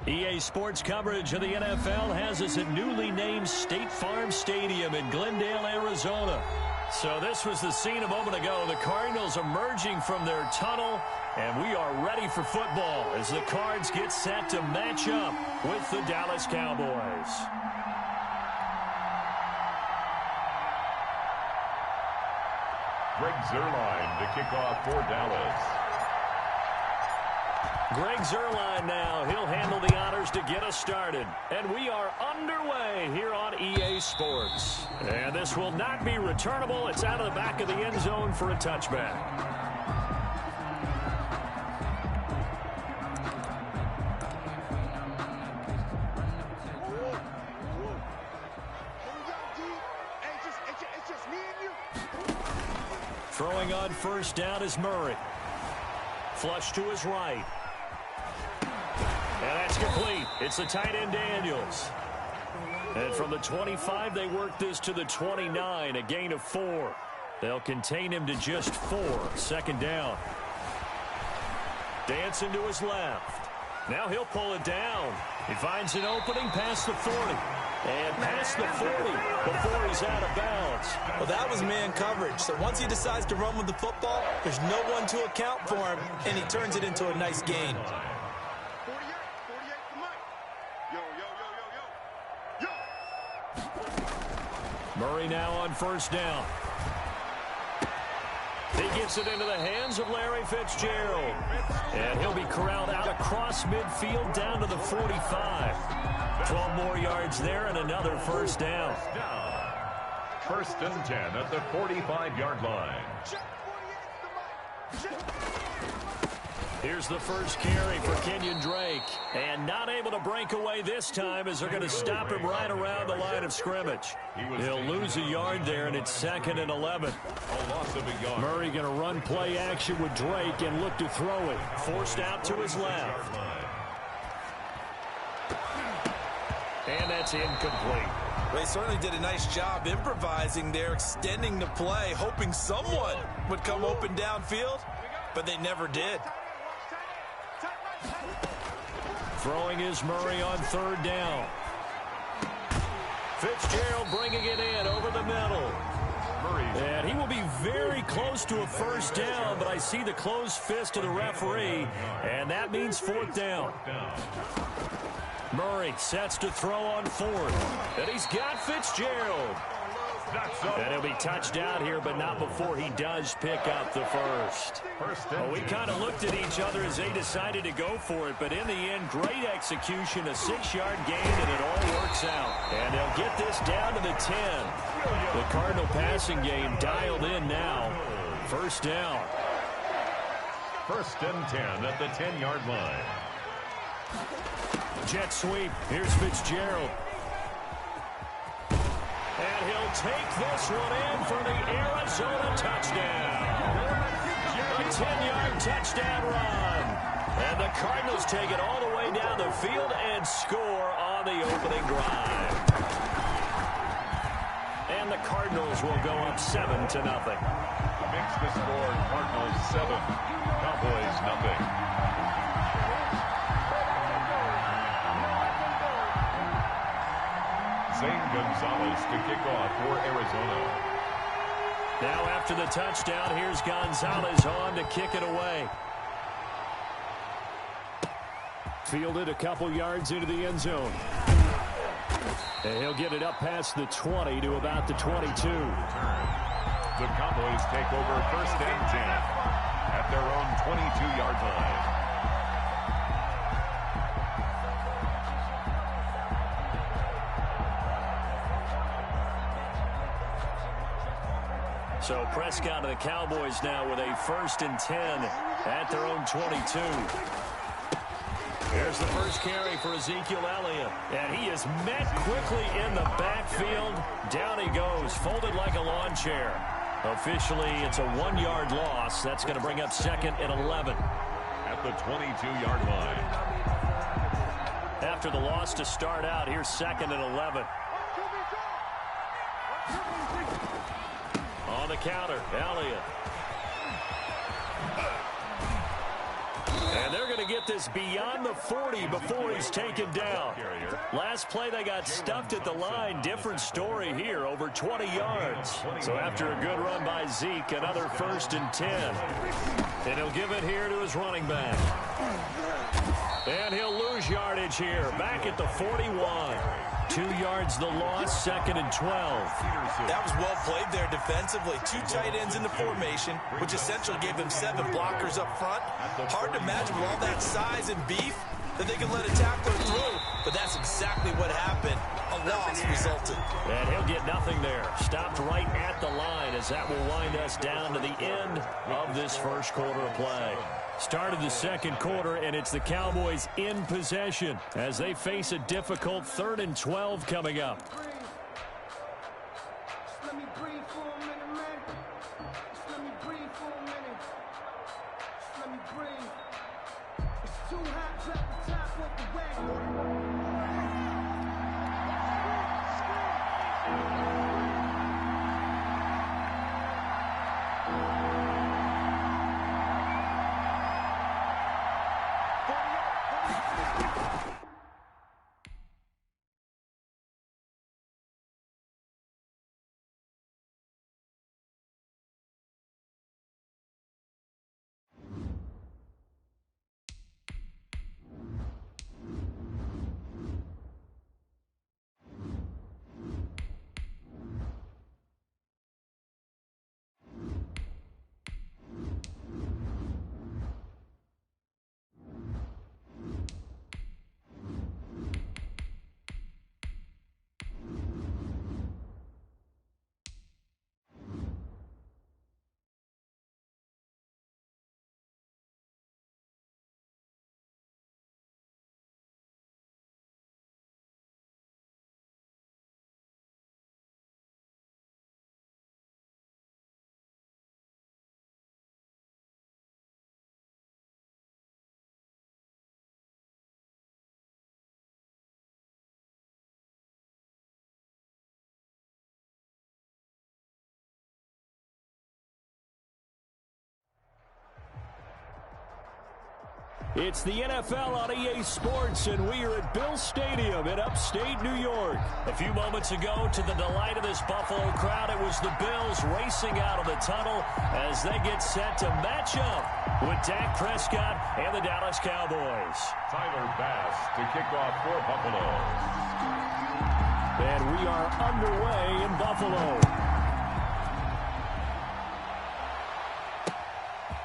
EA Sports coverage of the NFL has us at newly named State Farm Stadium in Glendale, Arizona. So this was the scene a moment ago. The Cardinals emerging from their tunnel, and we are ready for football as the Cards get set to match up with the Dallas Cowboys. Greg Zuerlein to kick off for Dallas. Greg Zuerlein now. He'll handle the honors to get us started. And we are underway here on EA Sports. And this will not be returnable. It's out of the back of the end zone for a touchback. Throwing on first down is Murray. Flush to his right. And that's complete. It's the tight end Daniels. And from the 25, they work this to the 29, a gain of 4. They'll contain him to just 4. Second down. Dancing to his left. Now he'll pull it down. He finds an opening past the 40. And past the 40 before he's out of bounds. Well, that was man coverage. So once he decides to run with the football, there's no one to account for him, and he turns it into a nice gain. Murray now on first down. He gets it into the hands of Larry Fitzgerald. And he'll be corralled out across midfield down to the 45. 12 more yards there and another first down. First and 10 at the 45-yard line. Here's the first carry for Kenyon Drake. And not able to break away this time as they're going to stop him right around the line of scrimmage. He'll lose a yard there, and it's 2nd and 11. A loss of a yard. Murray going to run play action with Drake and look to throw it. Forced out to his left. And that's incomplete. They certainly did a nice job improvising there, extending the play, hoping someone would come open downfield, but they never did. Throwing is Murray on third down. Fitzgerald bringing it in over the middle. And he will be very close to a first down, but I see the closed fist of the referee, and that means 4th down. Murray sets to throw on 4th. And he's got Fitzgerald. And he'll be touched out here, but not before he does pick up the first. Well, we kind of looked at each other as they decided to go for it, but in the end, great execution, a 6-yard gain, and it all works out. And they'll get this down to the 10. The Cardinal passing game dialed in now. First down. First and 10 at the 10-yard line. Jet sweep. Here's Fitzgerald. And he'll take this one in for the Arizona touchdown. A 10-yard touchdown run. And the Cardinals take it all the way down the field and score on the opening drive. And the Cardinals will go up 7-0. Makes the score Cardinals 7, Cowboys nothing. Zane Gonzalez to kick off for Arizona. Now after the touchdown, here's Gonzalez on to kick it away. Fielded a couple yards into the end zone. And he'll get it up past the 20 to about the 22. The Cowboys take over first and 10 at their own 22-yard line. So Prescott and the Cowboys now with a first and 10 at their own 22. Here's the first carry for Ezekiel Elliott. And he is met quickly in the backfield. Down he goes, folded like a lawn chair. Officially, it's a 1-yard loss. That's going to bring up 2nd and 11. At the 22-yard line. After the loss to start out, here's 2nd and 11. On the counter, Elliott. And they're going to get get this beyond the 40 before he's taken down. Last play, they got stuffed at the line. Different story here, over 20 yards. So after a good run by Zeke, another 1st and 10. And he'll give it here to his running back. And he'll lose yardage here, back at the 41. 2 yards the loss, 2nd and 12. That was well played there defensively. 2 tight ends in the formation, which essentially gave them 7 blockers up front. Hard to imagine with all that size and beef that they could let a tackler through, but that's exactly what happened. A loss resulted. And he'll get nothing there. Stopped right at the line as that will wind us down to the end of this first quarter of play. Start of the second quarter, and it's the Cowboys in possession as they face a difficult 3rd and 12 coming up. Let me breathe for a minute, man. Just let me breathe for a minute. Just let me breathe. It's too hot, drop the top off the wagon. It's the NFL on EA Sports, and we are at Bill Stadium in upstate New York. A few moments ago, to the delight of this Buffalo crowd, it was the Bills racing out of the tunnel as they get set to match up with Dak Prescott and the Dallas Cowboys. Tyler Bass to kick off for Buffalo. And we are underway in Buffalo.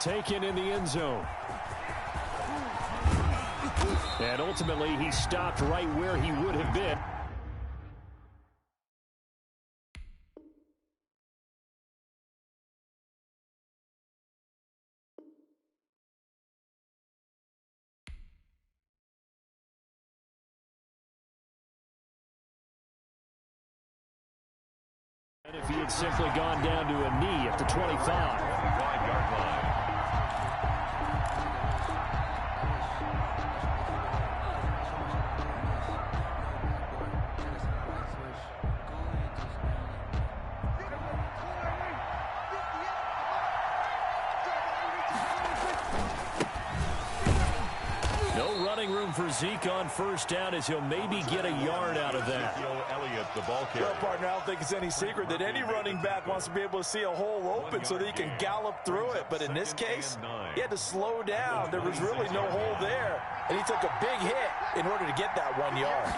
Taken in the end zone. And ultimately, he stopped right where he would have been. And if he had simply gone down to a knee at the 25. 5-yard line. For Zeke on first down as he'll maybe get a yard out of that. Elliott, the ball carrier. Well, partner, I don't think it's any secret that any running back wants to be able to see a hole open so that he can gallop through it. But in this case, he had to slow down. There was really no hole there, and he took a big hit in order to get that 1 yard.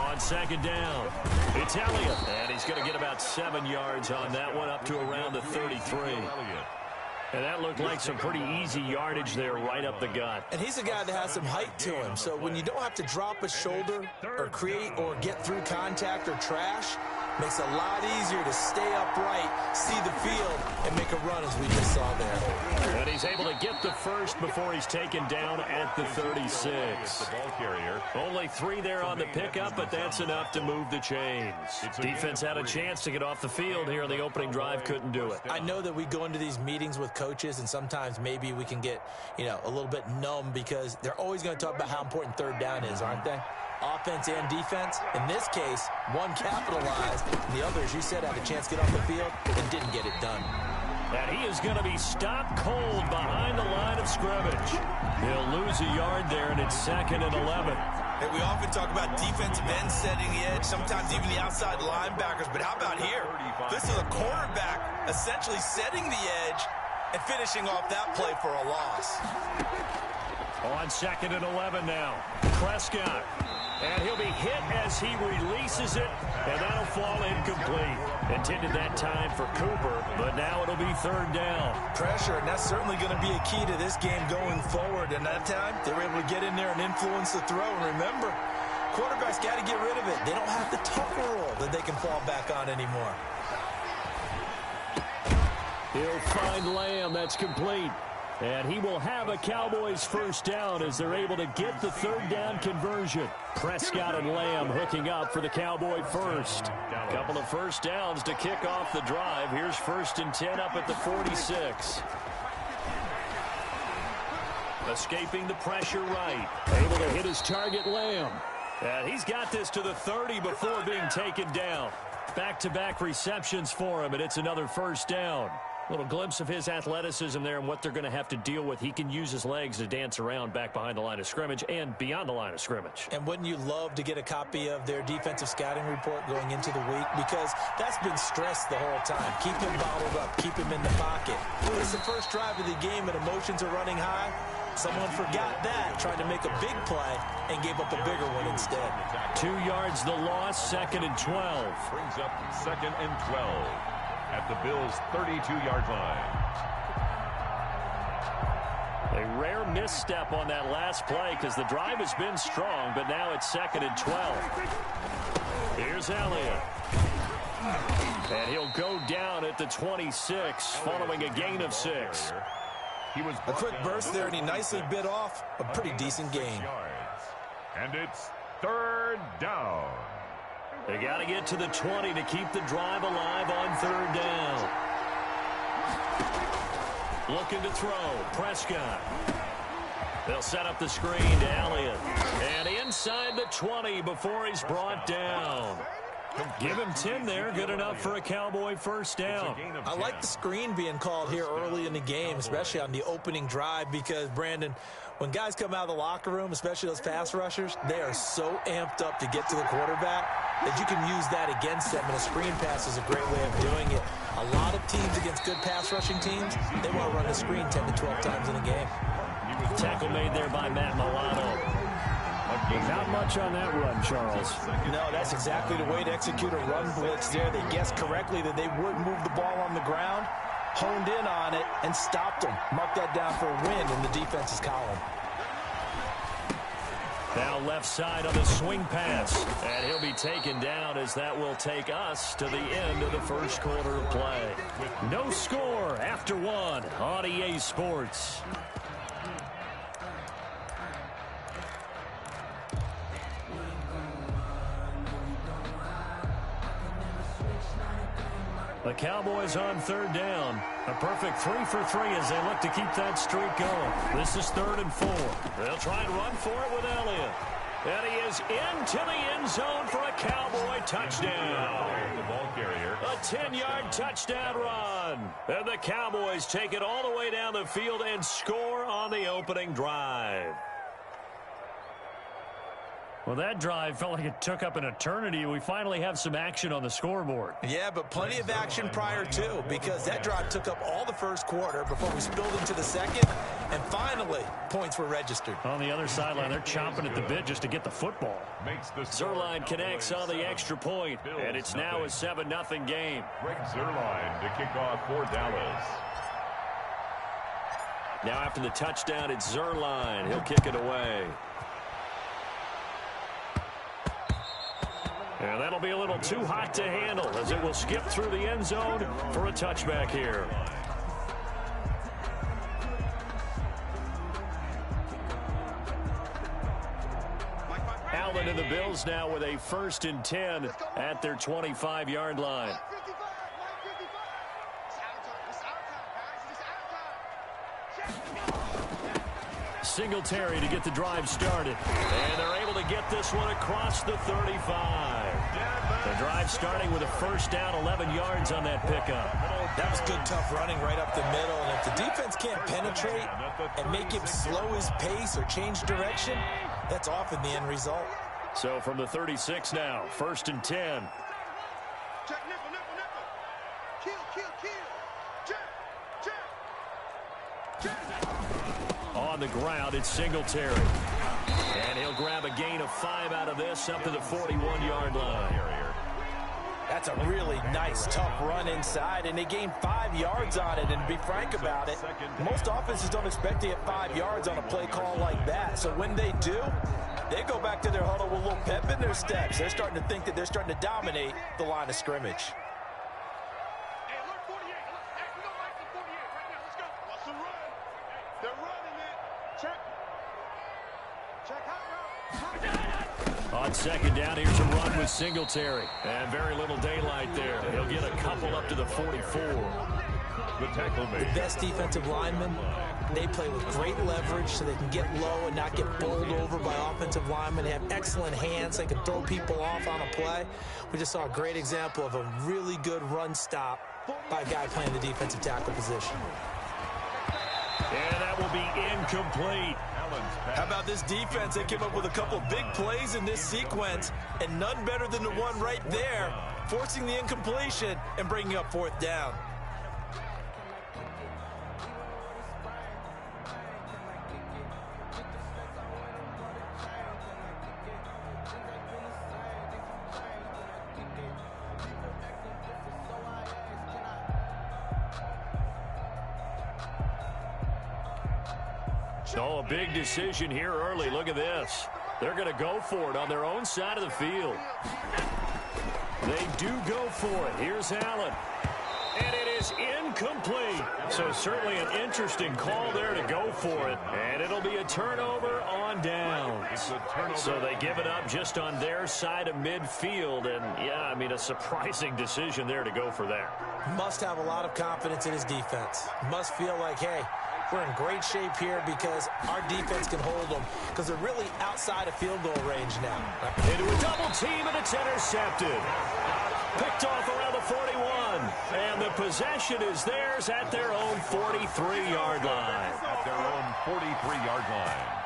On second down, it's Elliott, and he's going to get about 7 yards on that one, up to around the 33. And that looked like some pretty easy yardage there right up the gut. And he's a guy that has some height to him. So when you don't have to drop a shoulder or create or get through contact or trash, makes it a lot easier to stay upright, see the field, and make a run as we just saw there. And he's able to get the first before he's taken down at the 36. The ball carrier. Only 3 there on the pickup, but that's enough to move the chains. Defense had a chance to get off the field here on the opening drive, couldn't do it. I know that we go into these meetings with coaches, and sometimes maybe we can get, a little bit numb because they're always going to talk about how important third down is, aren't they? Offense and defense. In this case, one capitalized, and the other, as you said, had a chance to get off the field and didn't get it done. And he is going to be stopped cold behind the line of scrimmage. He'll lose a yard there, and it's 2nd and 11. Hey, we often talk about defensive ends setting the edge, sometimes even the outside linebackers. But how about here? This is a cornerback essentially setting the edge and finishing off that play for a loss. On 2nd and 11 now. Prescott. And he'll be hit as he releases it, and that'll fall incomplete. Intended that time for Cooper, but now it'll be 3rd down. Pressure, and that's certainly going to be a key to this game going forward. And that time, they were able to get in there and influence the throw. And remember, quarterbacks got to get rid of it. They don't have the tougher roll that they can fall back on anymore. He'll find Lamb. That's complete. And he will have a Cowboys 1st down as they're able to get the 3rd down conversion. Prescott and Lamb hooking up for the Cowboy 1st. Couple of 1st downs to kick off the drive. Here's 1st and 10 up at the 46. Escaping the pressure right. Able to hit his target, Lamb. And he's got this to the 30 before being taken down. Back-to-back receptions for him, and it's another 1st down. Little glimpse of his athleticism there and what they're going to have to deal with. He can use his legs to dance around back behind the line of scrimmage and beyond the line of scrimmage. And wouldn't you love to get a copy of their defensive scouting report going into the week? Because that's been stressed the whole time. Keep him bottled up. Keep him in the pocket. It's the first drive of the game and emotions are running high. Someone forgot that, tried to make a big play, and gave up a bigger one instead. 2 yards the loss, 2nd and 12. Brings up 2nd and 12 at the Bills' 32-yard line. A rare misstep on that last play because the drive has been strong, but now it's 2nd and 12. Here's Elliott. And he'll go down at the 26 following a gain of 6. He was a quick burst there, and he nicely bit off a pretty decent gain. And it's 3rd down. They got to get to the 20 to keep the drive alive on 3rd down. Looking to throw. Prescott. They'll set up the screen to Elliott. And inside the 20 before he's brought down. Give him 10 there. Good enough for a Cowboy 1st down. I like the screen being called here early in the game, especially on the opening drive, because, Brandon, when guys come out of the locker room, especially those pass rushers, they are so amped up to get to the quarterback that you can use that against them, and a screen pass is a great way of doing it. A lot of teams against good pass rushing teams, they want to run the screen 10 to 12 times in a game. Tackle made there by Matt Milano. Not much on that run, Charles. No, that's exactly the way to execute a run blitz there. They guessed correctly that they would move the ball on the ground, honed in on it, and stopped them. Mark that down for a win in the defense's column. Now left side on the swing pass. And he'll be taken down as that will take us to the end of the 1st quarter of play. No score after 1 on EA Sports. The Cowboys on 3rd down. A perfect 3 for 3 as they look to keep that streak going. This is 3rd and 4. They'll try and run for it with Elliott. And he is into the end zone for a Cowboy touchdown. The ball carrier. A 10-yard touchdown run. And the Cowboys take it all the way down the field and score on the opening drive. Well, that drive felt like it took up an eternity. We finally have some action on the scoreboard. Yeah, but plenty of action prior to, because that drive took up all the 1st quarter before we spilled into the 2nd, and finally, points were registered. On the other sideline, they're chomping at the bit just to get the football. Zerline connects on the extra point, and it's now a 7-0 game. Greg Zerline to kick off for Dallas. Now after the touchdown, it's Zerline. He'll kick it away. And that'll be a little too hot to handle as it will skip through the end zone for a touchback here. Allen and the Bills now with a 1st and 10 at their 25-yard line. Singletary to get the drive started. And they're able to get this one across the 35. The drive starting with a 1st down, 11 yards on that pickup. That was good, tough running right up the middle. And if the defense can't penetrate and make him slow his pace or change direction, that's often the end result. So from the 36 now, 1st and 10. Check, nickel, nickel, nickel. Kill, kill, kill. Check. On the ground, it's Singletary. And he'll grab a gain of 5 out of this up to the 41-yard line. That's a really nice, tough run inside, and they gained 5 yards on it. And to be frank about it, most offenses don't expect to get 5 yards on a play call like that. So when they do, they go back to their huddle with a little pep in their steps. They're starting to think that they're starting to dominate the line of scrimmage. Hey, alert 48. Hey, we don't like the 48 right now. Let's go. Watch them run. They're running it. Check. Check hot route. On 2nd down, here's a run with Singletary. And very little daylight there. He'll get a couple up to the 44. The tackle made. The best defensive linemen, they play with great leverage so they can get low and not get bowled over by offensive linemen. They have excellent hands. They can throw people off on a play. We just saw a great example of a really good run stop by a guy playing the defensive tackle position. And that will be incomplete. How about this defense? They came up with a couple big plays in this sequence, and none better than the one right there, forcing the incompletion and bringing up 4th down. Oh, a big decision here early. Look at this. They're going to go for it on their own side of the field. They do go for it. Here's Allen. And it is incomplete. So certainly an interesting call there to go for it. And it'll be a turnover on downs. So they give it up just on their side of midfield. And, yeah, I mean, a surprising decision there to go for that. Must have a lot of confidence in his defense. Must feel like, hey, we're in great shape here because our defense can hold them because they're really outside of field goal range now. Into a double team, and it's intercepted. Picked off around the 41. And the possession is theirs at their own 43-yard line. At their own 43-yard line.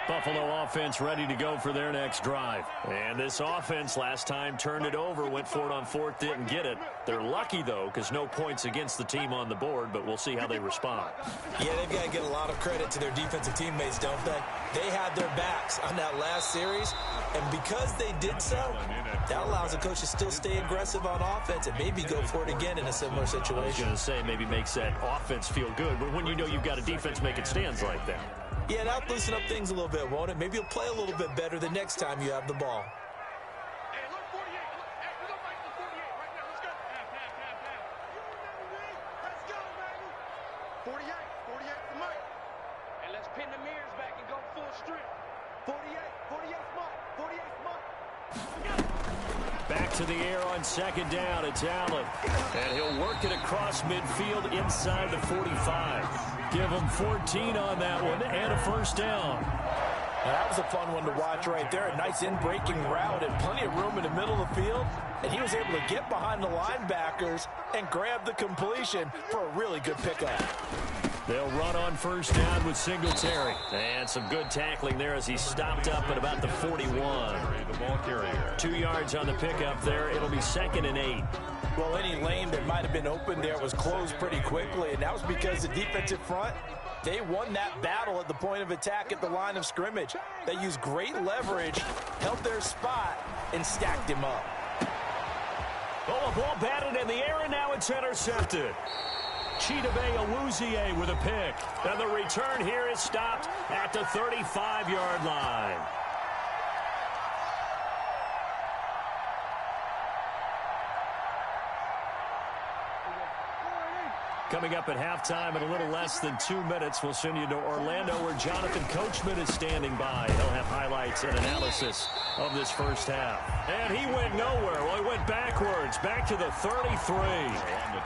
Buffalo offense ready to go for their next drive. And this offense last time turned it over, went for it on 4th, didn't get it. They're lucky, though, because no points against the team on the board, but we'll see how they respond. Yeah, they've got to get a lot of credit to their defensive teammates, don't they? They had their backs on that last series, and because they did so, that allows the coach to still stay aggressive on offense and maybe go for it again in a similar situation. I was going to say maybe makes that offense feel good, but when you know you've got a defense making stands like that. Yeah, that'll loosen up things a little bit, won't it? Maybe you'll play a little bit better the next time you have the ball. Hey, look, 48. Hey, we don't like the 48 right now. Let's go. Half. Let's go, baby. 48 the mic. And let's pin the mirrors back and go full strip. 48 smart. 48 smart. Back to the air on 2nd down. It's Allen. And he'll work it across midfield inside the 45. Give him 14 on that one and a 1st down. Now, that was a fun one to watch right there. A nice in-breaking route and plenty of room in the middle of the field. And he was able to get behind the linebackers and grab the completion for a really good pickup. They'll run on 1st down with Singletary. And some good tackling there as he stopped up at about the 41. The ball carrier. 2 yards on the pickup there. It'll be 2nd and 8. Well, any lane that might have been open there was closed pretty quickly, and that was because the defensive front, they won that battle at the point of attack at the line of scrimmage. They used great leverage, held their spot, and stacked him up. Oh, a ball batted in the air, and now it's intercepted. Chidobe Awuzie with a pick. And the return here is stopped at the 35-yard line. Coming up at halftime in a little less than 2 minutes, we'll send you to Orlando where Jonathan Coachman is standing by. He'll have highlights and analysis of this first half. And he went nowhere. Well, he went backwards, back to the 33.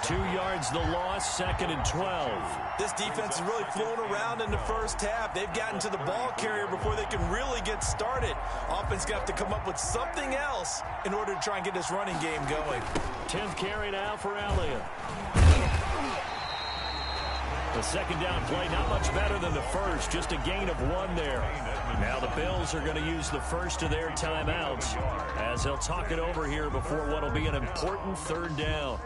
2 yards the loss, 2nd and 12. This defense has really flown around in the first half. They've gotten to the ball carrier before they can really get started. Offense going to have to come up with something else in order to try and get this running game going. 10th carry now for Elliott. The second down play, not much better than the first, just a gain of 1 there. Now the Bills are going to use the first of their timeouts as they'll talk it over here before what will be an important 3rd down.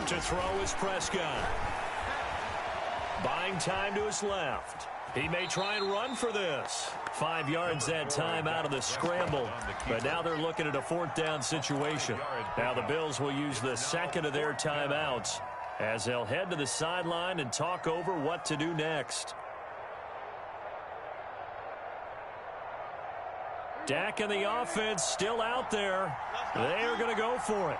To throw is Prescott. Buying time to his left. He may try and run for this. 5 yards that time out of the scramble. But now they're looking at a 4th down situation. Now the Bills will use the second of their timeouts as they'll head to the sideline and talk over what to do next. Dak and the offense still out there. They are going to go for it.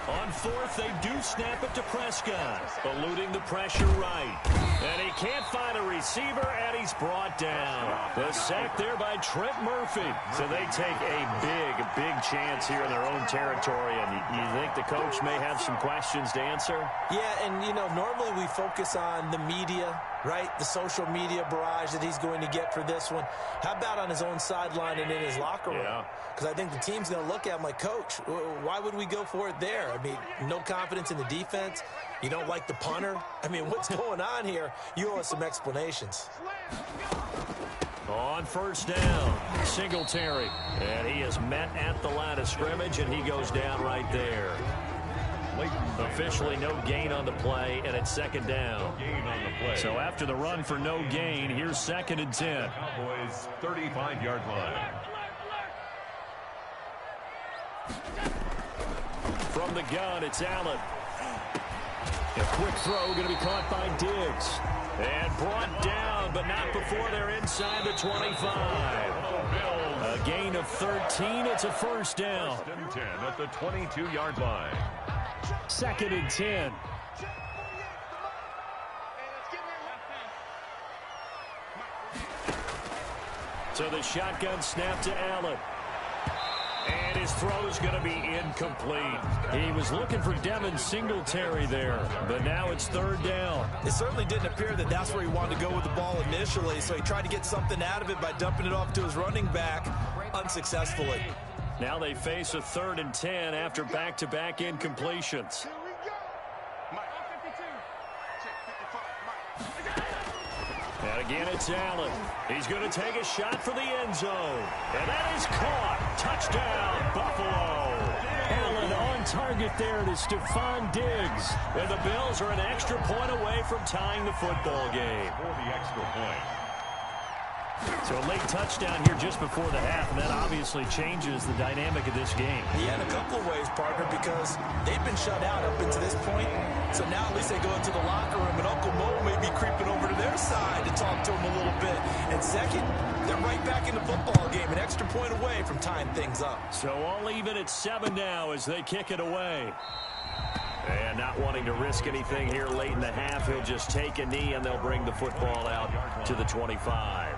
On 4th, they do snap it to Prescott, eluding the pressure right. And he can't find a receiver, and he's brought down. The sack there by Trent Murphy. So they take a big chance here in their own territory. And you think the coach may have some questions to answer? Yeah, and, you know, normally we focus on the media, right? The social media barrage that he's going to get for this one. How about on his own sideline and in his locker room? Yeah. Because I think the team's going to look at him like, Coach, why would we go for it there? I mean, no confidence in the defense. You don't like the punter. I mean, what's going on here? You owe us some explanations. On 1st down, Singletary. And he is met at the line of scrimmage, and he goes down right there. Officially no gain on the play, and it's 2nd down. So after the run for no gain, here's 2nd and 10. Cowboys 35-yard line. From the gun, it's Allen. A quick throw going to be caught by Diggs. And brought down, but not before they're inside the 25. A gain of 13. It's a 1st down. 1st and 10 at the 22-yard line. 2nd and 10. So the shotgun snap to Allen. And his throw is going to be incomplete. He was looking for Devin Singletary there, but now it's 3rd down. It certainly didn't appear that that's where he wanted to go with the ball initially, so he tried to get something out of it by dumping it off to his running back unsuccessfully. Now they face a 3rd and 10 after back-to-back incompletions. And again, it's Allen. He's going to take a shot for the end zone. And that is caught. Touchdown, Buffalo. Allen on target there to Stephon Diggs. And the Bills are an extra point away from tying the football game. For the extra point. So a late touchdown here just before the half, and that obviously changes the dynamic of this game. Yeah, in a couple of ways, partner, because they've been shut out up until this point. So now at least they go into the locker room, and Uncle Mo may be creeping over to their side to talk to him a little bit. And second, they're right back in the football game, an extra point away from tying things up. So all even at 7 now as they kick it away. And not wanting to risk anything here late in the half, he'll just take a knee, and they'll bring the football out to the 25.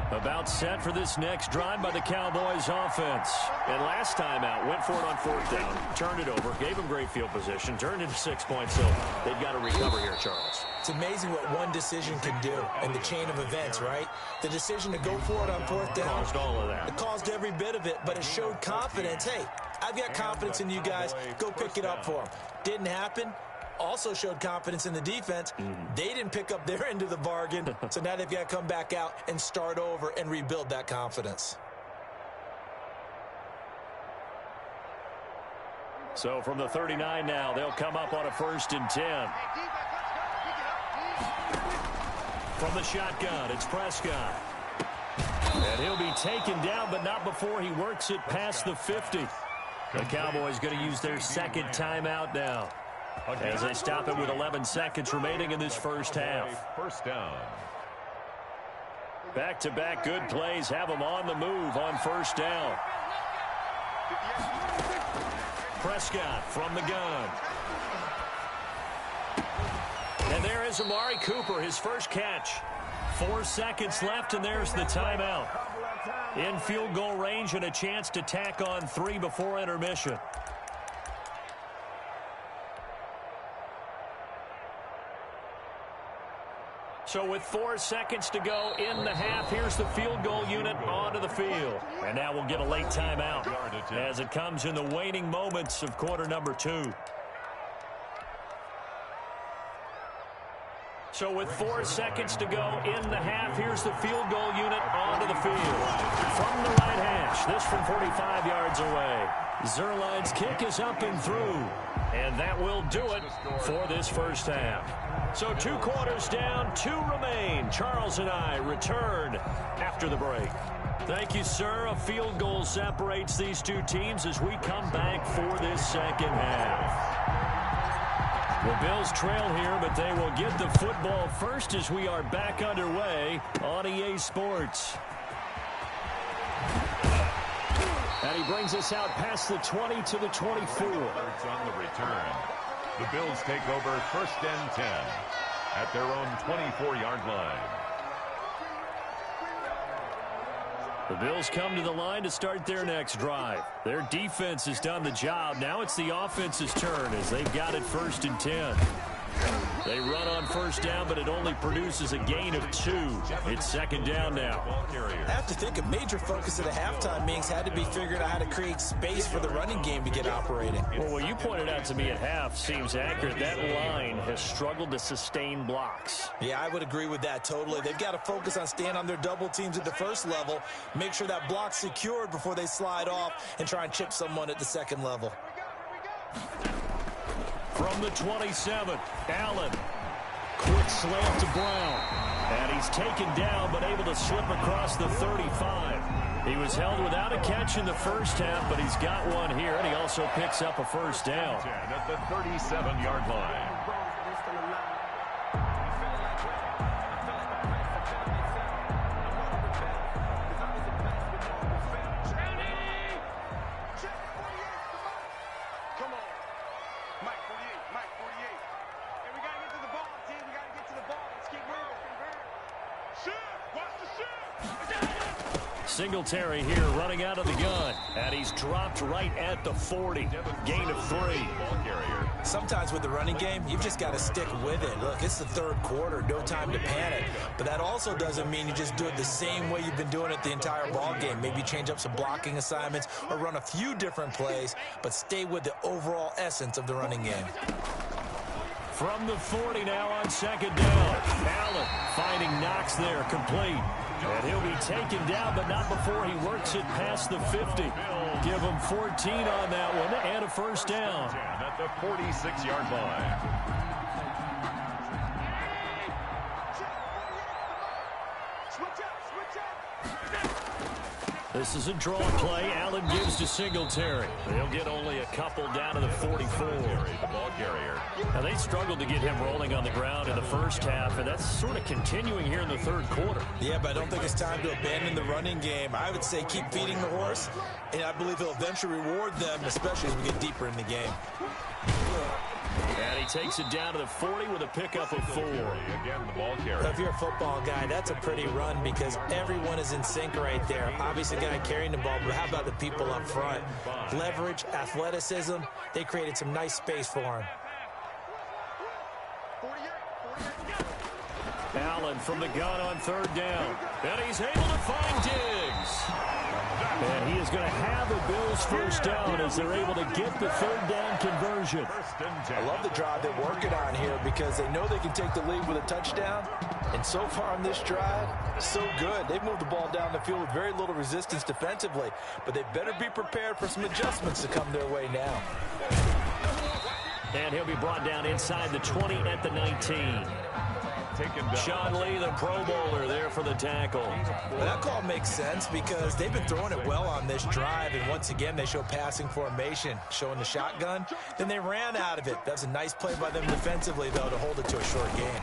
About set for this next drive by the Cowboys offense. And last time out, went for it on 4th down, turned it over, gave them great field position, turned into 6 points, so they've got to recover here, Charles. It's amazing what one decision can do in the chain of events, right? The decision to go for it on 4th down. Caused all of that. It caused every bit of it, but it showed confidence. Hey, I've got confidence in you guys. Go pick it up for them. Didn't happen. Also showed confidence in the defense. They didn't pick up their end of the bargain, so now they've got to come back out and start over and rebuild that confidence. So from the 39 now, they'll come up on a 1st and 10. From the shotgun, it's Prescott. And he'll be taken down, but not before he works it past the 50. The Cowboys going to use their 2nd timeout now, as they stop it with 11 seconds remaining in this first half. 1st down. Back-to-back good plays have them on the move on 1st down. Prescott from the gun. And there is Amari Cooper, his first catch. 4 seconds left, and there's the timeout. In field goal range and a chance to tack on 3 before intermission. So with 4 seconds to go in the half, here's the field goal unit onto the field. And now we'll get a late timeout as it comes in the waning moments of quarter number 2. So with 4 seconds to go in the half, here's the field goal unit onto the field. From the right hash, this from 45 yards away. Zerline's kick is up and through. And that will do it for this first half. So 2 quarters down, 2 remain. Charles and I return after the break. Thank you, sir. A field goal separates these 2 teams as we come back for this second half. The Bills trail here, but they will get the football first as we are back underway on EA Sports. And he brings us out past the 20 to the 24. On the return. The Bills take over 1st and 10 at their own 24-yard line. The Bills come to the line to start their next drive. Their defense has done the job. Now it's the offense's turn as they've got it 1st and 10. They run on 1st down, but it only produces a gain of 2. It's 2nd down now. I have to think a major focus of the halftime meetings had to be figuring out how to create space for the running game to get operating. Well, what you pointed out to me at half seems accurate. That line has struggled to sustain blocks. Yeah, I would agree with that totally. They've got to focus on staying on their double teams at the first level, make sure that block's secured before they slide off and try and chip someone at the second level. From the 27, Allen. Quick slant to Brown. And he's taken down but able to slip across the 35. He was held without a catch in the first half, but he's got one here, and he also picks up a 1st down. At the 37-yard line. Singletary here running out of the gun, and he's dropped right at the 40. Gain of 3. Sometimes with the running game, you've just got to stick with it. Look, it's the 3rd quarter, no time to panic. But that also doesn't mean you just do it the same way you've been doing it the entire ball game. Maybe change up some blocking assignments or run a few different plays, but stay with the overall essence of the running game. From the 40 now on 2nd down. Allen finding Knox there, complete. And he'll be taken down, but not before he works it past the 50. Give him 14 on that one and a 1st down. At the 46-yard line. This is a draw play. Allen gives to Singletary. They'll get only a couple down to the 44. The ball carrier. Now, they struggled to get him rolling on the ground in the first half, and that's sort of continuing here in the 3rd quarter. Yeah, but I don't think it's time to abandon the running game. I would say keep feeding the horse, and I believe he'll eventually reward them, especially as we get deeper in the game. And he takes it down to the 40 with a pickup of 4. Again, the ball carrier. If you're a football guy, that's a pretty run because everyone is in sync right there. Obviously, the guy carrying the ball, but how about the people up front? Leverage, athleticism, they created some nice space for him. Allen from the gun on 3rd down. And he's able to find Diggs. And he is going to have a Bills 1st down as they're able to get the 3rd down conversion. I love the drive they're working on here because they know they can take the lead with a touchdown. And so far on this drive, so good. They've moved the ball down the field with very little resistance defensively. But they better be prepared for some adjustments to come their way now. And he'll be brought down inside the 20 at the 19. Sean Lee, the Pro Bowler, there for the tackle. Well, that call makes sense because they've been throwing it well on this drive, and once again they show passing formation, showing the shotgun. Then they ran out of it. That's a nice play by them defensively, though, to hold it to a short gain.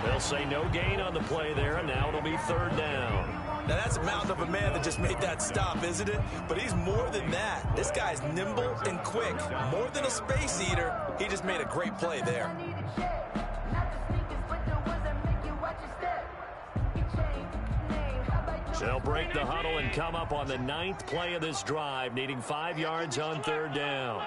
They'll say no gain on the play there, and now it'll be 3rd down. Now, that's a mountain of a man that just made that stop, isn't it? But he's more than that. This guy's nimble and quick. More than a space eater, he just made a great play there. They'll break the huddle and come up on the 9th play of this drive, needing 5 yards on 3rd down.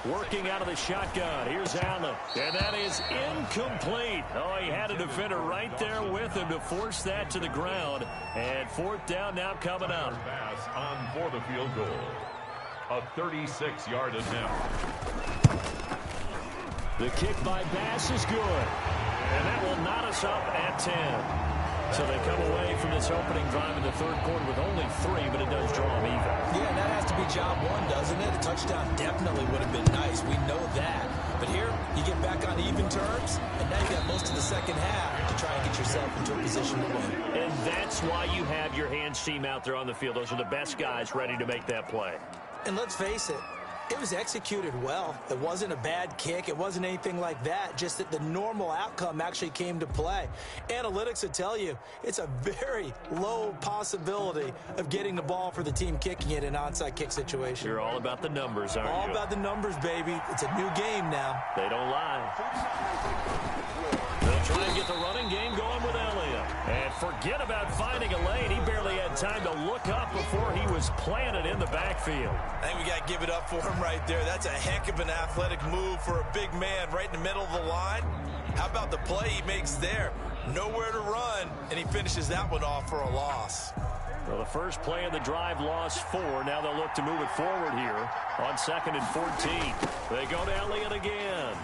Working out of the shotgun. Here's Allen. And that is incomplete. Oh, he had a defender right there with him to force that to the ground. And 4th down now coming up. Pass on for the field goal. A 36-yard attempt. The kick by Bass is good. And that will knot us up at 10. So they come away from this opening drive in the 3rd quarter with only 3, but it does draw them even. Yeah, that has to be job one, doesn't it? A touchdown definitely would have been nice. We know that. But here, you get back on even terms, and now you got most of the second half to try and get yourself into a position to win. And that's why you have your hands team out there on the field. Those are the best guys ready to make that play. And let's face it, it was executed well. It wasn't a bad kick. It wasn't anything like that. Just that the normal outcome actually came to play. Analytics will tell you it's a very low possibility of getting the ball for the team kicking it in an onside kick situation. You're all about the numbers, aren't you? All about the numbers, baby. It's a new game now. They don't lie. They'll try and get the running game going with Elliott. And forget about finding a lane. He barely had time to look up before he was planted in the backfield. I think we got to give it up for him right there. That's a heck of an athletic move for a big man right in the middle of the line. How about the play he makes there? Nowhere to run, and he finishes that one off for a loss. Well, the first play of the drive lost 4. Now they'll look to move it forward here on 2nd and 14. They go to Elliott again.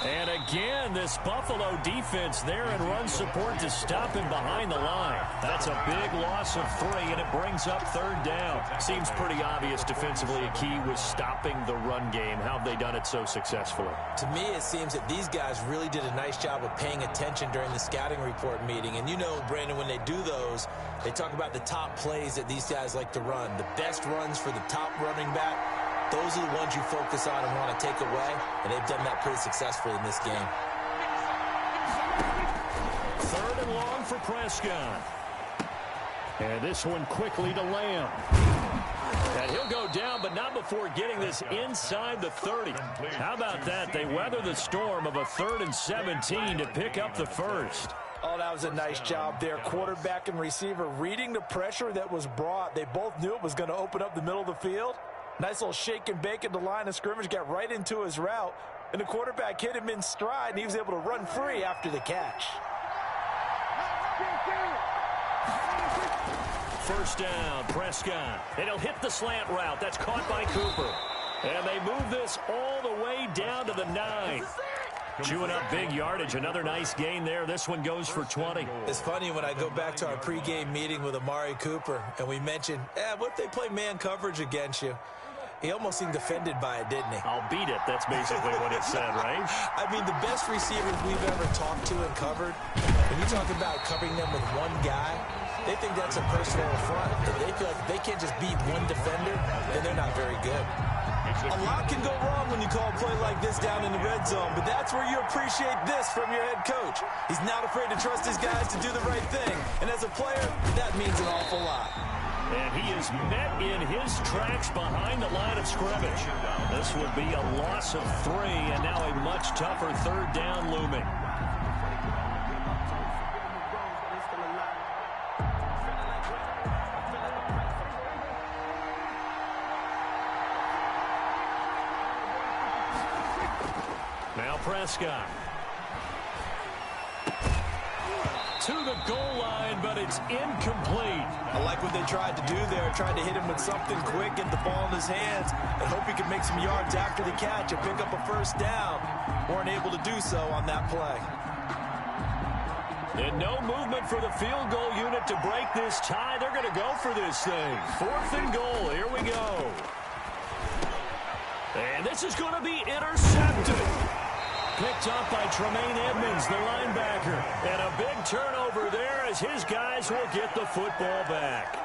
And again, this Buffalo defense there in run support to stop him behind the line. That's a big loss of 3, and it brings up 3rd down. Seems pretty obvious defensively a key was stopping the run game. How have they done it so successfully? To me, it seems that these guys really did a nice job of paying attention during the scouting report meeting. And you know, Brandon, when they do those, they talk about the top plays that these guys like to run. The best runs for the top running back. Those are the ones you focus on and want to take away, and they've done that pretty successfully in this game. 3rd and long for Prescott. And this one quickly to Lamb. And he'll go down, but not before getting this inside the 30. How about that? They weather the storm of a 3rd and 17 to pick up the first. Oh, that was a nice job there. Quarterback and receiver reading the pressure that was brought. They both knew it was going to open up the middle of the field. Nice little shake and bake at the line of scrimmage, got right into his route, and the quarterback hit him in stride, and he was able to run free after the catch. 1st down, Prescott. And he'll hit the slant route. That's caught by Cooper. And they move this all the way down to the 9. Chewing up big yardage. Another nice gain there. This one goes for 20. It's funny when I go back to our pregame meeting with Amari Cooper, and we mentioned, what if they play man coverage against you? He almost seemed offended by it, didn't he? I'll beat it. That's basically what it said, right? I mean, the best receivers we've ever talked to and covered, when you talk about covering them with one guy, they think that's a personal affront. If they feel like they can't just beat one defender, then they're not very good. A lot can go wrong when you call a play like this down in the red zone, but that's where you appreciate this from your head coach. He's not afraid to trust his guys to do the right thing, and as a player, that means an awful lot. And he is met in his tracks behind the line of scrimmage. This would be a loss of 3, and now a much tougher 3rd down looming. Now Prescott. To the goal line, but it's incomplete. I like what they tried to do there. Tried to hit him with something quick, get the ball in his hands, and hope he could make some yards after the catch and pick up a 1st down. Weren't able to do so on that play. And no movement for the field goal unit to break this tie. They're going to go for this thing. 4th and goal. Here we go. And this is going to be intercepted. Picked up by Tremaine Edmonds, the linebacker. And a big turnover there as his guys will get the football back.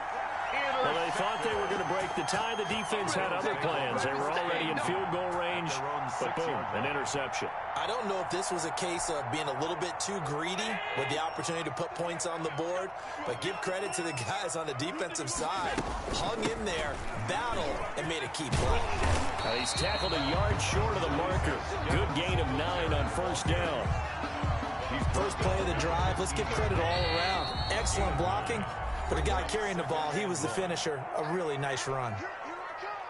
Well, they thought they were going to break the tie. The defense had other plans. They were already in field goal range, but boom, an interception. I don't know if this was a case of being a little bit too greedy with the opportunity to put points on the board, but give credit to the guys on the defensive side. Hung in there, battled, and made a key play. He's tackled a yard short of the marker. Good gain of 9 on 1st down. First play of the drive, let's give credit all around. Excellent blocking, but the guy carrying the ball, he was the finisher. A really nice run.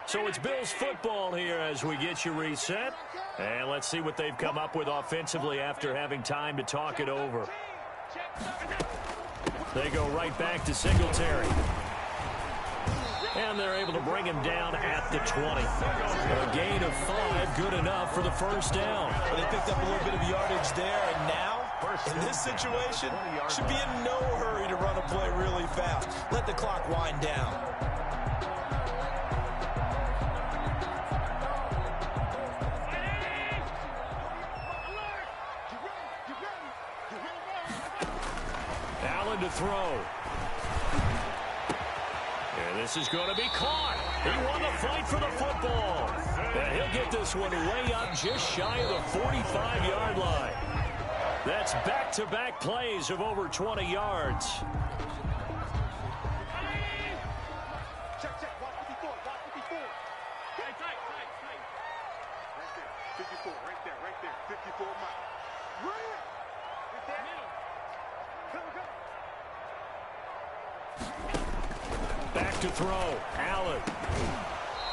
So it's Bills football here as we get you reset. And let's see what they've come up with offensively after having time to talk it over. They go right back to Singletary. And they're able to bring him down at the 20. A gain of 5, good enough for the first down. Well, they picked up a little bit of yardage there, and now, in this situation, should be in no hurry to run a play really fast. Let the clock wind down. Allen to throw. And this is going to be caught. He won the fight for the football. And he'll get this one way up just shy of the 45-yard line. That's back-to-back plays of over 20 yards. Check, check. Watch 54. Watch 54. Tight, tight, tight, tight. Right there. 54. Right there. Right there. 54 miles. Right there. Middle. Come, come. Back to throw. Allen.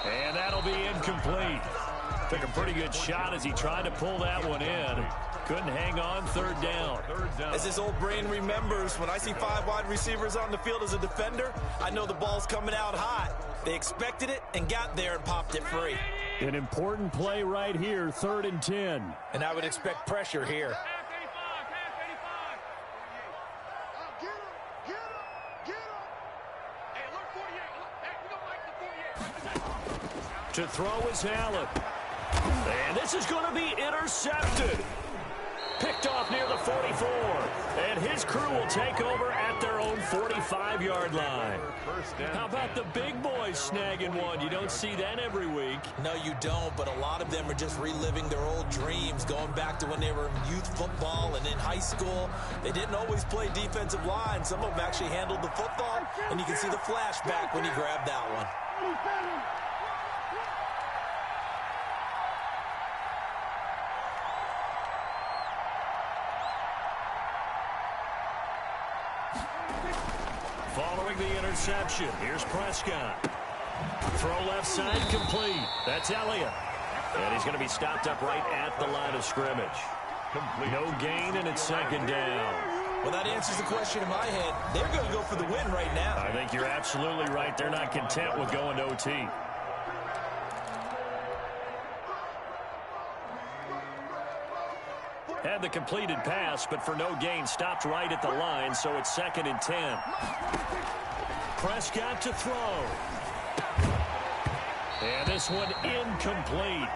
And that'll be incomplete. Took a pretty good shot as he tried to pull that one in. Couldn't hang on. Third down. As his old brain remembers, when I see 5 wide receivers on the field as a defender, I know the ball's coming out hot. They expected it and got there and popped it free. An important play right here, 3rd and 10. And I would expect pressure here. To throw is Allen. And this is going to be intercepted. Picked off near the 44. And his crew will take over at their own 45-yard line. How about the big boys snagging one? You don't see that every week. No, you don't, but a lot of them are just reliving their old dreams, going back to when they were in youth football and in high school. They didn't always play defensive line. Some of them actually handled the football, and you can see the flashback when he grabbed that one. Following the interception, here's Prescott. Throw left side, complete. That's Elliott. And he's going to be stopped up right at the line of scrimmage. No gain, and it's 2nd down. Well, that answers the question in my head. They're going to go for the win right now. I think you're absolutely right. They're not content with going to OT. Had the completed pass, but for no gain, stopped right at the line, so it's 2nd and 10. Prescott to throw. And this one incomplete.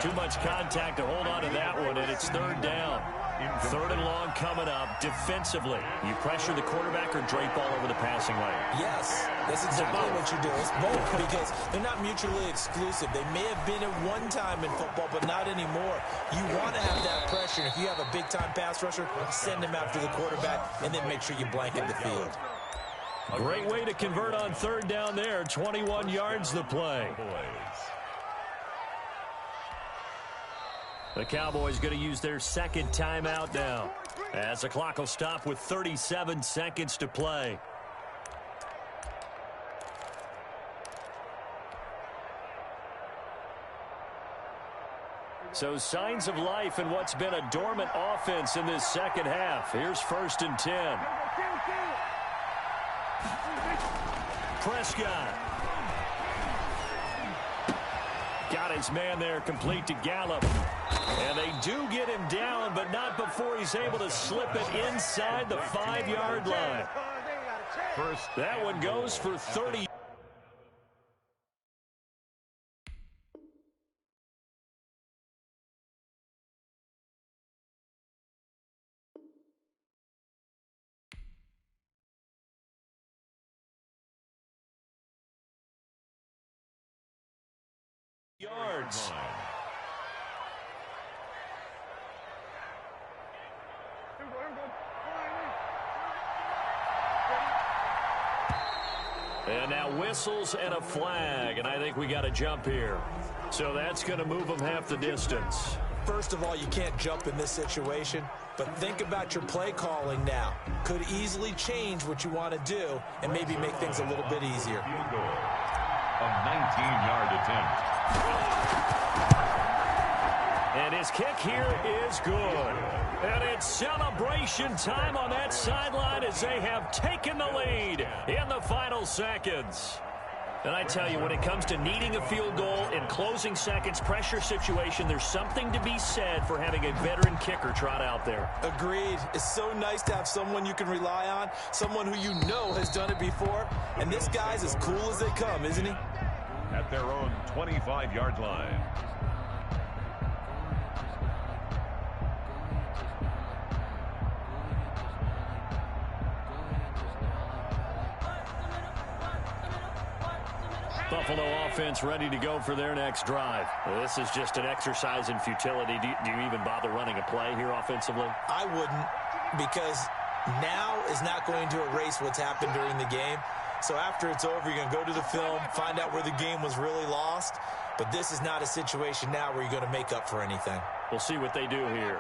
Too much contact to hold on to that one, and it's 3rd down. 3rd and long coming up. Defensively, you pressure the quarterback or drape all over the passing lane? Yes, that's exactly what you do. It's both, because they're not mutually exclusive. They may have been at one time in football, but not anymore. You want to have that pressure. If you have a big-time pass rusher, send him after the quarterback, and then make sure you blanket the field. A great way to convert on 3rd down there. 21 yards the play. The Cowboys going to use their 2nd timeout now, as the clock will stop with 37 seconds to play. So signs of life in what's been a dormant offense in this 2nd half. Here's 1st and 10. Prescott. Got his man there, complete to Gallup. And they do get him down, but not before he's able to slip it inside the 5-yard line. That one goes for 30. Yards. And now whistles and a flag, and I think we got a jump here. So that's going to move them half the distance. First of all, you can't jump in this situation, but think about your play calling now. Could easily change what you want to do and maybe make things a little bit easier. Field goal. A 19-yard attempt. And his kick here is good. And it's celebration time on that sideline as they have taken the lead in the final seconds. And I tell you, when it comes to needing a field goal in closing seconds, pressure situation, there's something to be said for having a veteran kicker trot out there. Agreed. It's so nice to have someone you can rely on, someone who you know has done it before. And this guy's as cool as they come, isn't he? At their own 25-yard line. Buffalo offense ready to go for their next drive. This is just an exercise in futility. Do you even bother running a play here offensively? I wouldn't, because now is not going to erase what's happened during the game. So after it's over, you're going to go to the film, find out where the game was really lost. But this is not a situation now where you're going to make up for anything. We'll see what they do here.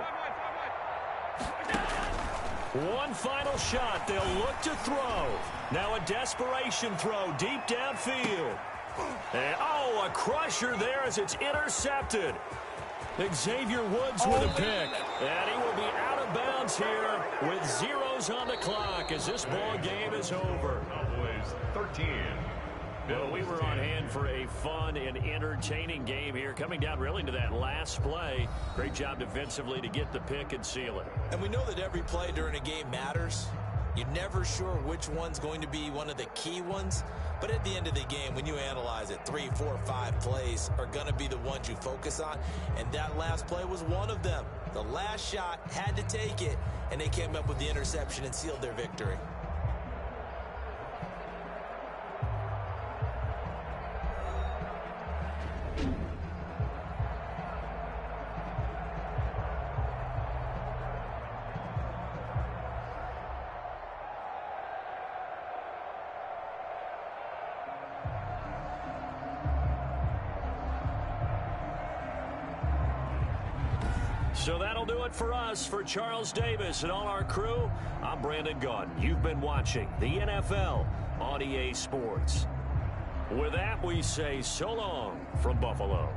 One final shot. They'll look to throw. Now a desperation throw deep downfield. And, a crusher there as it's intercepted. Xavier Woods with a pick. And he will be out of bounds here with zeros on the clock as this ball game is over. Cowboys 13. Well, we were on hand for a fun and entertaining game here, coming down really to that last play. Great job defensively to get the pick and seal it. And we know that every play during a game matters. You're never sure which one's going to be one of the key ones. But at the end of the game, when you analyze it, 3, 4, 5 plays are going to be the ones you focus on. And that last play was one of them. The last shot had to take it, and they came up with the interception and sealed their victory. So that'll do it for us. For Charles Davis and all our crew, I'm Brandon Gaudin. You've been watching the NFL on EA Sports. With that, we say so long from Buffalo.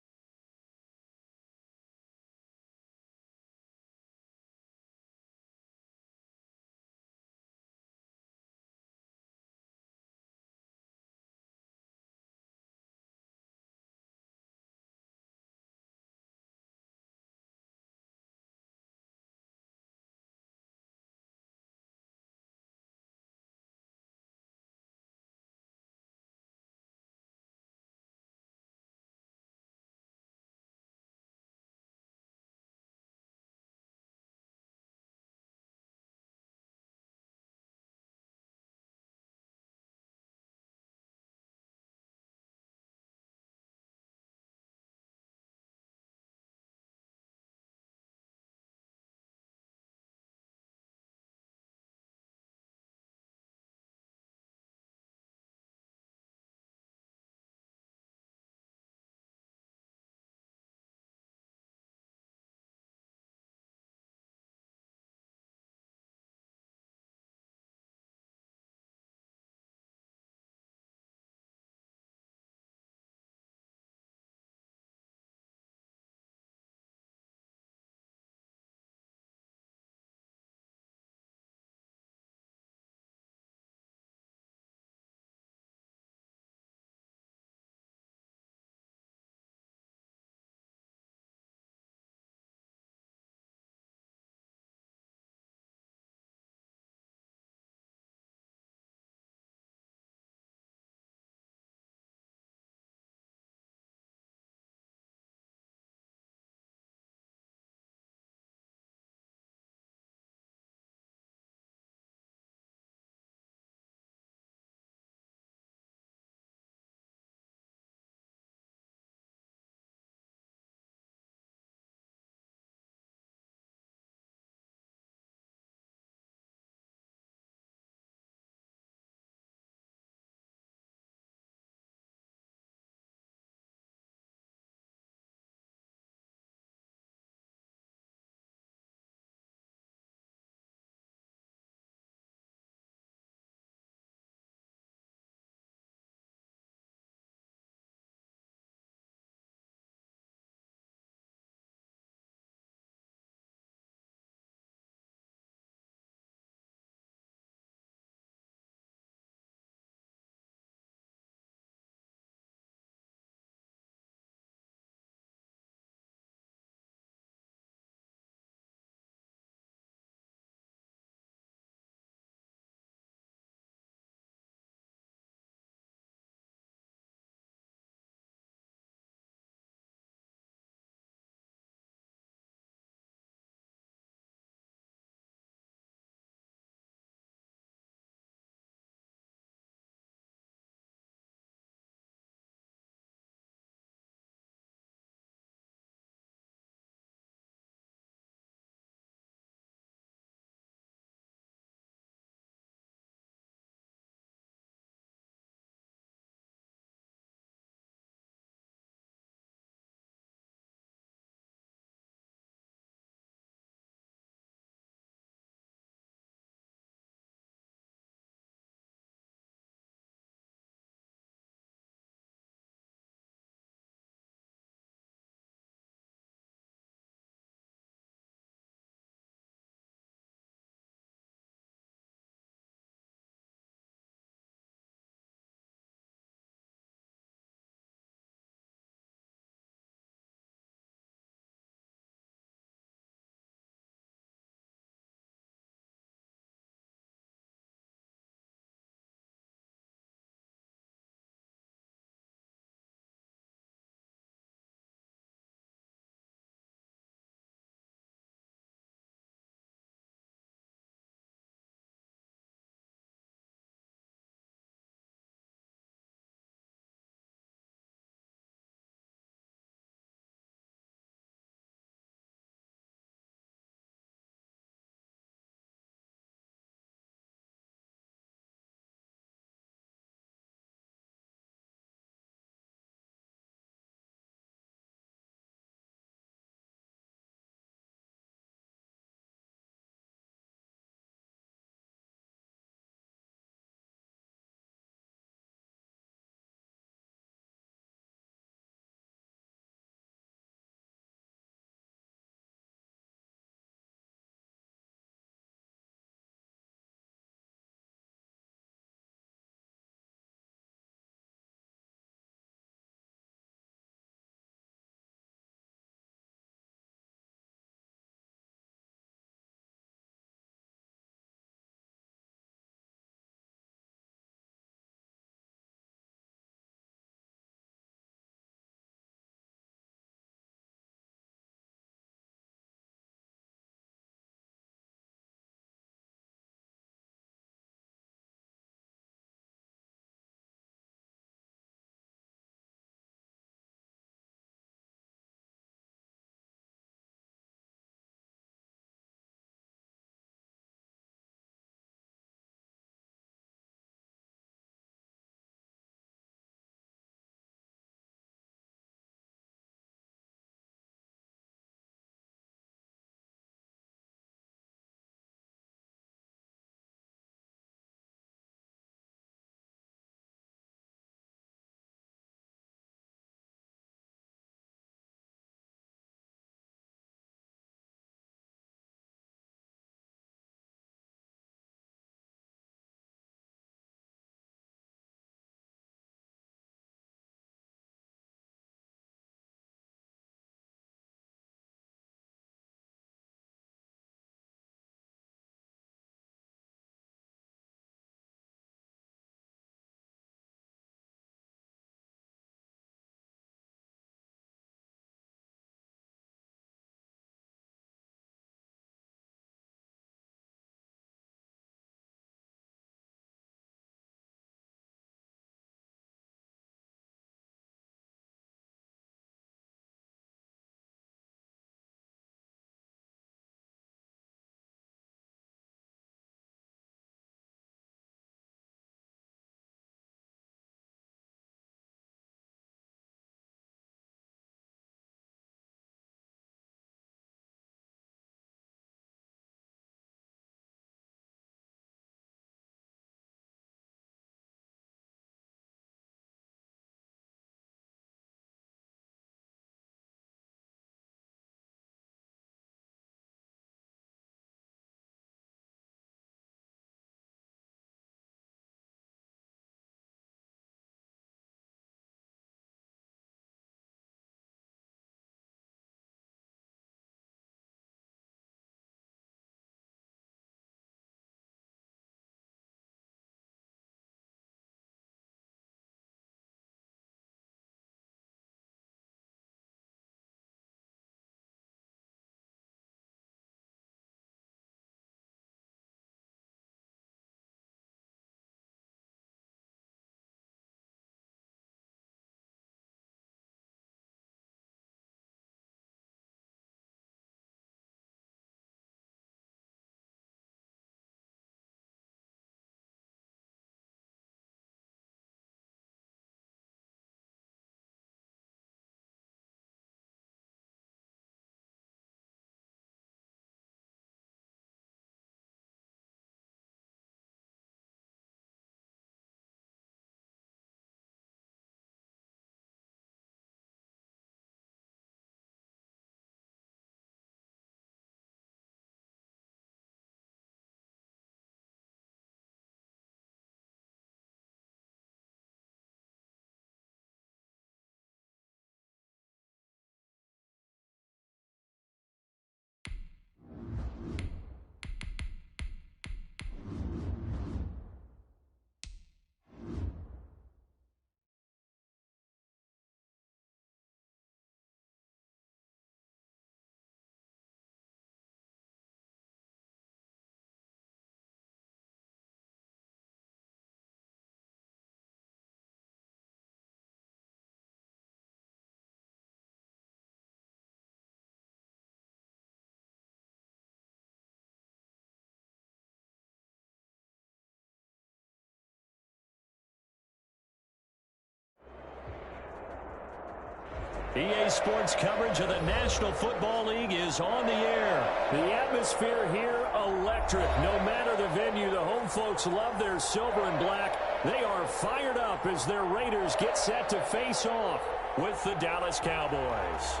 EA Sports coverage of the National Football League is on the air. The atmosphere here, electric. No matter the venue, the home folks love their silver and black. They are fired up as their Raiders get set to face off with the Dallas Cowboys.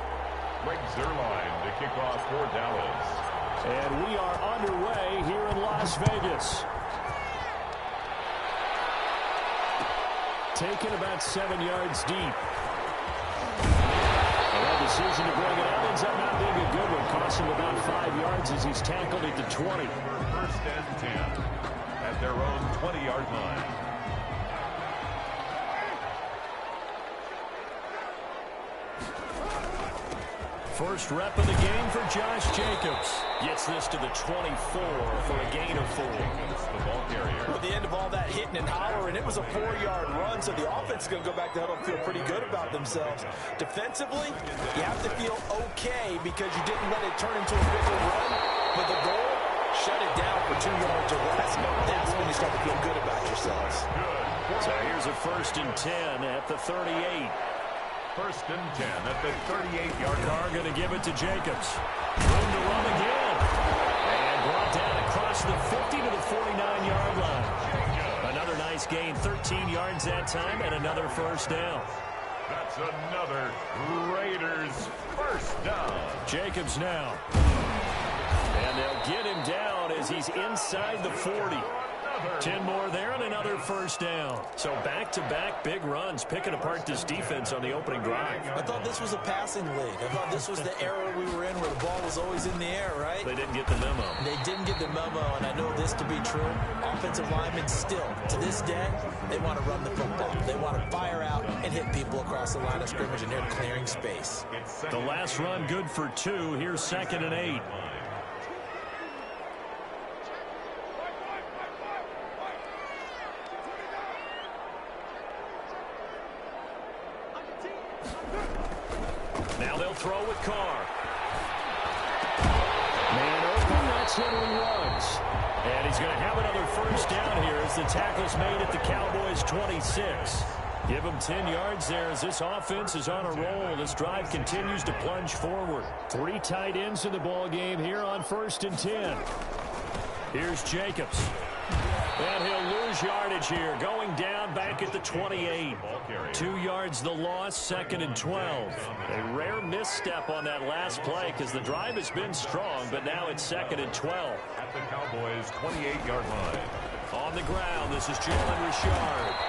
Greg Zuerlein to kick off for Dallas. And we are underway here in Las Vegas. Taken about 7 yards deep. The decision to bring it up ends up not being a good one. Cost him about 5 yards as he's tackled at the 20. First and 10 at their own 20-yard line. First rep of the game for Josh Jacobs. Gets this to the 24 for a gain of 4. The ball carrier. At the end of all that hitting and hollering, it was a 4-yard run, so the offense is going to go back to huddle and feel pretty good about themselves. Defensively, you have to feel okay because you didn't let it turn into a bigger run, but the goal, shut it down for 2 yards or less. That's when you start to feel good about yourselves. So here's a first and 10 at the 38. First and 10 at the 38-yard line. Carr going to give it to Jacobs. Room to run again. And brought down across the 50 to the 49-yard line. Another nice gain, 13 yards that time, and another first down. That's another Raiders first down. Jacobs now. And they'll get him down as he's inside the 40. 10 more there and another first down. So back-to-back big runs, picking apart this defense on the opening drive. I thought this was a passing league. I thought this was the era we were in where the ball was always in the air, right? They didn't get the memo. They didn't get the memo, and I know this to be true. Offensive linemen still, to this day, they want to run the football. They want to fire out and hit people across the line of scrimmage, and they're clearing space. The last run good for 2. Here's 2nd and 8. Now they'll throw with Carr. Man open, that's Henry Ruggs. And he's going to have another first down here as the tackle's made at the Cowboys' 26. Give him 10 yards there as this offense is on a roll. This drive continues to plunge forward. 3 tight ends in the ball game here on first and 10. Here's Jacobs. And he'll lose yardage here, going down back at the 28. 2 yards the loss, 2nd and 12. A rare misstep on that last play because the drive has been strong, but now it's 2nd and 12. At the Cowboys' 28-yard line. On the ground, this is Jalen Richard.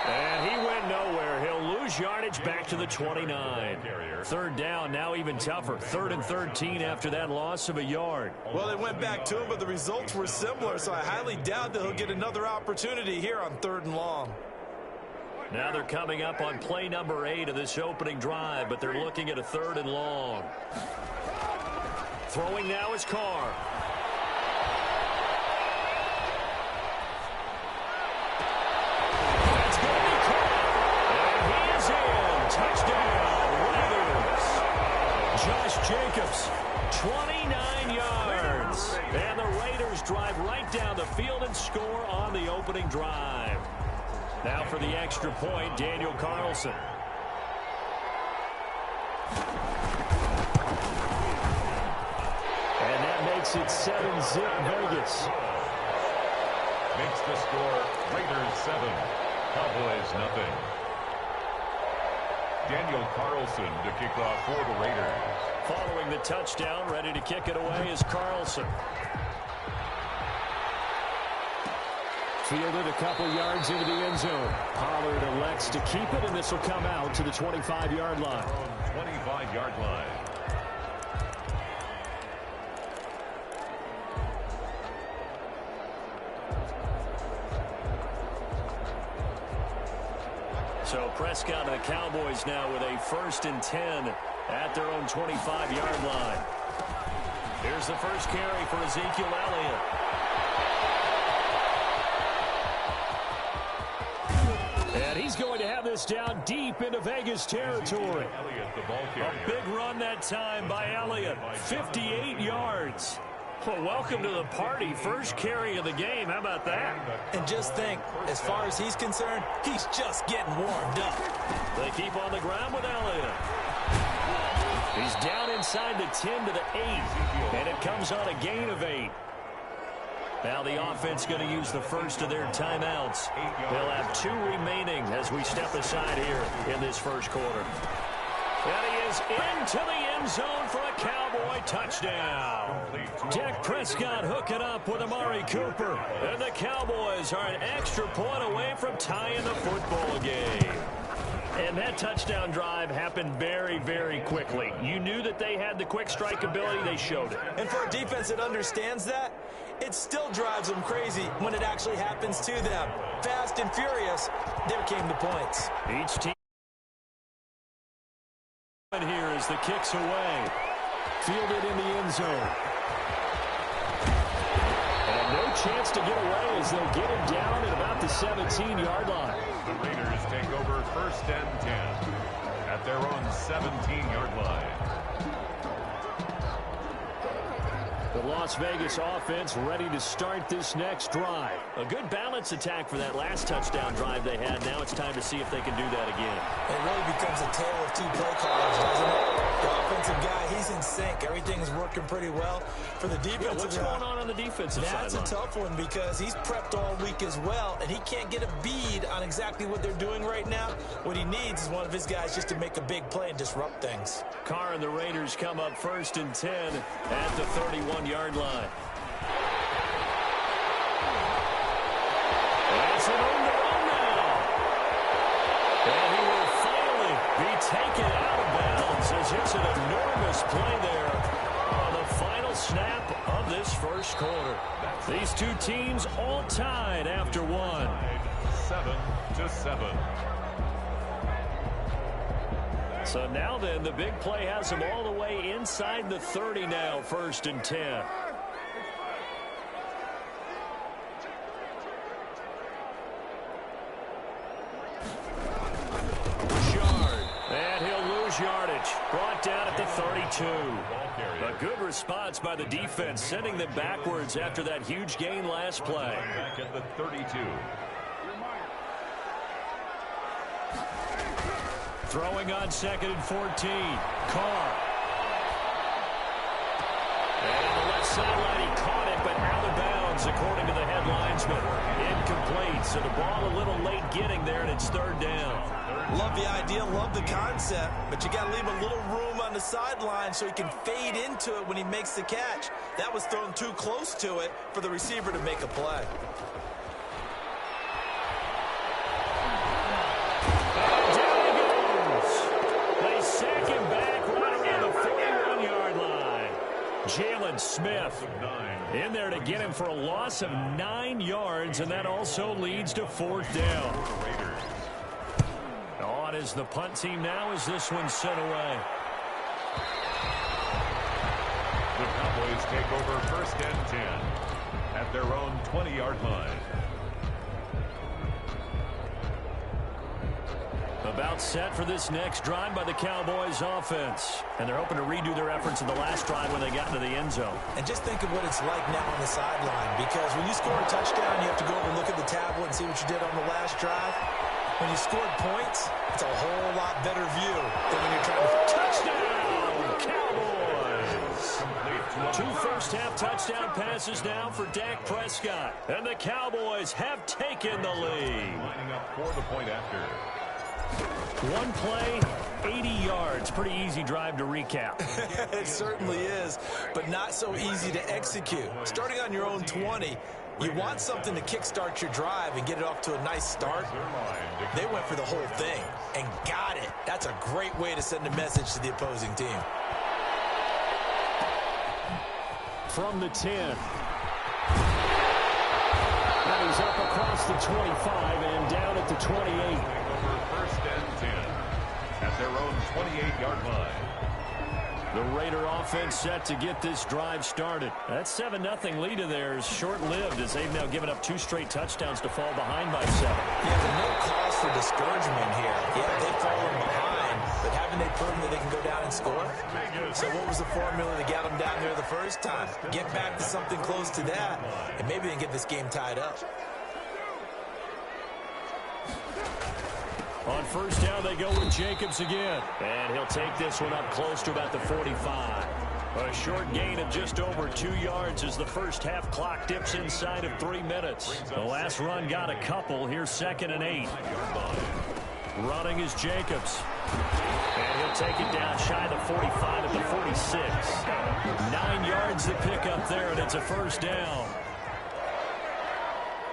And he went nowhere. He'll lose yardage back to the 29. 3rd down, now even tougher. 3rd and 13 after that loss of a yard. Well, they went back to him, but the results were similar, so I highly doubt that he'll get another opportunity here on 3rd and long. Now they're coming up on play number 8 of this opening drive, but they're looking at a 3rd and long. Throwing now is Carr. That's going to be caught. And he is in. Touchdown, Raiders. Josh Jacobs, 29 yards. And the Raiders drive right down the field and score on the opening drive. Now for the extra point, Daniel Carlson. And that makes it 7-zip Vegas. Makes the score Raiders 7, Cowboys nothing. Daniel Carlson to kick off for the Raiders. Following the touchdown, ready to kick it away is Carlson. Fielded a couple yards into the end zone. Pollard elects to keep it, and this will come out to the 25-yard line. 25-yard line. So Prescott and the Cowboys now with a 1st and 10 at their own 25-yard line. Here's the first carry for Ezekiel Elliott. And he's going to have this down deep into Vegas territory. A big run that time by Elliott. 58 yards. Well, welcome to the party. First carry of the game. How about that? And just think, as far as he's concerned, he's just getting warmed up. They keep on the ground with Elliott. He's down inside the 10 to the 8, and it comes on a gain of 8. Now the offense going to use the first of their timeouts. They'll have 2 remaining as we step aside here in this first quarter. And he is into the end zone for a Cowboy touchdown. Dak Prescott hooking up with Amari Cooper. And the Cowboys are an extra point away from tying the football game. And that touchdown drive happened very, very quickly. You knew that they had the quick strike ability. They showed it. And for a defense that understands that, it still drives them crazy when it actually happens to them. Fast and furious, there came the points. Each team here as the kick's away. Fielded in the end zone. And no chance to get away as they'll get him down at about the 17-yard line. The Raiders take over first and 10 at their own 17-yard line. The Las Vegas offense ready to start this next drive. A good balance attack for that last touchdown drive they had. Now it's time to see if they can do that again. It really becomes a tale of 2 play callers, doesn't it? The offensive guy, he's in sync. Everything's working pretty well. For the defensive guy, what's going on the defensive side? That's a tough one because he's prepped all week as well, and he can't get a bead on exactly what they're doing right now. What he needs is one of his guys just to make a big play and disrupt things. Carr and the Raiders come up first and 10 at the 31-yard line. It's an on-the-run now. And he will finally be taken out of bounds as it's an enormous play there on the final snap of this first quarter. These 2 teams all tied after 1. 7-7. So now then, the big play has them all the way inside the 30 now, first and 10. And he'll lose yardage. Brought down at the 32. A good response by the defense, sending them backwards after that huge gain last play. Back at the 32. Throwing on 2nd and 14. Carr. And on the left sideline, he caught it, but out of bounds, according to the head linesman. Incomplete, so the ball a little late getting there, and it's 3rd down. Love the idea, love the concept, but you got to leave a little room on the sideline so he can fade into it when he makes the catch. That was thrown too close to it for the receiver to make a play. And down he goes. They sack him back right around the 41-yard line. Jalen Smith in there to get him for a loss of 9 yards, and that also leads to 4th down. On is the punt team now as this one's sent away. The Cowboys take over first and 10 at their own 20-yard line. About set for this next drive by the Cowboys offense. And they're hoping to redo their efforts in the last drive when they got into the end zone. And just think of what it's like now on the sideline, because when you score a touchdown, you have to go over and look at the tablet and see what you did on the last drive. When you scored points, it's a whole lot better view than when you're trying to... Touchdown, Cowboys! 2 first-half touchdown passes now for Dak Prescott. And the Cowboys have taken the lead. Lining up for the point after. 1 play, 80 yards. Pretty easy drive to recap. It certainly is, but not so easy to execute. Starting on your own 20, you want something to kickstart your drive and get it off to a nice start. They went for the whole thing and got it. That's a great way to send a message to the opposing team. From the 10. And he's up across the 25 and down at the 28. First and 10 at their own 28-yard line. The Raider offense set to get this drive started. That 7-0 lead of theirs short-lived as they've now given up 2 straight touchdowns to fall behind by 7. Yeah, but no cause for discouragement here. Yeah, they've fallen behind, but haven't they proven that they can go down and score? So what was the formula that got them down there the first time? Get back to something close to that, and maybe they can get this game tied up. On first down, they go with Jacobs again. And he'll take this one up close to about the 45. A short gain of just over 2 yards as the first half clock dips inside of 3 minutes. The last run got a couple. Here's 2nd and 8. Running is Jacobs. And he'll take it down shy of the 45 at the 46. 9 yards to pick up there, and it's a first down.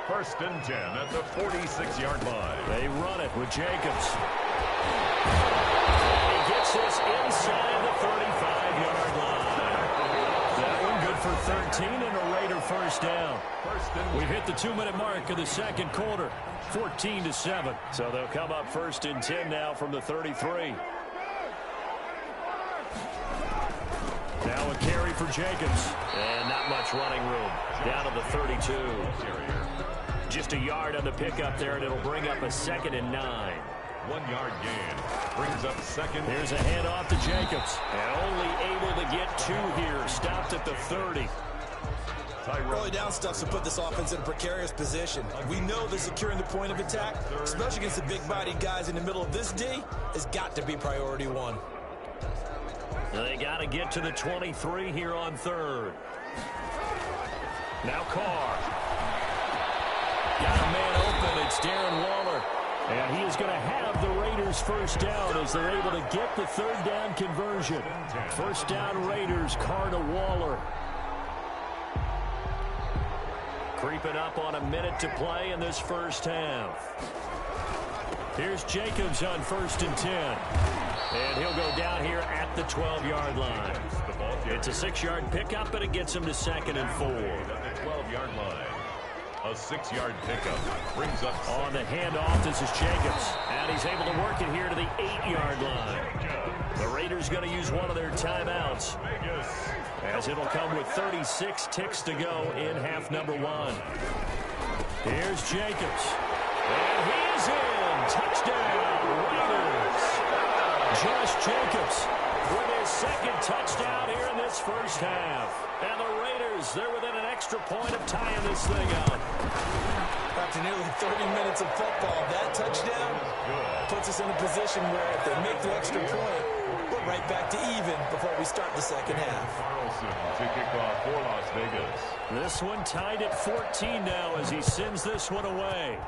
1st and 10 at the 46-yard line. They run it with Jacobs. And he gets this inside the 35-yard line. That one good for 13 and a Raider first down. We've hit the 2-minute mark of the second quarter. 14-7. So they'll come up 1st and 10 now from the 33. Now a carry for Jacobs. And not much running room. Down to the 32. Just a yard on the pickup there, and it'll bring up a 2nd and 9. 1-yard gain. Brings up 2nd. Here's a handoff to Jacobs. And only able to get 2 here. Stopped at the 30. Early down stuff to put this offense in a precarious position. We know that securing the point of attack, especially against the big-bodied guys in the middle of this D, has got to be priority 1. They got to get to the 23 here on 3rd. Now Carr. Got a man open. It's Darren Waller. And he is going to have the Raiders first down as they're able to get the 3rd down conversion. First down Raiders, Carr to Waller. Creeping up on a minute to play in this first half. Here's Jacobs on 1st and 10. And he'll go down here at the 12-yard line. It's a 6-yard pickup, and it gets him to 2nd and 4. At the 12-yard line. A 6-yard pickup brings up on the handoff. This is Jacobs, and he's able to work it here to the 8-yard line. The Raiders going to use one of their timeouts, as it'll come with 36 ticks to go in half number 1. Here's Jacobs, and he's in. Touchdown, Raiders. Josh Jacobs with his 2nd touchdown here in this first half. And the Raiders, they're within an extra point of tying this thing up. After nearly 30 minutes of football, that touchdown puts us in a position where if they make the extra point, we're right back to even before we start the second half. Carlson to kick off for Las Vegas. This one tied at 14 now as he sends this one away.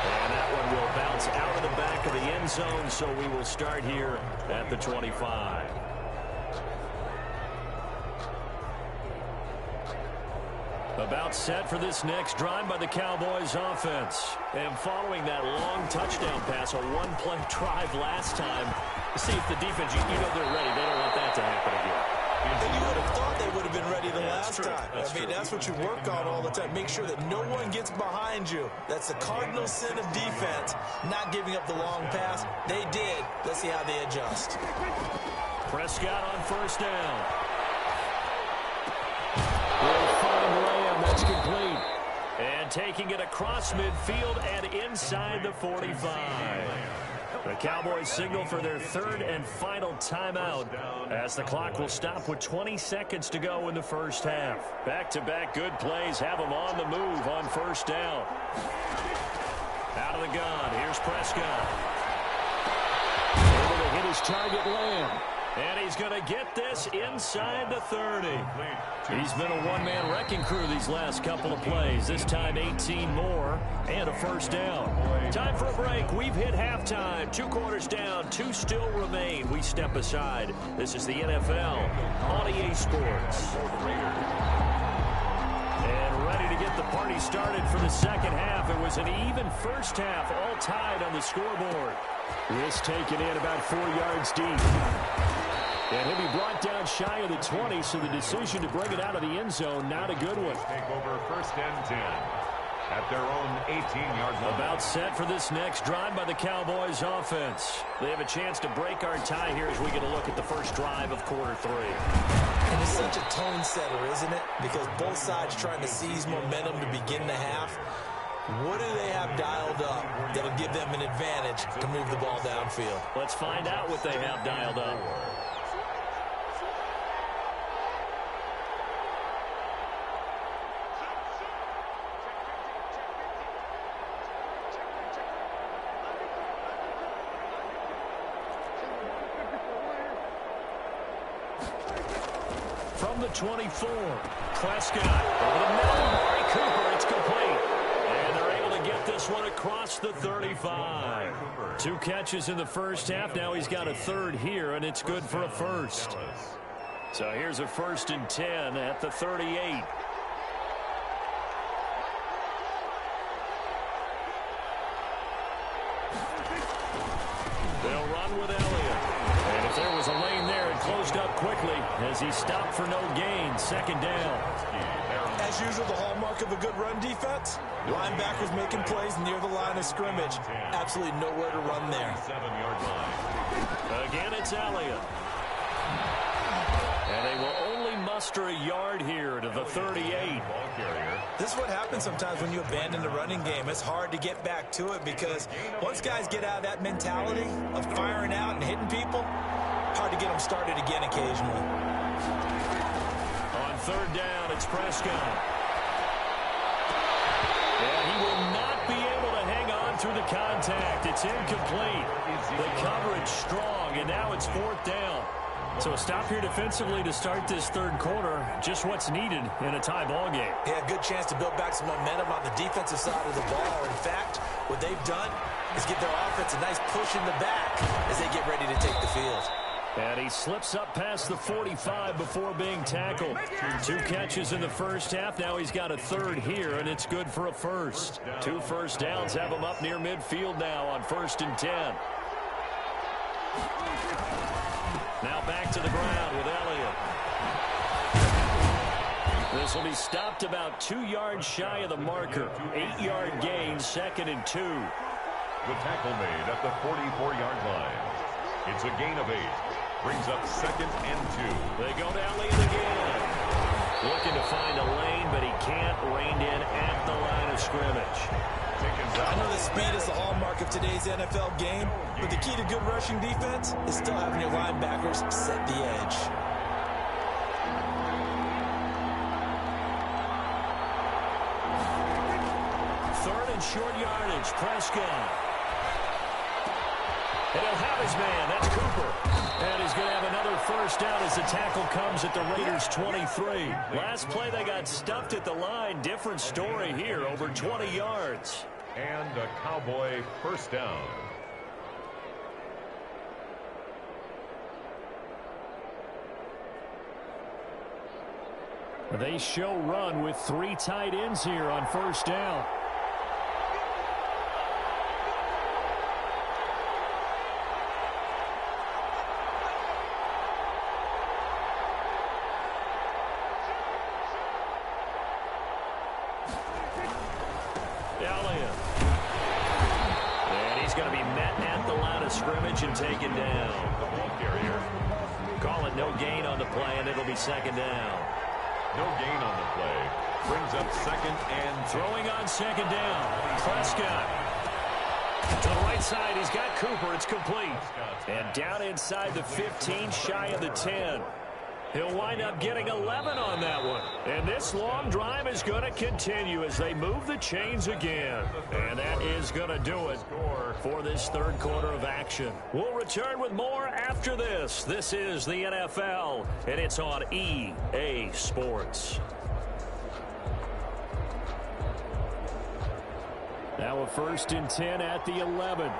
And that one will bounce out of the back of the end zone, so we will start here at the 25. About set for this next drive by the Cowboys offense. And following that long touchdown pass, a one-play drive last time, see if the defense, you know they're ready. They don't want that to happen again. And you would have thought they would have been ready the last time. That's what you work on all the time. Make sure that no one gets behind you. That's the cardinal sin of defense, not giving up the long pass. They did. Let's see how they adjust. Prescott on first down. Will find Lamb. That's complete. And taking it across midfield and inside the 45. The Cowboys signal for their 3rd and final timeout as the clock will stop with 20 seconds to go in the first half. Back-to-back good plays have them on the move on first down. Out of the gun, here's Prescott. Able to hit his target, Lamb. And he's going to get this inside the 30. He's been a one-man wrecking crew these last couple of plays. This time 18 more and a first down. Time for a break. We've hit halftime. 2 quarters down. 2 still remain. We step aside. This is the NFL on EA Sports. And ready to get the party started for the second half. It was an even first half, all tied on the scoreboard. This taken in about 4 yards deep. And he'll be brought down shy of the 20, so the decision to bring it out of the end zone, not a good one. Take over 1st and 10 at their own 18-yard line. About set for this next drive by the Cowboys offense. They have a chance to break our tie here as we get a look at the first drive of quarter 3. And it's such a tone setter, isn't it? Because both sides trying to seize momentum to begin the half. What do they have dialed up that'll give them an advantage to move the ball downfield? Let's find out what they have dialed up. from the 24. Prescott over the middle. Amari Cooper, it's complete. And they're able to get this one across the 35. 2 catches in the first half. Now he's got a third here, and it's good for a first. So here's a 1st and 10 at the 38. They'll run with Elliott. And if there was a lane there, it closed up quickly as he stopped for no gain. 2nd down. As usual, the hallmark of a good run defense, linebackers making plays near the line of scrimmage. Absolutely nowhere to run there. 7-yard line. Again, it's Elliott. And they will only muster a yard here to the 38. This is what happens sometimes when you abandon the running game. It's hard to get back to it because once guys get out of that mentality of firing out and hitting people, hard to get them started again occasionally. On 3rd down, it's Prescott. And he will not be able to hang on through the contact. It's incomplete. The coverage strong, and now it's 4th down. So a stop here defensively to start this 3rd quarter. Just what's needed in a tie ball game. Yeah, good chance to build back some momentum on the defensive side of the ball. In fact, what they've done is give their offense a nice push in the back as they get ready to take the field. And he slips up past the 45 before being tackled. 2 catches in the first half. Now he's got a third here, and it's good for a first. 2 first downs have him up near midfield now on 1st and 10. Now back to the ground with Elliott. This will be stopped about 2 yards shy of the marker. 8-yard gain, 2nd and 2. The tackle made at the 44-yard line. It's a gain of 8. Brings up 2nd and 2. They go to Elliott again. Looking to find a lane, but he can't. Reined in at the line of scrimmage. I know that speed is the hallmark of today's NFL game, but the key to good rushing defense is still having your linebackers set the edge. Third and short yardage, Prescott. And he'll have his man. That's Cooper. And he's going to have another first down as the tackle comes at the Raiders' 23. Last play, they got stuffed at the line. Different story here, over 20 yards. And a Cowboy first down. They show run with 3 tight ends here on first down. Elliott. And he's going to be met at the line of scrimmage and taken down. The ball carrier. Call it no gain on the play, and it'll be 2nd down. No gain on the play. Brings up 2nd and 2. Throwing on 2nd down. Prescott. To the right side, he's got Cooper. It's complete. And down inside the 15, shy of the 10. He'll wind up getting 11 on that one. And this long drive is going to continue as they move the chains again. And that is going to do it for this 3rd quarter of action. We'll return with more after this. This is the NFL, and it's on EA Sports. Now a 1st and 10 at the 11.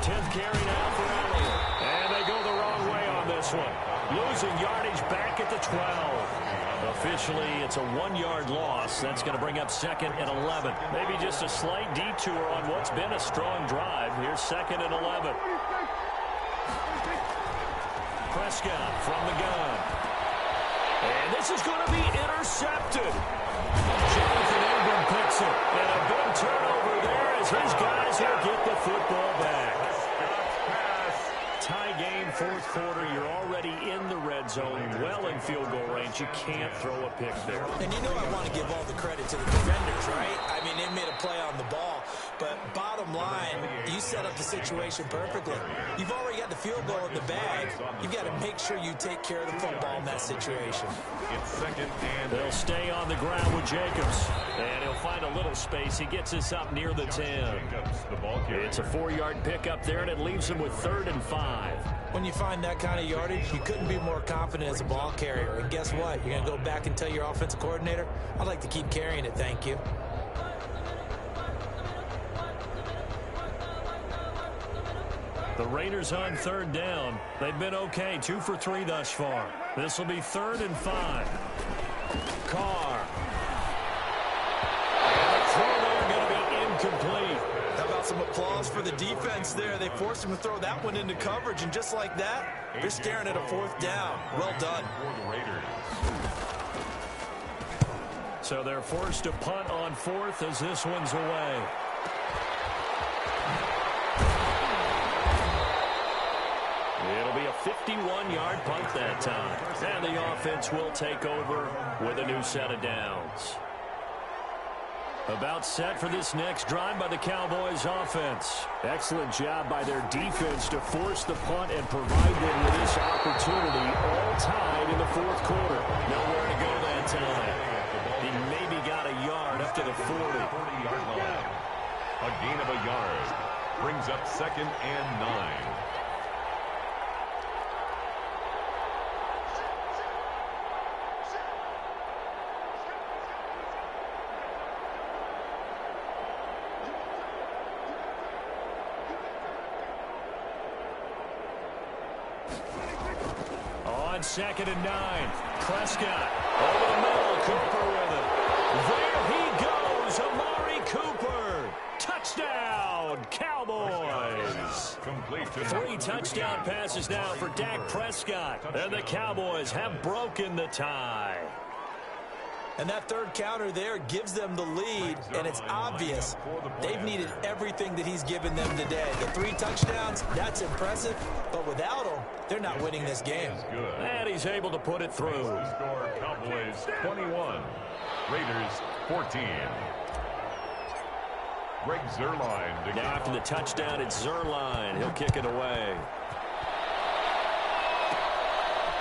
10th carry now for Elliott. And they go the wrong way on this one. Losing yardage back at the 12. Officially, it's a 1-yard loss. That's going to bring up 2nd and 11. Maybe just a slight detour on what's been a strong drive. Here's 2nd and 11. Prescott from the gun. And this is going to be intercepted. Jonathan Ingram picks it. And a big turnover there as his guys will get the football back. Tie game, 4th quarter. You're already in the red zone, well in field goal range. You can't throw a pick there. And you know I want to give all the credit to the defenders, right? I mean, they made a play on the ball. But bottom line, you you set up the situation perfectly. You've already got the field goal in the bag. You've got to make sure you take care of the football in that situation. It's second and they'll stay on the ground with Jacobs. And he'll find a little space. He gets us up near the 10. It's a 4-yard pickup there, and it leaves him with 3rd and 5. When you find that kind of yardage, you couldn't be more confident as a ball carrier. And guess what? You're going to go back and tell your offensive coordinator, I'd like to keep carrying it, thank you. The Raiders on 3rd down. They've been okay, 2 for 3 thus far. This will be 3rd and 5. Carr. And the throw there going to be incomplete. How about some applause for the defense there? They forced him to throw that one into coverage, and just like that, they're staring at a 4th down. Well done. for the Raiders. So they're forced to punt on 4th as this one's away. It'll be a 51-yard punt that time. And the offense will take over with a new set of downs. About set for this next drive by the Cowboys offense. Excellent job by their defense to force the punt and provide them with this opportunity, all tied in the 4th quarter. Nowhere to go that time. He maybe got a yard up to the 40-yard line. A gain of a yard brings up 2nd and 9. On 2nd and 9. Prescott over the middle. Cooper with it. There he goes. Amari Cooper. Touchdown, Cowboys. Complete to 3 touchdown passes now for Dak Prescott. And the Cowboys have broken the tie. And that 3rd counter there gives them the lead, and it's obvious they've needed everything that he's given them today. The 3 touchdowns, that's impressive, but without him, they're not winning this game. And he's able to put it through. Score Cowboys 21, Raiders 14. Greg Zuerlein. Now after the touchdown, it's Zuerlein. He'll kick it away.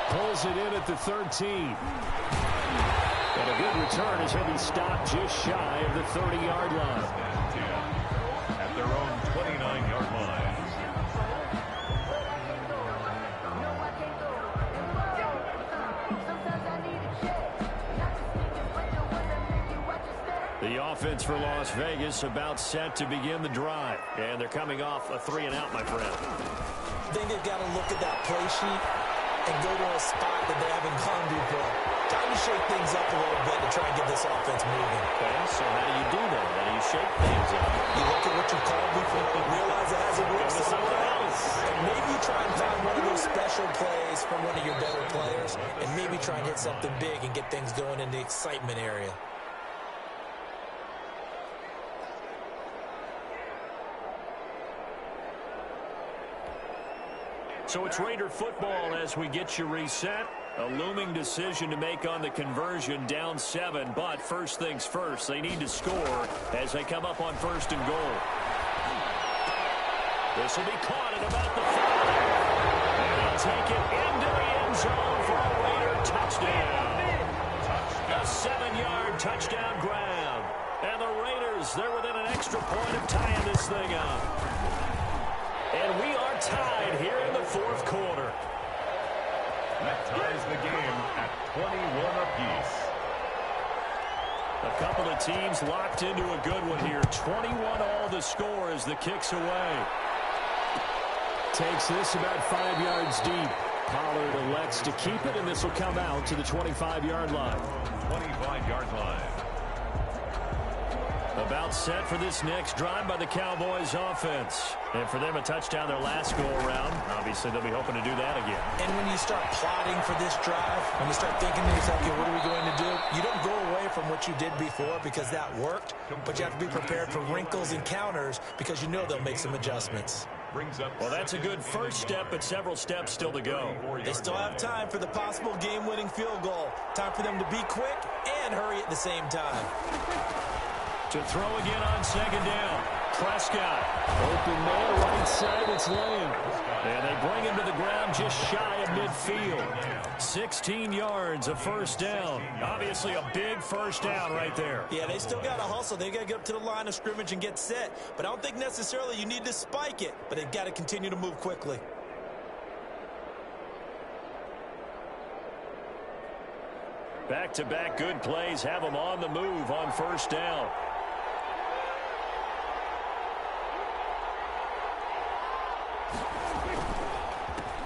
Pulls it in at the 13. And a good return as he'll be stopped just shy of the 30-yard line. At their own 29-yard line. The offense for Las Vegas about set to begin the drive. And they're coming off a 3-and-out, my friend. I think they've got to look at that play sheet and go to a spot that they haven't gone before. Time to shake things up a little bit to try and get this offense moving. Okay, so how do you do that? How do you shake things up? You look at what you called before, realize it hasn't worked somewhere else. And maybe you try and find one of those special plays from one of your better players, and maybe try and hit something big and get things going in the excitement area. So it's Raider football as we get you reset. A looming decision to make on the conversion, down 7. But first things first, they need to score as they come up on 1st and goal. This will be caught at about the 5. And he'll take it into the end zone for a Raider touchdown. A 7-yard touchdown grab. And the Raiders, they're within an extra point of tying this thing up. And we are tied here in the 4th quarter. That ties the game at 21 apiece. A couple of teams locked into a good one here. 21 all the score as the kick's away. Takes this about 5 yards deep. Pollard elects to keep it, and this will come out to the 25-yard line. 25-yard line. About set for this next drive by the Cowboys offense. And for them, a touchdown their last go-around. Obviously, they'll be hoping to do that again. And when you start plotting for this drive, when you start thinking to yourself, okay, what are we going to do? You don't go away from what you did before because that worked, but you have to be prepared for wrinkles and counters because you know they'll make some adjustments. Well, that's a good first step, but several steps still to go. They still have time for the possible game-winning field goal. Time for them to be quick and hurry at the same time. To throw again on 2nd down. Prescott. Open man, right side, it's laying. And they bring him to the ground just shy of midfield. 16 yards, a first down. Obviously a big first down right there. Yeah, they still got to hustle. They got to get up to the line of scrimmage and get set. But I don't think necessarily you need to spike it. But they've got to continue to move quickly. Back-to-back good plays have them on the move on first down.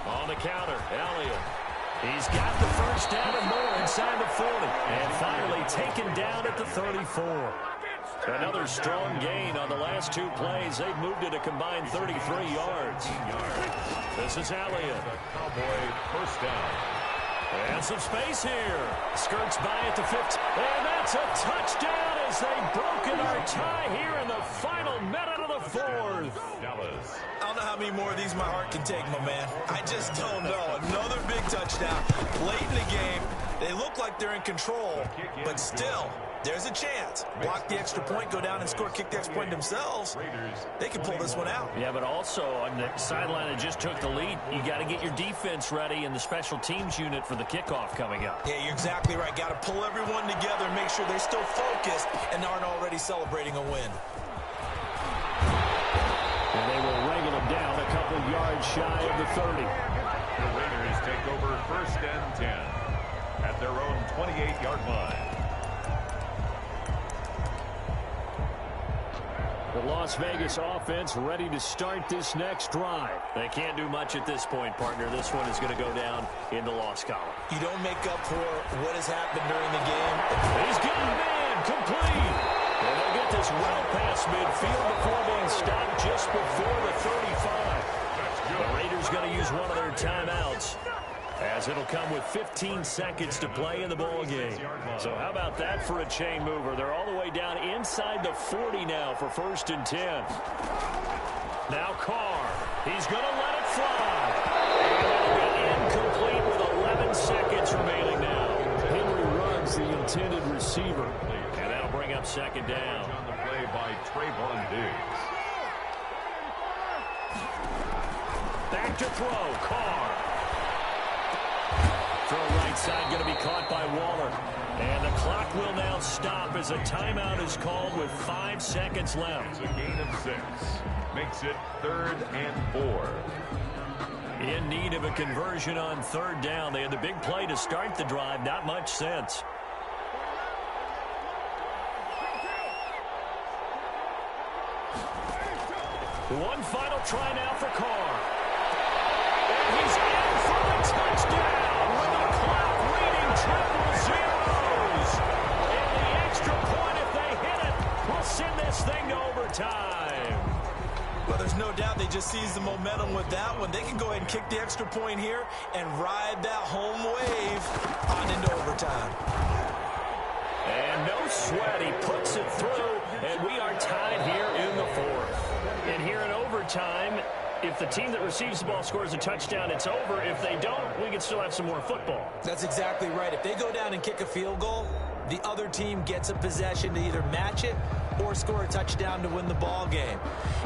On the counter, Elliott. He's got the first down and more inside the 40. And finally taken down at the 34. Another strong gain on the last two plays. They've moved it a combined 33 yards. This is Elliott. Cowboy first down. And some space here. Skirts by at the 50. And that's a touchdown as they've broken our tie here in the final minute of the fourth. Dallas. I don't know how many more of these my heart can take, my man. I just don't know. Another big touchdown. Late in the game, they look like they're in control, but still, there's a chance. Block the extra point, go down and score, kick the extra point themselves. They can pull this one out. Yeah, but also on the sideline that just took the lead, you got to get your defense ready and the special teams unit for the kickoff coming up. Yeah, you're exactly right. Got to pull everyone together and make sure they're still focused and aren't already celebrating a win. And they will wrangle him down a couple yards shy of the 30. The Raiders take over first and 10 at their own 28-yard line. The Las Vegas offense ready to start this next drive. They can't do much at this point, partner. This one is going to go down in the loss column. You don't make up for what has happened during the game. He's getting man complete. And they'll get this well past midfield before being stopped just before the 35. The Raiders going to use one of their timeouts, as it'll come with 15 seconds to play in the ball game. So how about that for a chain mover? They're all the way down inside the 40 now for first and 10. Now Carr. He's going to let it fly. And it'll be incomplete with 11 seconds remaining now. Henry runs the intended receiver. And that'll bring up second down. On the play by Trayvon Diggs. Back to throw. Carr. Throw right side going to be caught by Waller. And the clock will now stop as a timeout is called with 5 seconds left. It's a gain of 6. Makes it 3rd and 4. In need of a conversion on third down. They had the big play to start the drive. Not much sense. One final try now for Carr. And he's in for the touchdown with the clock reading triple zeros. And the extra point, if they hit it, will send this thing to overtime. Well, there's no doubt they just seized the momentum with that one. They can go ahead and kick the extra point here and ride that home wave on into overtime. And no sweat. He puts it through, and we are tied here in the fourth. And here in overtime, if the team that receives the ball scores a touchdown, it's over. If they don't, we can still have some more football. That's exactly right. If they go down and kick a field goal, the other team gets a possession to either match it or score a touchdown to win the ball game.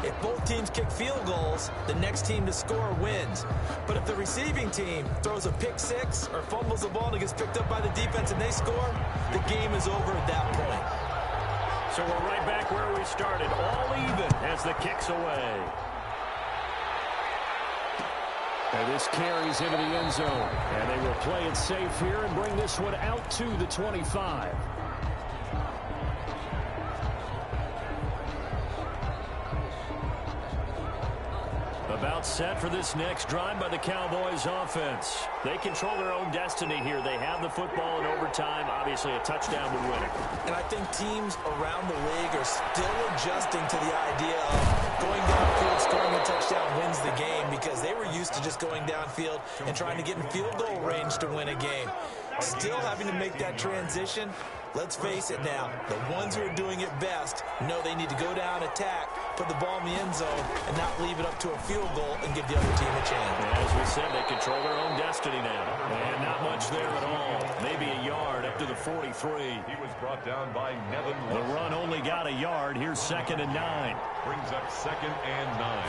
If both teams kick field goals, the next team to score wins. But if the receiving team throws a pick six or fumbles the ball and it gets picked up by the defense and they score, the game is over at that point. So we're right back where we started, all even as the kick's away. And this carries into the end zone. And they will play it safe here and bring this one out to the 25. About set for this next drive by the Cowboys offense. They control their own destiny here. They have the football in overtime. Obviously, a touchdown would win it. And I think teams around the league are still adjusting to the idea of going downfield, scoring a touchdown wins the game, because they were used to just going downfield and trying to get in field goal range to win a game. Still having to make that transition. Let's face it now, the ones who are doing it best know they need to go down, attack, put the ball in the end zone and not leave it up to a field goal and give the other team a chance. And as we said, they control their own destiny now. And not much there at all. Maybe a yard up to the 43. He was brought down by Nevin. The run only got a yard. Here's 2nd and 9. Brings up 2nd and 9.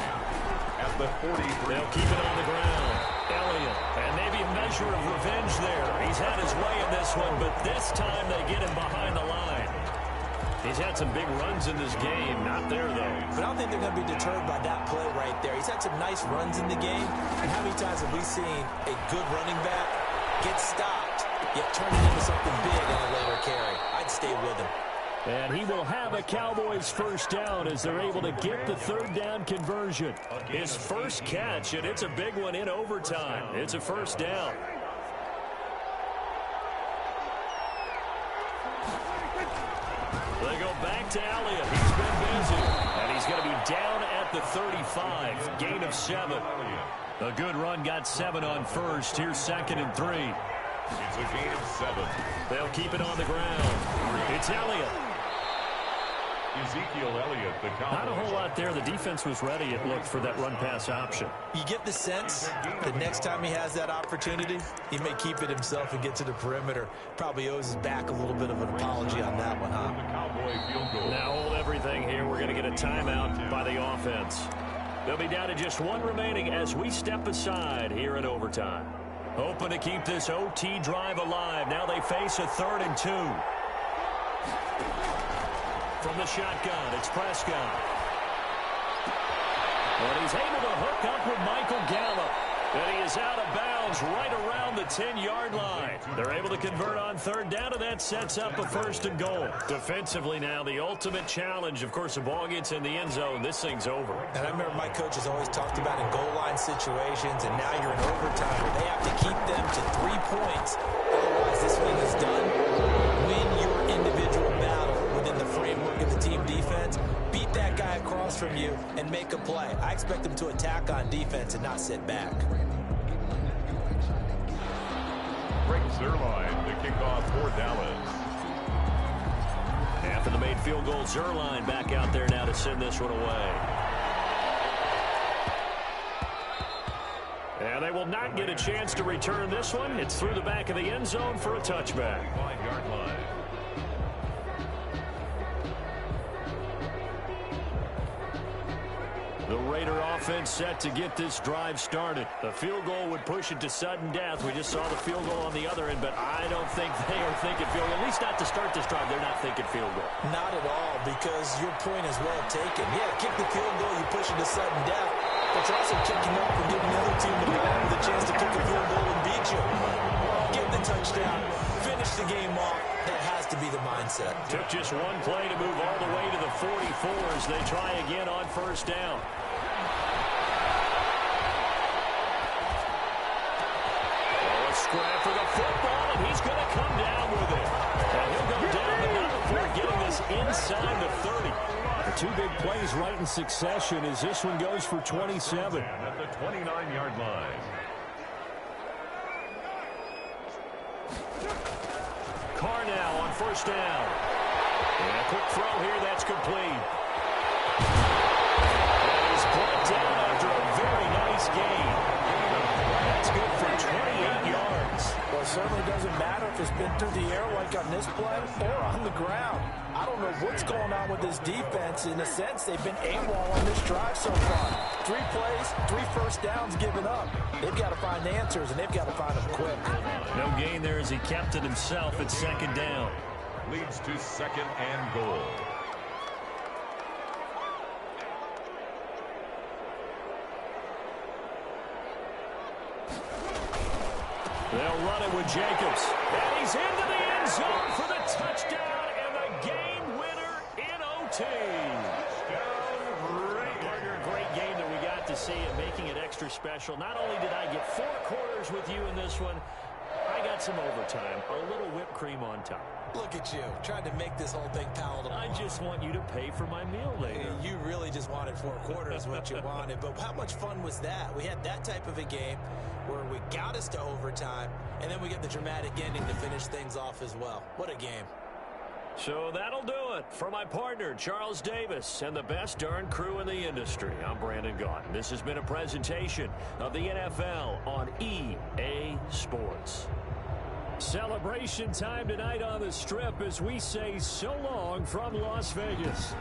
At the 43. They'll keep it on the ground. Elliott, and maybe a measure of revenge there. He's had his way in this one, but this time they get him behind the line. He's had some big runs in this game. Not there, though. But I don't think they're going to be deterred by that play right there. He's had some nice runs in the game. And how many times have we seen a good running back get stopped, yet turn it into something big on a later carry? I'd stay with him. And he will have a Cowboys first down as they're able to get the 3rd down conversion. His first catch, and it's a big one in overtime. It's a first down. They go back to Elliott. He's been busy. And he's going to be down at the 35. Gain of 7. A good run got 7 on first. Here's 2nd and 3. It's a gain of 7. They'll keep it on the ground. It's Elliott. Ezekiel Elliott, the Cowboys. Not a whole lot there. The defense was ready, it looked, for that run-pass option. You get the sense that next time he has that opportunity, he may keep it himself and get to the perimeter. Probably owes his back a little bit of an apology on that one, huh? The Cowboy field goal. Now hold everything here. We're going to get a timeout by the offense. They'll be down to just 1 remaining as we step aside here in overtime. Hoping to keep this OT drive alive. Now they face a 3rd and 2. From the shotgun, it's Prescott. And he's able to hook up with Michael Gallup. And he is out of bounds right around the 10-yard line. They're able to convert on 3rd down, and that sets up a 1st and goal. Defensively now, the ultimate challenge. Of course, the ball gets in the end zone. This thing's over. And I remember my coaches always talked about in goal line situations, and now you're in overtime where they have to keep them to 3 points. Otherwise, this thing is done. Win your individual battle within the framework of the team defense. Beat that guy across from you and make a play. I expect them to attack on defense and not sit back. Greg Zuerlein, the kickoff for Dallas. After the made field goal, Zuerlein back out there now to send this one away. And they will not get a chance to return this one. It's through the back of the end zone for a touchback. 5-yard line. The Raider offense set to get this drive started. The field goal would push it to sudden death. We just saw the field goal on the other end, but I don't think they are thinking field goal. At least not to start this drive. They're not thinking field goal. Not at all, because your point is well taken. Yeah, kick the field goal, you push it to sudden death, but you're also kicking off and giving the other team the ball with a chance to kick a field goal and beat you. Get the touchdown, finish the game off. That has to be the mindset. Took just one play to move all the way to the 44 as they try again on 1st down. Scrap for the football, and he's going to come down with it. And he'll go down, but not before getting this inside the 30. The 2 big plays right in succession as this one goes for 27. At the 29-yard line. Carr now on 1st down. And a quick throw here, that's complete. And he's brought down after a very nice gain. That's good for 28 yards. Well, it certainly doesn't matter if it's been through the air like on this play or on the ground. I don't know what's going on with this defense. In a sense, they've been AWOL on this drive so far. 3 plays, 3 first downs given up. They've got to find answers, and they've got to find them quick. No gain there as he kept it himself at 2nd down. Leads to 2nd and goal. They'll run it with Jacobs. And he's into the end zone for the touchdown and the game winner in OT. Great game that we got to see and making it extra special. Not only did I get 4 quarters with you in this one, I got some overtime, a little whipped cream on top. Look at you, trying to make this whole thing palatable. I just want you to pay for my meal later. You really just wanted 4 quarters, what you wanted. But how much fun was that? We had that type of a game where we got us to overtime, and then we get the dramatic ending to finish things off as well. What a game. So that'll do it for my partner, Charles Davis, and the best darn crew in the industry. I'm Brandon Gaudin. This has been a presentation of the NFL on EA Sports. Celebration time tonight on the Strip as we say so long from Las Vegas.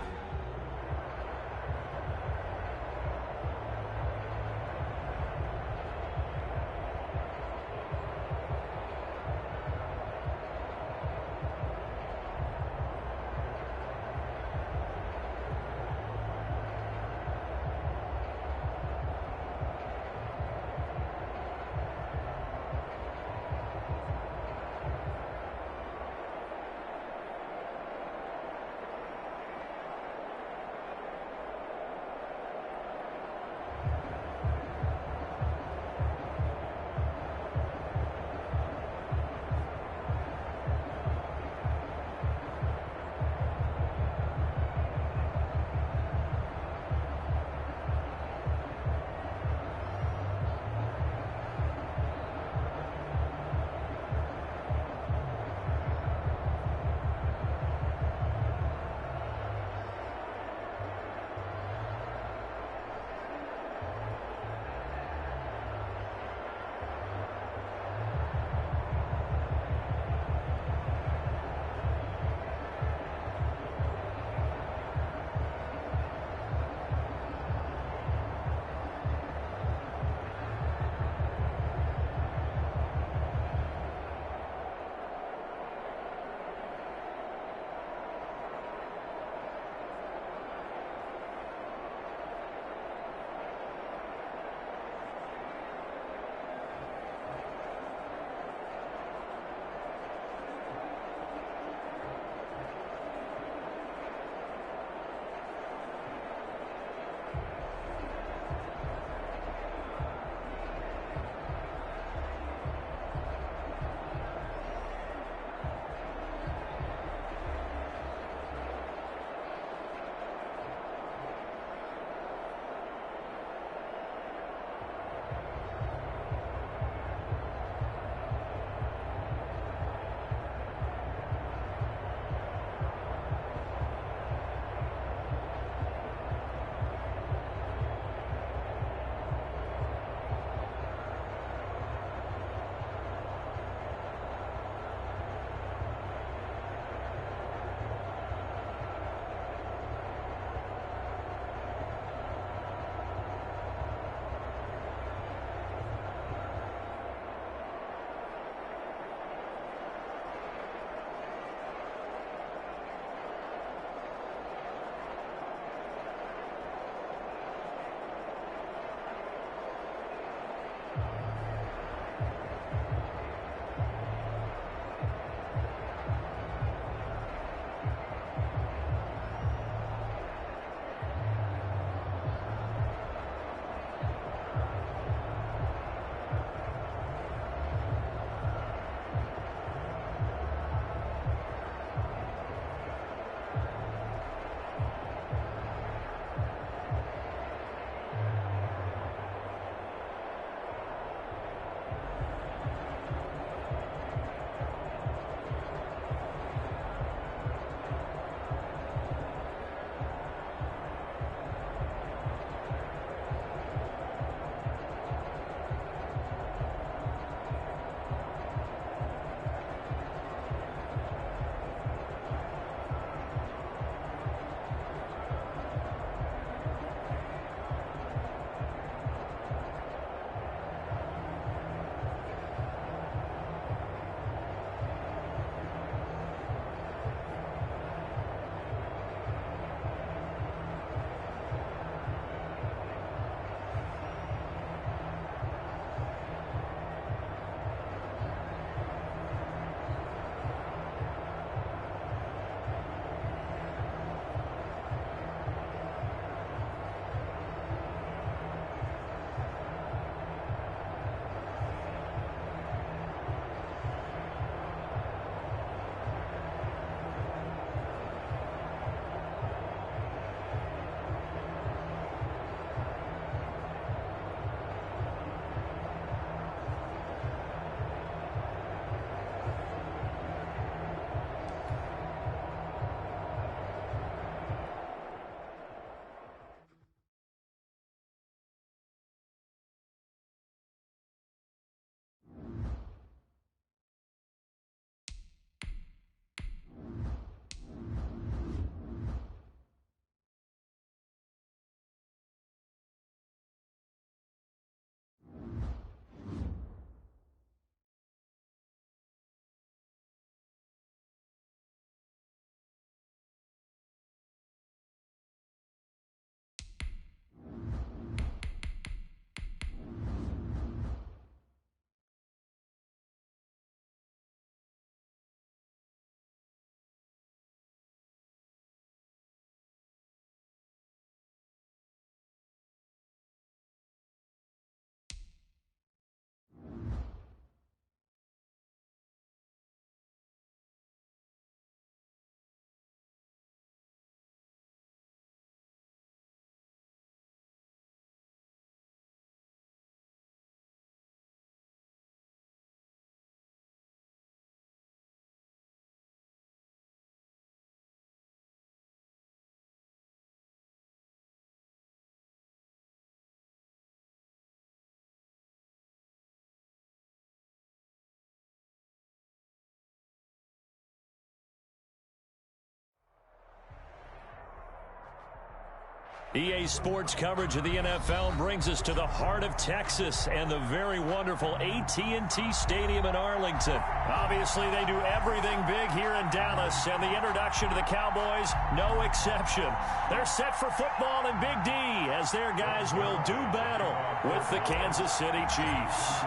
EA Sports coverage of the NFL brings us to the heart of Texas and the very wonderful AT&T Stadium in Arlington. Obviously, they do everything big here in Dallas, and the introduction to the Cowboys, no exception. They're set for football in Big D as their guys will do battle with the Kansas City Chiefs.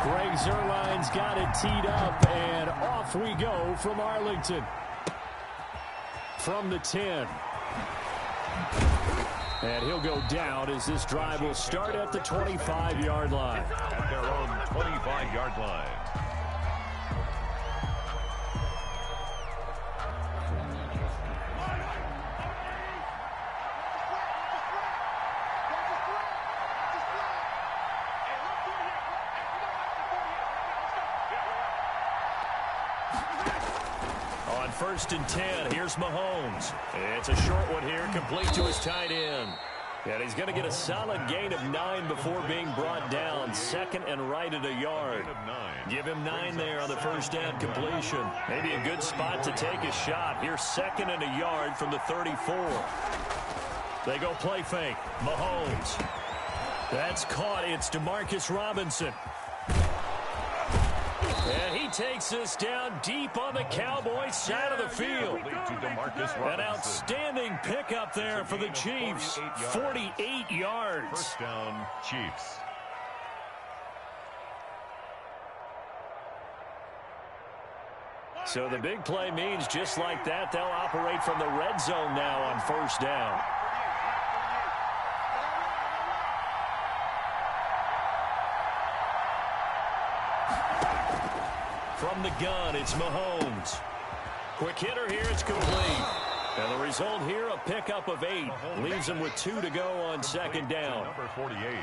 Greg Zuerlein's got it teed up, and off we go from Arlington. From the 10. And he'll go down as this drive will start at the 25-yard line. At their own 25-yard line. On 1st and 10, here's Mahomes. It's a short one here, complete to his tight end. And he's going to get a solid gain of 9 before being brought down. 2nd and right at a yard. Give him 9 there on the first down completion. Maybe a good spot to take a shot. Here's 2nd and a yard from the 34. They go play fake. Mahomes. That's caught. It's Demarcus Robinson. And he takes us down deep on the Cowboys side of the field. An outstanding pickup there for the Chiefs. 48 yards. First down, Chiefs. So the big play means just like that, they'll operate from the red zone now on 1st down. From the gun, it's Mahomes. Quick hitter here, it's complete. And the result here, a pickup of 8. Leaves him with 2 to go on 2nd down. Number 48.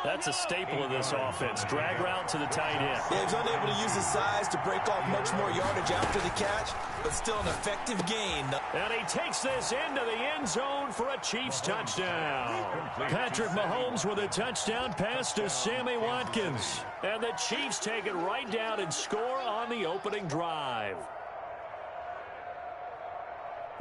That's a staple of this offense. Drag route to the tight end. Yeah, he was unable to use his size to break off much more yardage after the catch, but still an effective gain. And he takes this into the end zone for a Chiefs touchdown. Patrick Mahomes with a touchdown pass to Sammy Watkins. And the Chiefs take it right down and score on the opening drive.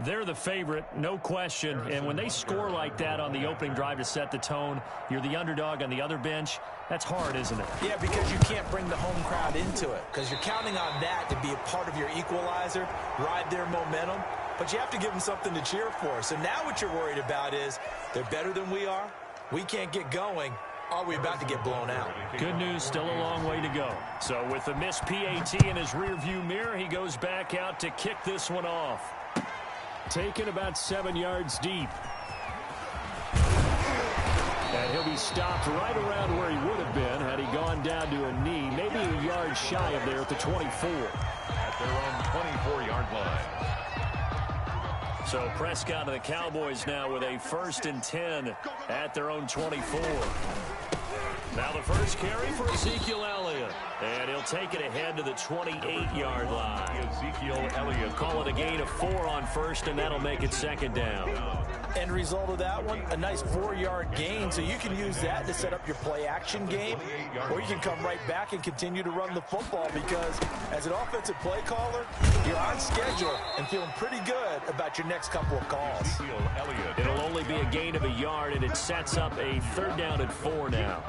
They're the favorite, no question. And when they score like that on the opening drive to set the tone, you're the underdog on the other bench. That's hard, isn't it? Yeah, because you can't bring the home crowd into it, because you're counting on that to be a part of your equalizer, ride their momentum. But you have to give them something to cheer for. So now what you're worried about is they're better than we are. We can't get going. Are we about to get blown out? Good news, still a long way to go. So with the missed PAT in his rearview mirror, he goes back out to kick this one off. Taken about 7 yards deep. And he'll be stopped right around where he would have been had he gone down to a knee, maybe a yard shy of there at the 24. At their own 24-yard line. So Prescott and the Cowboys now with a 1st and 10 at their own 24. Now the first carry for Ezekiel Elliott. And he'll take it ahead to the 28-yard line. Ezekiel Elliott. Call it a gain of 4 on 1st, and that'll make it 2nd down. End result of that one, a nice 4-yard gain. So you can use that to set up your play-action game, or you can come right back and continue to run the football, because as an offensive play caller, you're on schedule and feeling pretty good about your next couple of calls. It'll only be a gain of a yard, and it sets up a 3rd down and 4 now.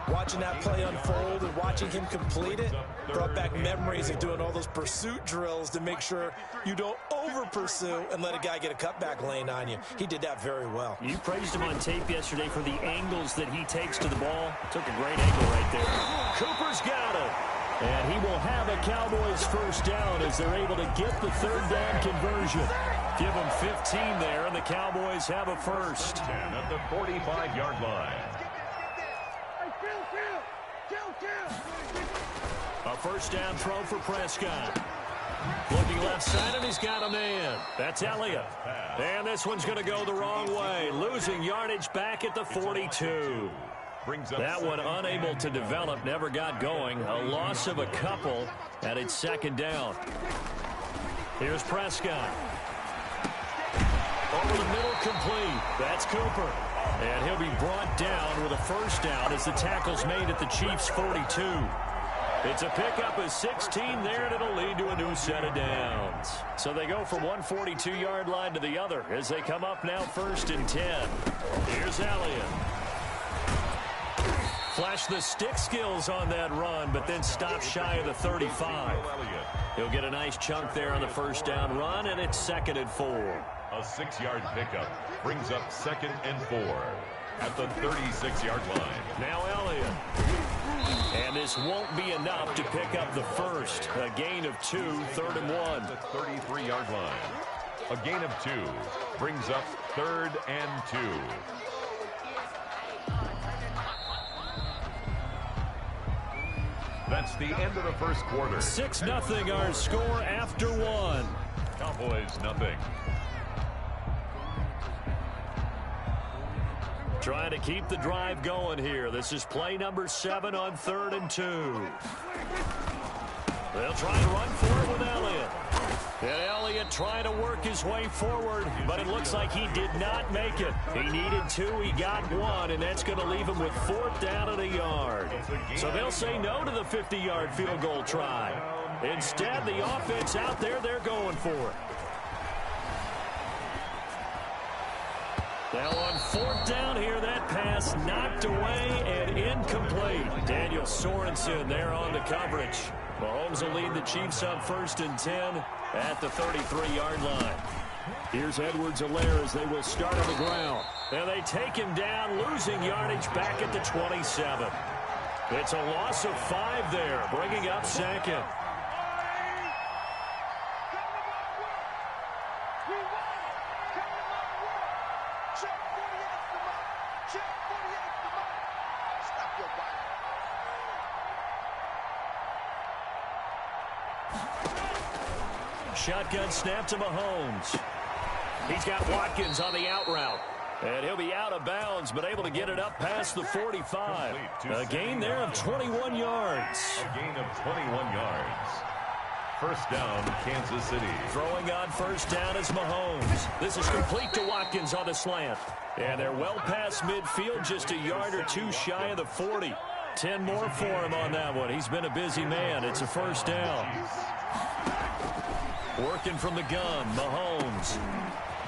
Watching that play unfold and watching him complete it brought back memories of doing all those pursuit drills to make sure you don't over-pursue and let a guy get a cutback lane on you. He did that very well. You praised him on tape yesterday for the angles that he takes to the ball. Took a great angle right there. Cooper's got it. And he will have a Cowboys 1st down as they're able to get the 3rd down conversion. Give them 15 there, and the Cowboys have a 1st. At the 45-yard line. A 1st down throw for Prescott. Looking left side, and he's got a man. That's Elliott. And this one's going to go the wrong way. Losing yardage back at the 42. That one unable to develop, never got going. A loss of a couple, and it's 2nd down. Here's Prescott. Over the middle, complete. That's Cooper. And he'll be brought down with a 1st down as the tackle's made at the Chiefs' 42. It's a pickup of 16 there, and it'll lead to a new set of downs. So they go from one 42-yard line to the other as they come up now 1st and 10. Here's Elliott. Flash the stick skills on that run, but then stop shy of the 35. He'll get a nice chunk there on the first down run, and it's 2nd and 4. A 6-yard pickup brings up 2nd and 4 at the 36-yard line. Now Elliott. And this won't be enough to pick up the first. A gain of 2, 3rd and 1. The 33-yard line. A gain of 2 brings up 3rd and 2. That's the end of the first quarter. 6-0 our score after 1. Cowboys nothing. Trying to keep the drive going here. This is play number 7 on 3rd and 2. They'll try and run for it with Elliott. And Elliott trying to work his way forward, but it looks like he did not make it. He needed 2, he got 1, and that's going to leave him with 4th down and a yard. So they'll say no to the 50-yard field goal try. Instead, the offense out there, they're going for it. Now on 4th down here, that pass knocked away and incomplete. Daniel Sorensen there on the coverage. Mahomes will lead the Chiefs on 1st and 10 at the 33-yard line. Here's Edwards-Helaire as they will start on the ground. And they take him down, losing yardage back at the 27. It's a loss of 5 there, bringing up 2nd. Shotgun snap to Mahomes. He's got Watkins on the out route. And he'll be out of bounds, but able to get it up past the 45. A gain there of 21 yards. A gain of 21 yards. First down, Kansas City. Throwing on 1st down is Mahomes. This is complete to Watkins on the slant. And they're well past midfield, just a yard or 2 shy of the 40. 10 more for him on that one. He's been a busy man. It's a 1st down. Working from the gun, Mahomes.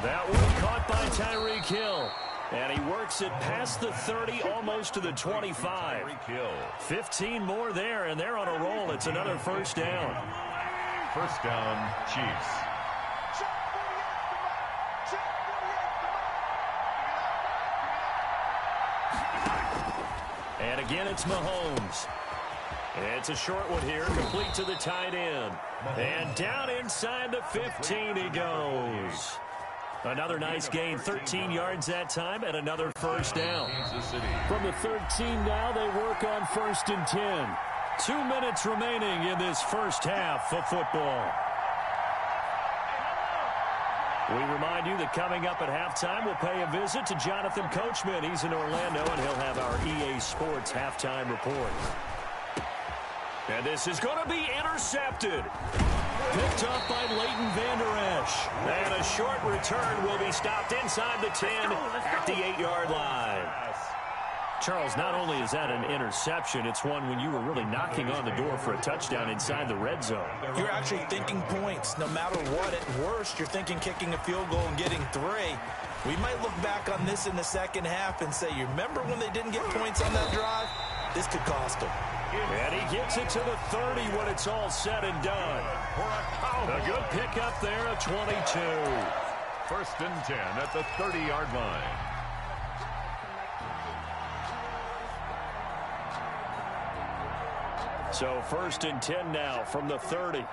That one caught by Tyreek Hill. And he works it past the 30, almost to the 25. 15 more there, and they're on a roll. It's another 1st down. First down, Chiefs. And again, it's Mahomes. It's a short one here, complete to the tight end. And down inside the 15 he goes. Another nice gain, 13 yards that time, and another 1st down. From the 13 now, they work on 1st and 10. 2 minutes remaining in this first half of football. We remind you that coming up at halftime, we'll pay a visit to Jonathan Coachman. He's in Orlando, and he'll have our EA Sports halftime report. And this is going to be intercepted. Picked up by Leighton Vander Esch. And a short return will be stopped inside the 10 at the 8-yard line. Charles, not only is that an interception, it's one when you were really knocking on the door for a touchdown inside the red zone. You're actually thinking points. No matter what, at worst, you're thinking kicking a field goal and getting 3. We might look back on this in the second half and say, you remember when they didn't get points on that drive? This could cost them. And he gets it to the 30 when it's all said and done. A good pickup there at 22. 1st and 10 at the 30-yard line. So 1st and 10 now from the 30.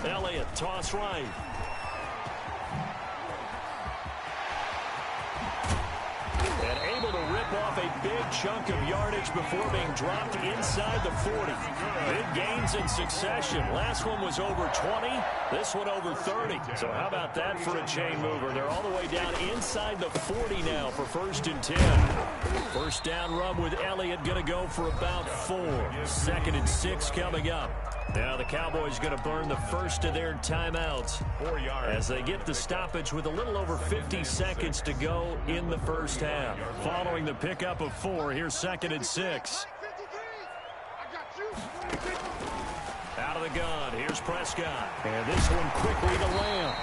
Elliott, toss right. And able to rip off a big chunk of yardage before being dropped inside the 40. Big gains in succession. Last one was over 20. This one over 30. So how about that for a chain mover? They're all the way down inside the 40 now for 1st and 10. 1st down run with Elliott going to go for about 4. 2nd and 6 coming up. Now the Cowboys going to burn the first of their timeouts as they get the stoppage with a little over 50 seconds to go in the first half. Following the pickup of 4, here's 2nd and 6. I got you. out of the gun. Here's Prescott. And this one quickly to Lamb.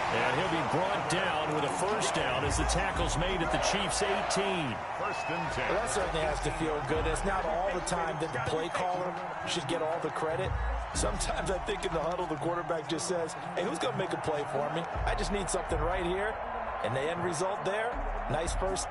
And he'll be brought down with a first down as the tackle's made at the Chiefs' 18. First and 10. Well, that certainly has to feel good. It's not all the time that the play caller should get all the credit. Sometimes I think in the huddle, the quarterback just says, hey, who's going to make a play for me? I just need something right here. And the end result there, nice first.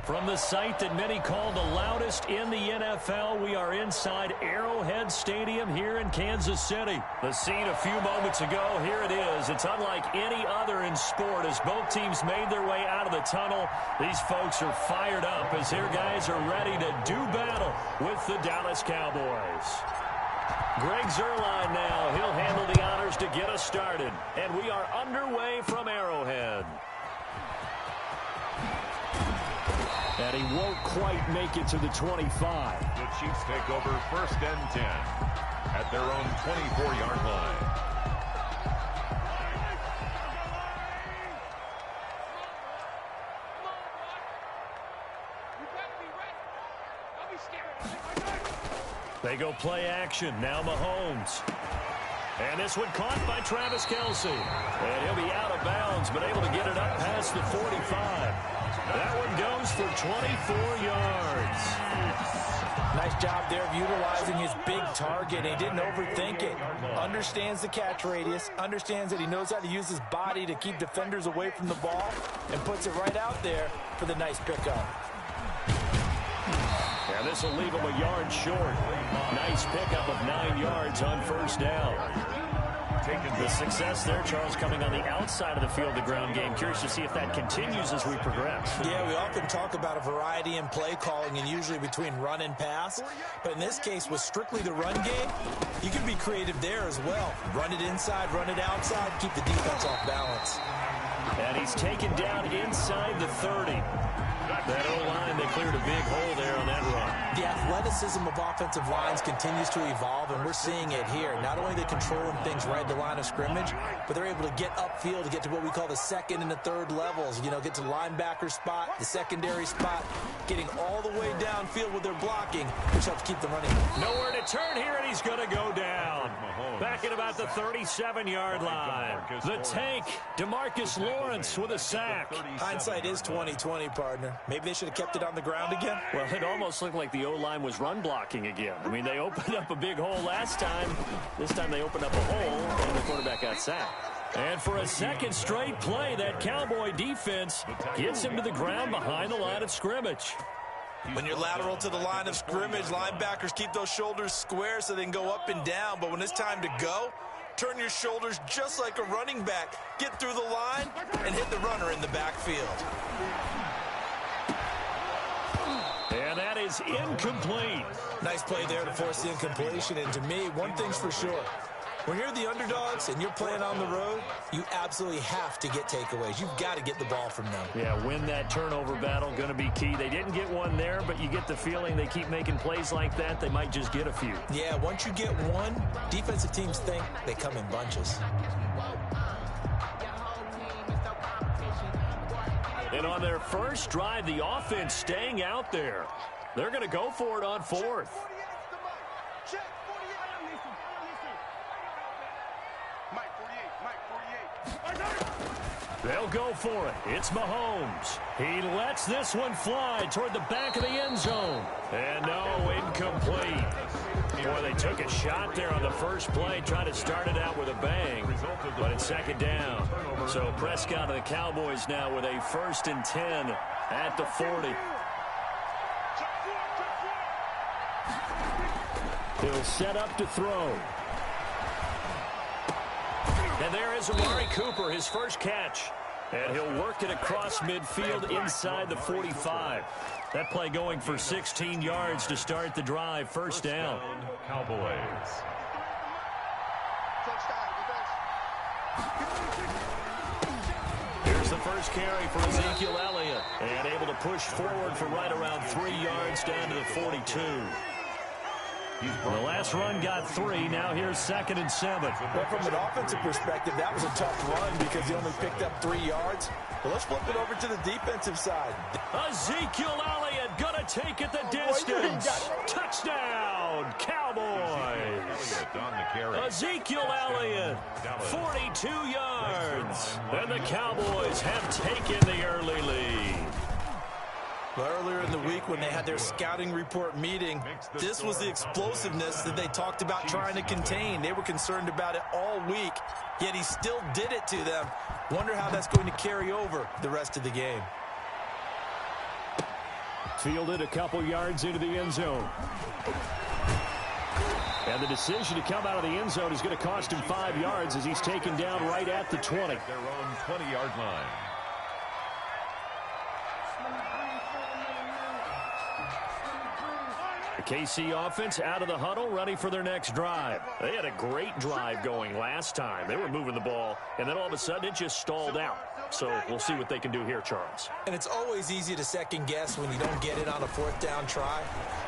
From the site that many call the loudest in the NFL, we are inside Arrowhead Stadium here in Kansas City. The scene a few moments ago, here it is. It's unlike any other in sport as both teams made their way out of the tunnel. These folks are fired up as their guys are ready to do battle with the Dallas Cowboys. Greg Zuerlein now. He'll handle the honors to get us started. And we are underway from Arrowhead. And he won't quite make it to the 25. The Chiefs take over first and 10 at their own 24-yard line. They go play action. Now Mahomes. And this one caught by Travis Kelce. And he'll be out of bounds, but able to get it up past the 45. That one goes for 24 yards. Nice job there of utilizing his big target. He didn't overthink it. Understands the catch radius. Understands that he knows how to use his body to keep defenders away from the ball. And puts it right out there for the nice pickup. And this will leave him a yard short. Nice pickup of 9 yards on first down. The success there, Charles, coming on the outside of the field, the ground game. Curious to see if that continues as we progress. Yeah, we often talk about a variety in play calling and usually between run and pass. But in this case, with strictly the run game, you can be creative there as well. Run it inside, run it outside, keep the defense off balance. And he's taken down inside the 30. That O-line, they cleared a big hole there on that run. The athleticism of offensive lines continues to evolve, and we're seeing it here. Not only are they controlling things right at the line of scrimmage, but they're able to get upfield to get to what we call the second and the third levels. You know, get to the linebacker spot, the secondary spot, getting all the way downfield with their blocking, which helps keep them running. Nowhere to turn here, and he's going to go down. Back at about the 37-yard line. The tank, DeMarcus Lawrence with a sack. Hindsight is 20/20, partner. Maybe they should have kept it on the ground again. Well, it almost looked like the O-line was run blocking again. I mean, they opened up a big hole last time. This time they opened up a hole, and the quarterback got sacked. And for a second straight play, that Cowboy defense gets him to the ground behind the line of scrimmage. When you're lateral to the line of scrimmage, linebackers keep those shoulders square so they can go up and down. But when it's time to go, turn your shoulders just like a running back. Get through the line and hit the runner in the backfield. And that is incomplete. Nice play there to force the incompletion. And to me, one thing's for sure. When you're the underdogs and you're playing on the road, you absolutely have to get takeaways. You've got to get the ball from them. Yeah, win that turnover battle, going to be key. They didn't get one there, but you get the feeling they keep making plays like that, they might just get a few. Yeah, once you get one, defensive teams think they come in bunches. And on their first drive, the offense staying out there. They're going to go for it on fourth. Mike, 48. They'll go for it. It's Mahomes. He lets this one fly toward the back of the end zone. And no, incomplete. Boy, they took a shot there on the first play, trying to start it out with a bang, but it's second down. So Prescott and the Cowboys now with a 1st and 10 at the 40. He'll set up to throw. And there is Amari Cooper, his first catch. And he'll work it across midfield inside the 45. That play going for 16 yards to start the drive. First down. Cowboys. Here's the first carry for Ezekiel Elliott. And able to push forward for right around 3 yards down to the 42. The last run got 3. Now here's 2nd and 7. Well, from an offensive perspective, that was a tough run because he only picked up 3 yards. But let's flip it over to the defensive side. Ezekiel Elliott gonna take it the distance. Touchdown, Cowboys. Ezekiel Elliott, 42 yards. And the Cowboys have taken the early lead. Earlier in the week when they had their scouting report meeting, this was the explosiveness that they talked about trying to contain. They were concerned about it all week, yet he still did it to them. Wonder how that's going to carry over the rest of the game. Fielded a couple yards into the end zone. And the decision to come out of the end zone is going to cost him 5 yards as he's taken down right at the 20. Their own 20-yard line. The KC offense out of the huddle, ready for their next drive. They had a great drive going last time. They were moving the ball, and then all of a sudden it just stalled out. So we'll see what they can do here, Charles. And it's always easy to second guess when you don't get it on a 4th down try.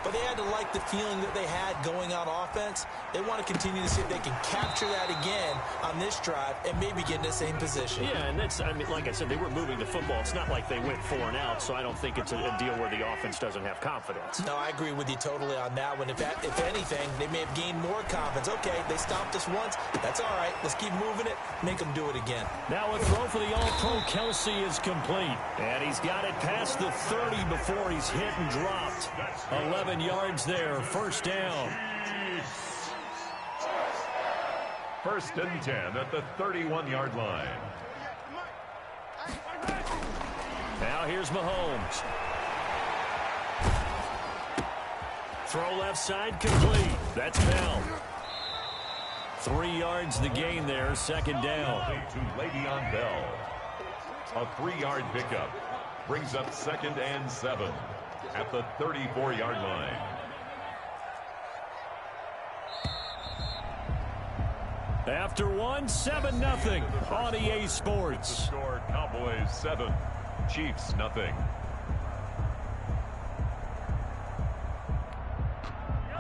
But they had to like the feeling that they had going on offense. They want to continue to see if they can capture that again on this drive and maybe get in the same position. Yeah, and that's, I mean, like I said, they were moving the football. It's not like they went 4 and out, so I don't think it's a deal where the offense doesn't have confidence. No, I agree with you totally on that one. If anything, they may have gained more confidence. Okay, they stopped us once. That's all right. Let's keep moving it. Make them do it again. Now a throw for the All-Pro Kelsey is complete. And he's got it past the 30 before he's hit and dropped. 11 yards there. First down. 1st and 10 at the 31-yard line. Now here's Mahomes. Throw left side complete. That's Bell. 3 yards the gain there. Second down. To Le'Veon Bell. A 3-yard pickup. Brings up 2nd and 7 at the 34-yard line. After one, 7-0 on EA Sports. The score, Cowboys 7, Chiefs nothing.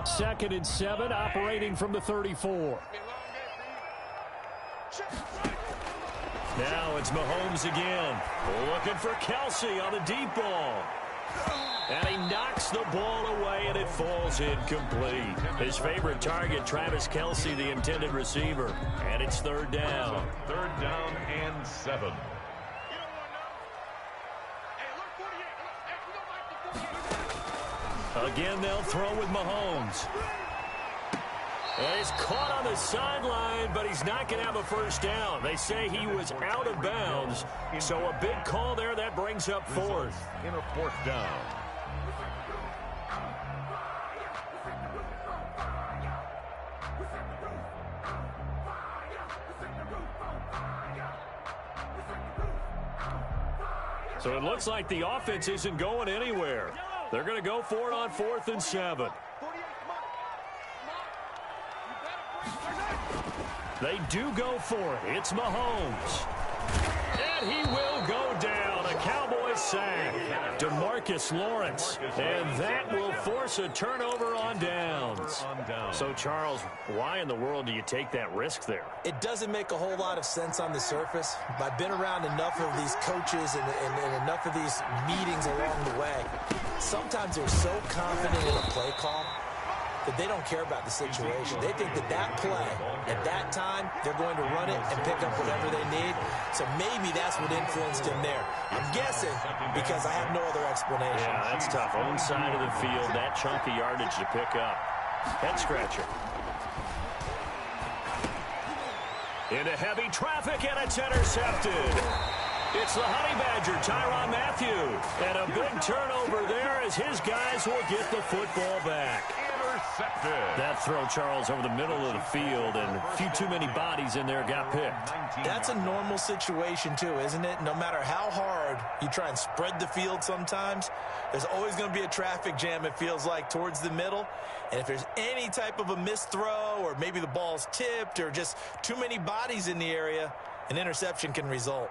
2nd and 7, operating from the 34. Now it's Mahomes again. Looking for Kelsey on the deep ball. And he knocks the ball away, and it falls incomplete. His favorite target, Travis Kelsey, the intended receiver. And it's 3rd down. 3rd down and 7. Again, they'll throw with Mahomes. And he's caught on the sideline, but he's not going to have a first down. They say he was out of bounds, so a big call there. That brings up 4th. In a 4th down. So it looks like the offense isn't going anywhere. They're going to go for it on 4th and 7. They do go for it. It's Mahomes. And he will go down. A Cowboys sack. DeMarcus Lawrence. And that will force a turnover on downs. So, Charles, why in the world do you take that risk there? It doesn't make a whole lot of sense on the surface. I've been around enough of these coaches and enough of these meetings along the way. Sometimes they're so confident in a play call that they don't care about the situation. They think that that play, at that time, they're going to run it and pick up whatever they need. So maybe that's what influenced him there. I'm guessing because I have no other explanation. Yeah, that's tough. Own side of the field, that chunk of yardage to pick up. Head scratcher. Into heavy traffic, and it's intercepted. It's the Honey Badger, Tyrann Mathieu. And a big turnover there as his guys will get the football back. Intercepted. That throw, Charles, over the middle of the field, and a few too many bodies in there got picked. That's a normal situation, too, isn't it? No matter how hard you try and spread the field sometimes, there's always going to be a traffic jam, it feels like, towards the middle. And if there's any type of a missed throw or maybe the ball's tipped or just too many bodies in the area, an interception can result.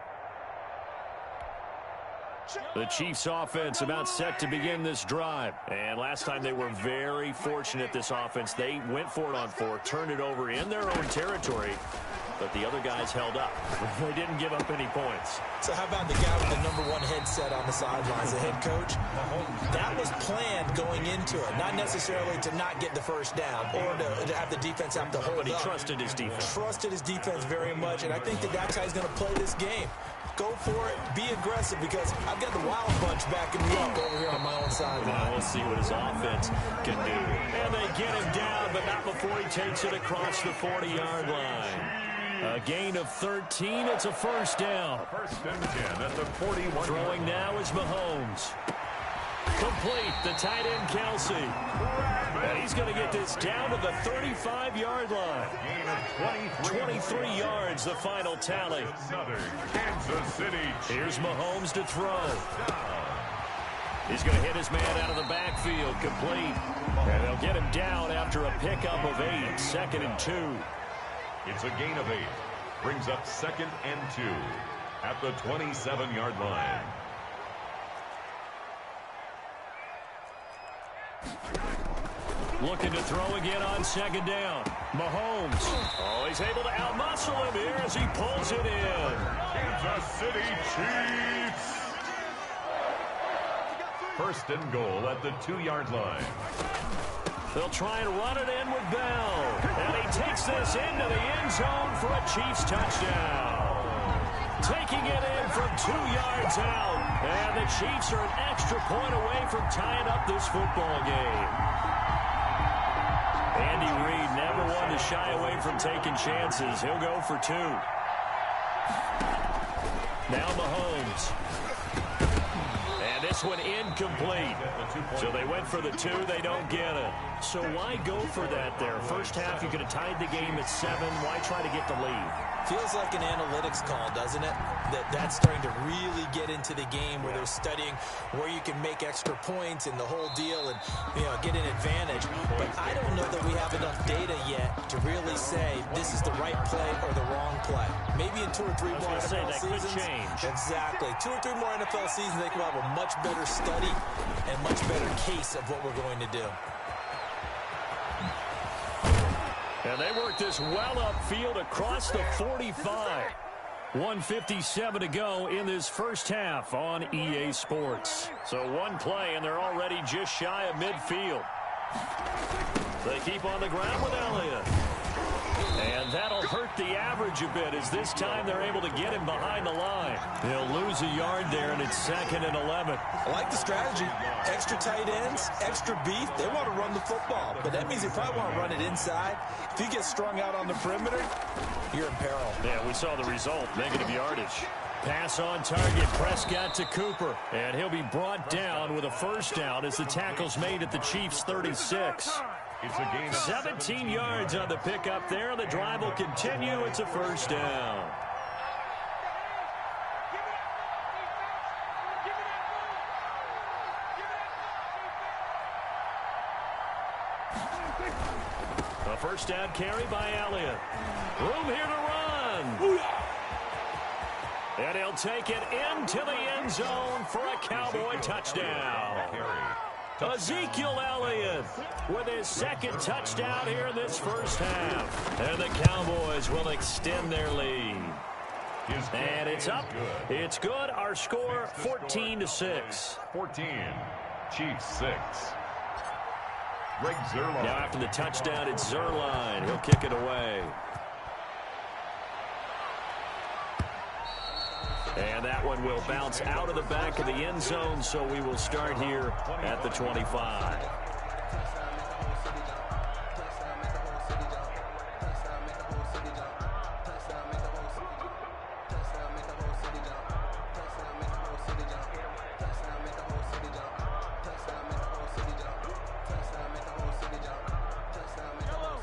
The Chiefs offense about set to begin this drive. And last time they were very fortunate, this offense. They went for it on fourth, turned it over in their own territory, but the other guys held up. They didn't give up any points. So how about the guy with the #1 headset on the sidelines, the head coach? That was planned going into it, not necessarily to not get the first down or to have the defense have to hold up. But he trusted his defense. Trusted his defense very much, and I think that that's how he's going to play this game. Go for it, be aggressive, because I've got the Wild Bunch backing me up over here on my own sideline. We'll see what his offense can do. And they get him down, but not before he takes it across the 40-yard line. A gain of 13. It's a first down. First and 10 at the 41. Throwing now is Mahomes. Complete, the tight end Kelsey. And he's going to get this down to the 35-yard line. Gain of 23 yards, the final tally. Another Kansas City. Here's Mahomes to throw. He's going to hit his man out of the backfield, complete. And they'll get him down after a pickup of 8, 2nd and 2. It's a gain of 8. Brings up 2nd and 2 at the 27-yard line. Looking to throw again on 2nd down. Mahomes. Oh, he's able to outmuscle him here as he pulls it in. Kansas City Chiefs. First and goal at the 2-yard line. They'll try and run it in with Bell. And he takes this into the end zone for a Chiefs touchdown. Taking it in from 2 yards out. And the Chiefs are an extra point away from tying up this football game. Andy Reid never one to shy away from taking chances. He'll go for 2. Now Mahomes. And this one incomplete. So they went for the 2. They don't get it. So why go for that there? First half, you could have tied the game at 7. Why try to get the lead? Feels like an analytics call, doesn't it? That's starting to really get into the game where they're studying where you can make extra points and the whole deal and, get an advantage. But I don't know that we have enough data yet to really say this is the right play or the wrong play. Maybe in 2 or 3 more NFL seasons. Could change. Exactly. 2 or 3 more NFL seasons, they can have a much better study and much better case of what we're going to do. And they work this well upfield across the 45. 1:57 to go in this first half on EA Sports. So one play, and they're already just shy of midfield. They keep on the ground with Elliott. And that'll hurt the average a bit as this time they're able to get him behind the line. He'll lose a yard there, and it's 2nd and 11. I like the strategy. Extra tight ends, extra beef. They want to run the football, but that means they probably want to run it inside. If you get strung out on the perimeter, you're in peril. Yeah, we saw the result, negative yardage. Pass on target, Prescott to Cooper, and he'll be brought down with a first down as the tackle's made at the Chiefs' 36. It's a gain of 17 yards on the pickup there. The drive will continue. It's a first down. A first down carry by Elliott. Room here to run. And he'll take it into the end zone for a Cowboy touchdown. Ezekiel Elliott with his 2nd touchdown here in this first half. And the Cowboys will extend their lead. And it's up. It's good. Our score, 14-6. 14. Chiefs 6. Greg Zuerlein. Now after the touchdown, it's Zuerlein. He'll kick it away. And that one will bounce out of the back of the end zone, so we will start here at the 25.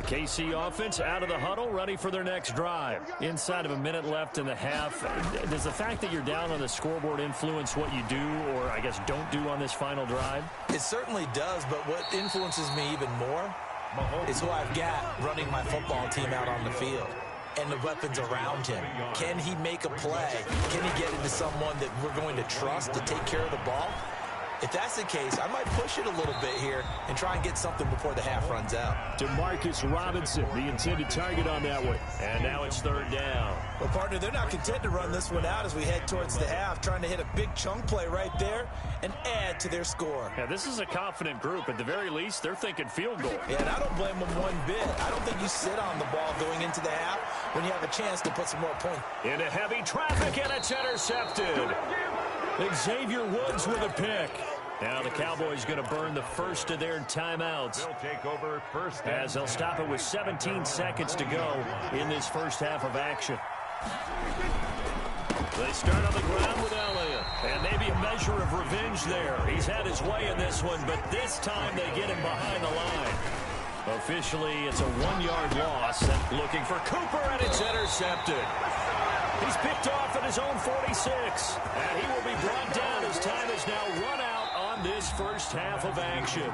KC offense out of the huddle, ready for their next drive. Inside of a minute left in the half. Does the fact that you're down on the scoreboard influence what you do, or I guess don't do on this final drive? It certainly does, but what influences me even more is who I've got running my football team out on the field and the weapons around him. Can he make a play? Can he get into someone that we're going to trust to take care of the ball? If that's the case, I might push it a little bit here and try and get something before the half runs out. Demarcus Robinson, the intended target on that one. And now it's third down. Well, partner, they're not content to run this one out as we head towards the half, trying to hit a big chunk play right there and add to their score. Yeah, this is a confident group. At the very least, they're thinking field goal. Yeah, and I don't blame them one bit. I don't think you sit on the ball going into the half when you have a chance to put some more points. Into heavy traffic, and it's intercepted. Xavier Woods with a pick. Now the Cowboys going to burn the first of their timeouts. They'll take over first. As they'll stop it with 17 seconds to go in this first half of action. They start on the ground with Elliott. And maybe a measure of revenge there. He's had his way in this one, but this time they get him behind the line. Officially, it's a 1-yard loss. Looking for Cooper, and it's intercepted. He's picked off at his own 46. And he will be brought down as time is now run out on this first half of action.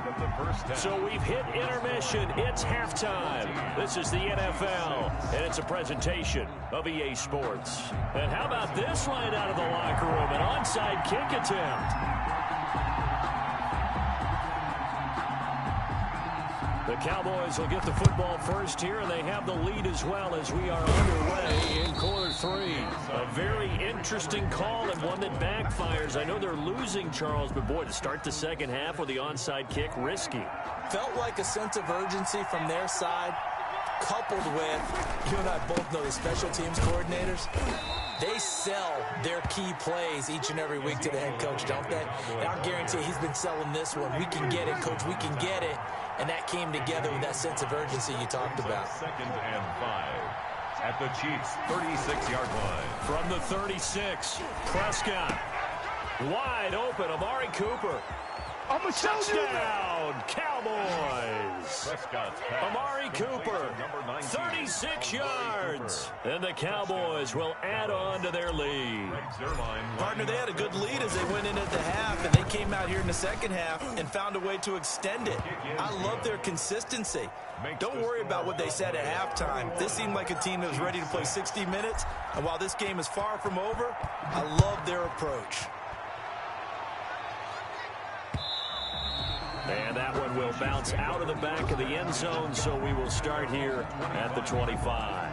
So we've hit intermission. It's halftime. This is the NFL, and it's a presentation of EA Sports. And how about this right out of the locker room? An onside kick attempt. The Cowboys will get the football first here, and they have the lead as well as we are underway in quarter three. A very interesting call and one that backfires. I know they're losing, Charles, but boy, to start the second half with the onside kick, risky. Felt like a sense of urgency from their side, coupled with, you and I both know the special teams coordinators. They sell their key plays each and every week to the head coach, don't they? And I'll guarantee he's been selling this one. We can get it, coach. We can get it. And that came together with that sense of urgency you talked about. 2nd and 5 at the Chiefs' 36-yard line. From the 36, Prescott. Wide open, Amari Cooper. Touchdown, Cowboys. Amari Cooper, 36 yards. And the Cowboys will add on to their lead. Partner, they had a good lead as they went in at the half, and they came out here in the second half and found a way to extend it. I love their consistency. Don't worry about what they said at halftime. This seemed like a team that was ready to play 60 minutes, and while this game is far from over, I love their approach. And that one will bounce out of the back of the end zone, so we will start here at the 25.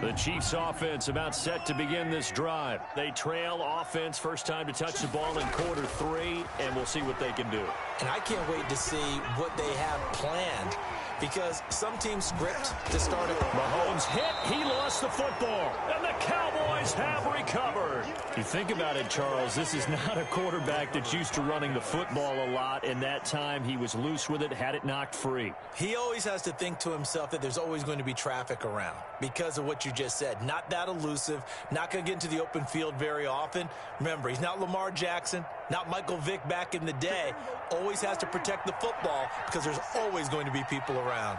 The Chiefs offense about set to begin this drive. They trail offense, first time to touch the ball in quarter three, and we'll see what they can do. And I can't wait to see what they have planned, because some teams script to start it. Mahomes hit, he lost the football, and the Cowboys have recovered. You think about it, Charles, this is not a quarterback that's used to running the football a lot, and that time he was loose with it, had it knocked free. He always has to think to himself that there's always going to be traffic around because of what you just said. Not that elusive, not going to get into the open field very often. Remember, he's not Lamar Jackson, not Michael Vick back in the day. Always has to protect the football because there's always going to be people around.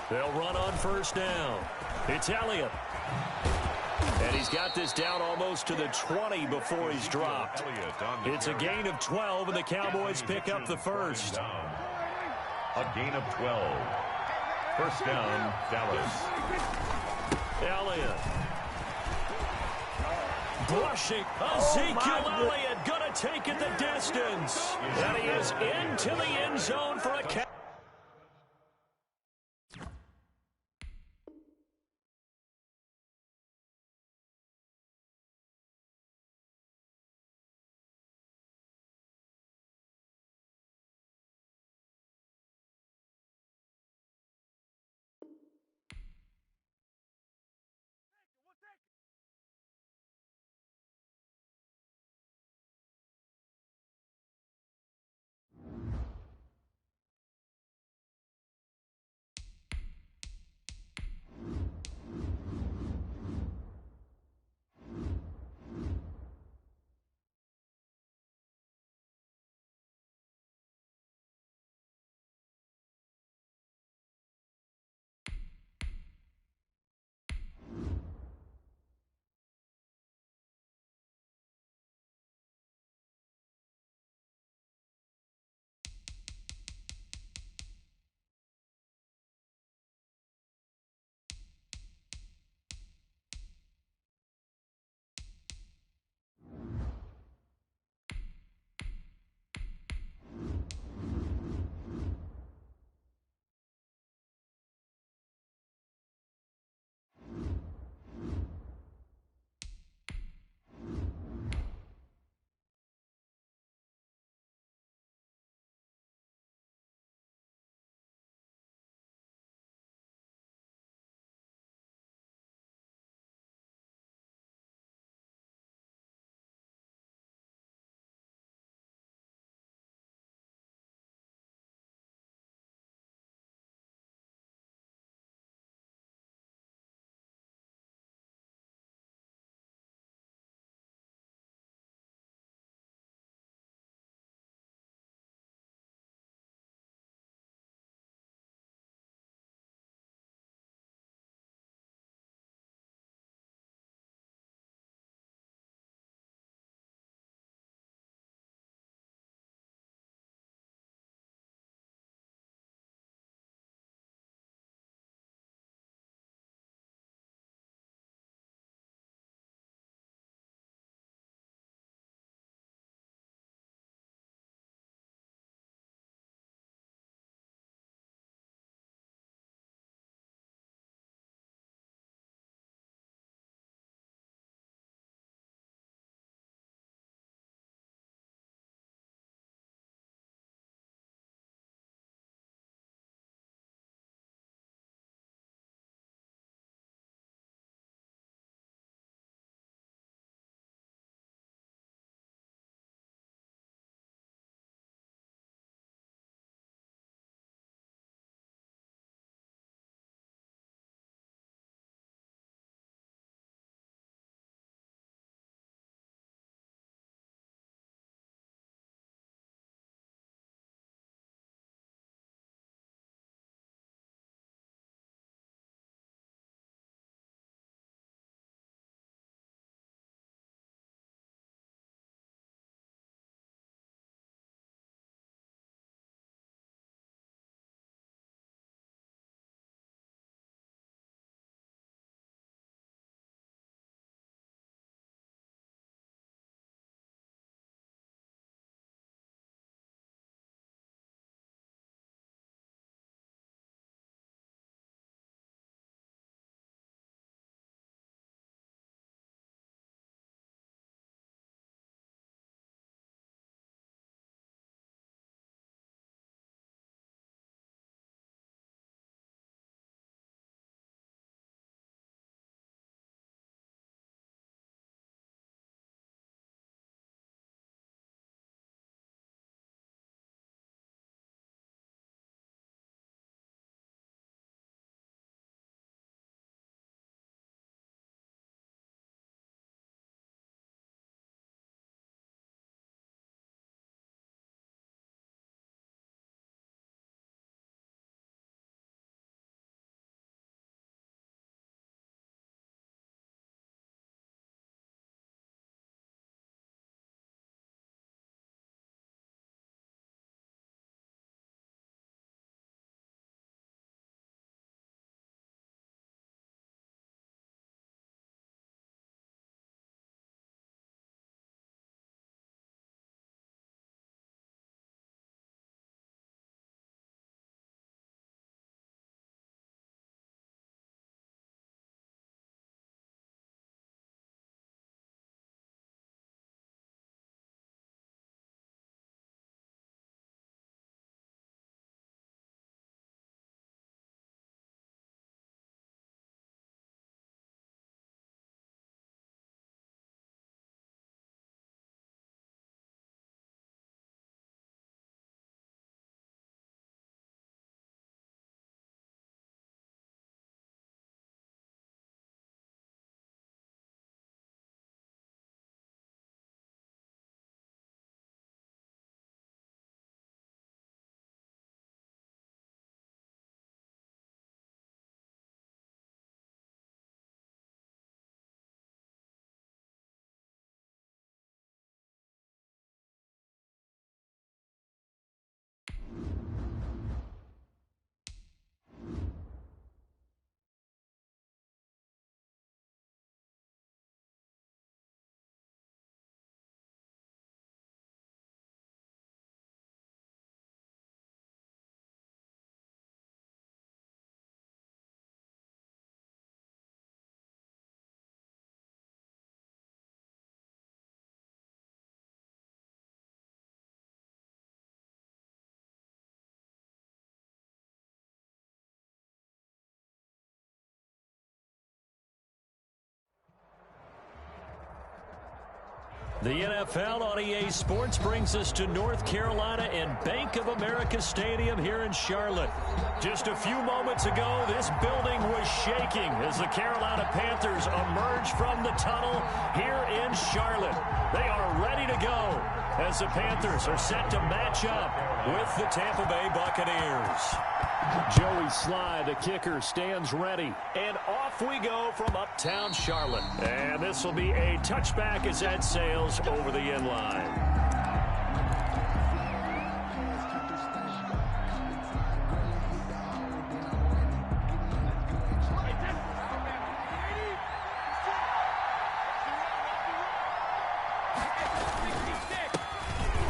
They'll run on first down. It's Elliott. And he's got this down almost to the 20 before he's dropped. It's a gain of 12, and the Cowboys pick up the first. A gain of 12. First down, Dallas. Elliott. Brushing. Ezekiel Elliott going to take it the distance. And he is into the end zone for a catch. The NFL on EA Sports brings us to North Carolina and Bank of America Stadium here in Charlotte. Just a few moments ago, this building was shaking as the Carolina Panthers emerged from the tunnel here in Charlotte. They are ready to go as the Panthers are set to match up with the Tampa Bay Buccaneers. Joey Sly, the kicker, stands ready. And off we go from uptown Charlotte. And this will be a touchback as that sails over the end line.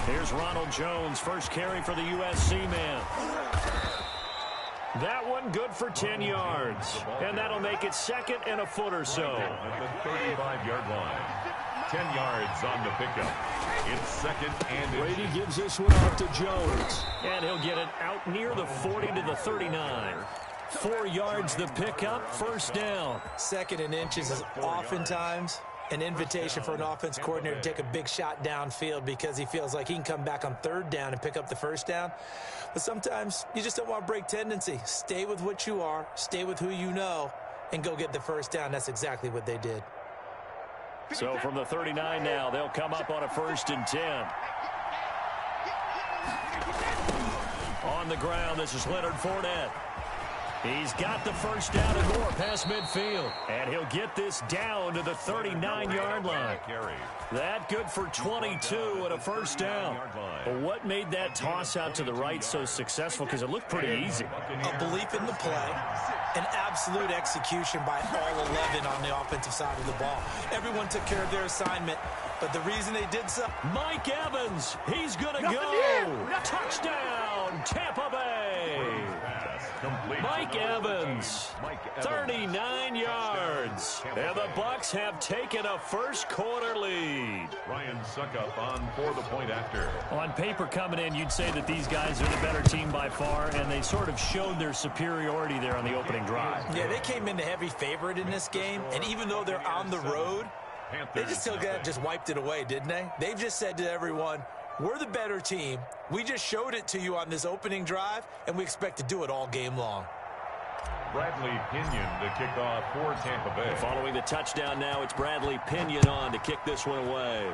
Here's Ronald Jones, first carry for the USC man. That one good for 10 yards. And that'll make it second and a foot or so. At the 35-yard line. 10 yards on the pickup. It's second and Brady gives this one off to Jones. And he'll get it out near the 40 to the 39. 4 yards the pickup, first down. Second and inches is oftentimes an invitation for an offense coordinator to take a big shot downfield because he feels like he can come back on third down and pick up the first down. But sometimes you just don't want to break tendency. Stay with what you are, stay with who you know, and go get the first down. That's exactly what they did. So from the 39 now, they'll come up on a 1st and 10. On the ground, this is Leonard Fournette. He's got the first down and more past midfield. And he'll get this down to the 39-yard line. That good for 22 and a first down. But what made that toss out to the right so successful? Because it looked pretty easy. A belief in the play, an absolute execution by all 11 on the offensive side of the ball. Everyone took care of their assignment, but the reason they did so... Mike Evans, he's going to go. Touchdown, Tampa Bay. Mike Evans, 39 yards. And the Bucs have taken a first quarter lead. Ryan Suckup on for the point after. On paper coming in, you'd say that these guys are the better team by far, and they sort of showed their superiority there on the opening drive. Yeah, they came in the heavy favorite in this game, and even though they're on the road, they just wiped it away, didn't they? They've just said to everyone, we're the better team. We just showed it to you on this opening drive, and we expect to do it all game long. Bradley Pinion to kick off for Tampa Bay. Following the touchdown now, it's Bradley Pinion on to kick this one away.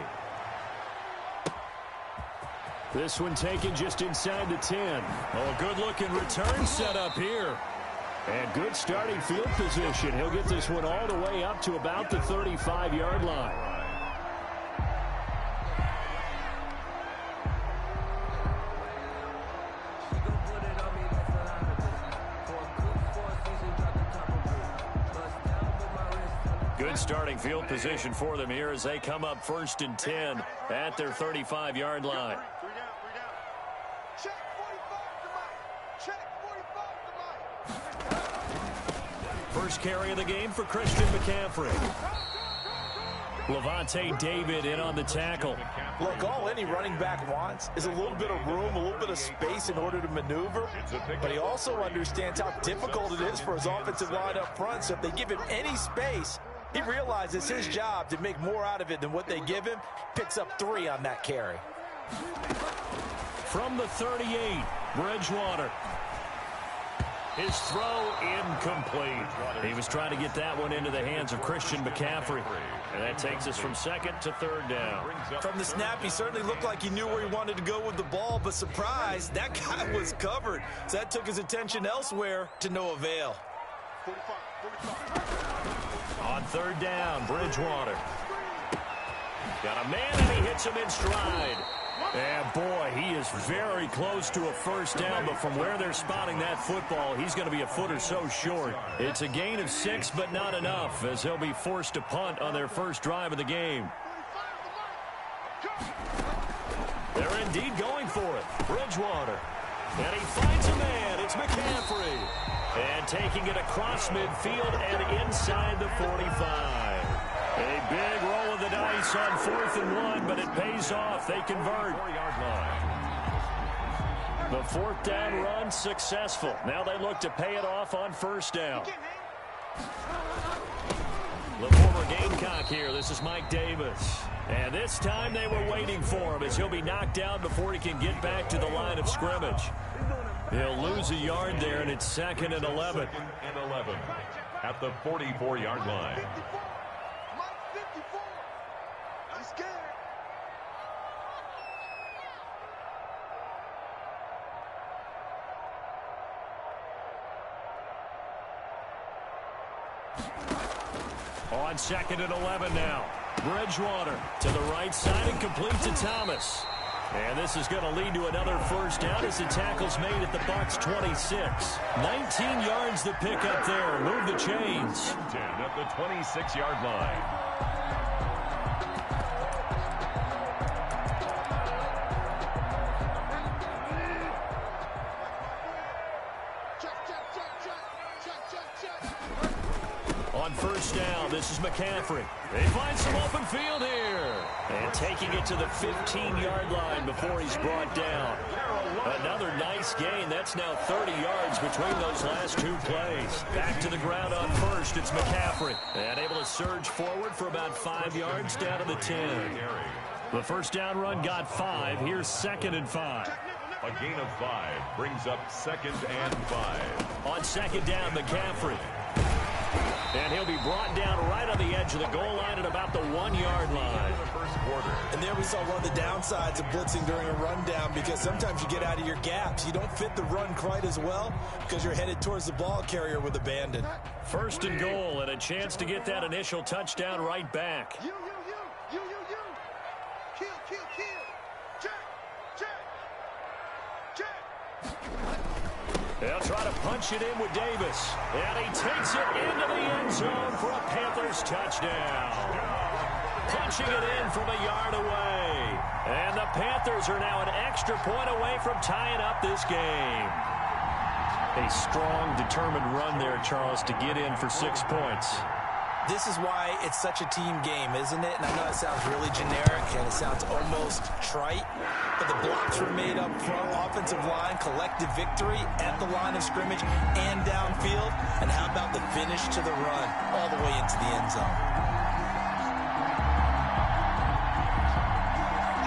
This one taken just inside the 10. Oh, good-looking return set up here. And good starting field position. He'll get this one all the way up to about the 35-yard line. Good starting field position for them here as they come up 1st and 10 at their 35-yard line. Check 45 to Mike. Check 45 to Mike. First carry of the game for Christian McCaffrey. Levante David in on the tackle. Look, all any running back wants is a little bit of room, a little bit of space in order to maneuver. But he also understands how difficult it is for his offensive line up front. So if they give him any space, he realizes his job to make more out of it than what they give him. Picks up 3 on that carry. From the 38, Bridgewater. His throw incomplete. He was trying to get that one into the hands of Christian McCaffrey. And that takes us from 2nd to 3rd down. From the snap, he certainly looked like he knew where he wanted to go with the ball, but surprise, that guy was covered. So that took his attention elsewhere to no avail. 45. On 3rd down, Bridgewater. Got a man and he hits him in stride. And boy, he is very close to a first down, but from where they're spotting that football, he's going to be a foot or so short. It's a gain of 6, but not enough, as he'll be forced to punt on their first drive of the game. They're indeed going for it. Bridgewater. And he finds a man. It's McCaffrey. And taking it across midfield and inside the 45. A big roll of the dice on 4th and 1, but it pays off. They convert. 4-yard line. The 4th down run successful. Now they look to pay it off on 1st down. The former Gamecock here. This is Mike Davis. And this time they were waiting for him as he'll be knocked down before he can get back to the line of scrimmage. He'll lose a yard there, and it's 2nd and 11. 2nd and 11 at the 44-yard line. Mike 54. I'm scared. On 2nd and 11 now. Bridgewater to the right side and complete to Thomas. And this is going to lead to another first down as the tackle's made at the Bucs 26. 19 yards the pick up there. Move the chains. 10 at the 26-yard line. On first down, this is McCaffrey. They find some open field here. And taking it to the 15-yard line before he's brought down. Another nice gain. That's now 30 yards between those last two plays. Back to the ground on first. It's McCaffrey. And able to surge forward for about 5 yards down to the 10. The first down run got 5. Here's 2nd and 5. A gain of 5 brings up 2nd and 5. On 2nd down, McCaffrey. And he'll be brought down right on the edge of the goal line at about the 1-yard line. And there we saw one of the downsides of blitzing during a rundown, because sometimes you get out of your gaps. You don't fit the run quite as well because you're headed towards the ball carrier with abandon. 1st and goal and a chance to get that initial touchdown right back. You. Kill. Check. They'll try to punch it in with Davis. And he takes it into the end zone for a Panthers touchdown. Punching it in from a yard away. And the Panthers are now an extra point away from tying up this game. A strong, determined run there, Charles, to get in for 6 points. This is why it's such a team game, isn't it? And I know it sounds really generic and it sounds almost trite, but the blocks were made up front, offensive line, collective victory at the line of scrimmage and downfield. And how about the finish to the run all the way into the end zone?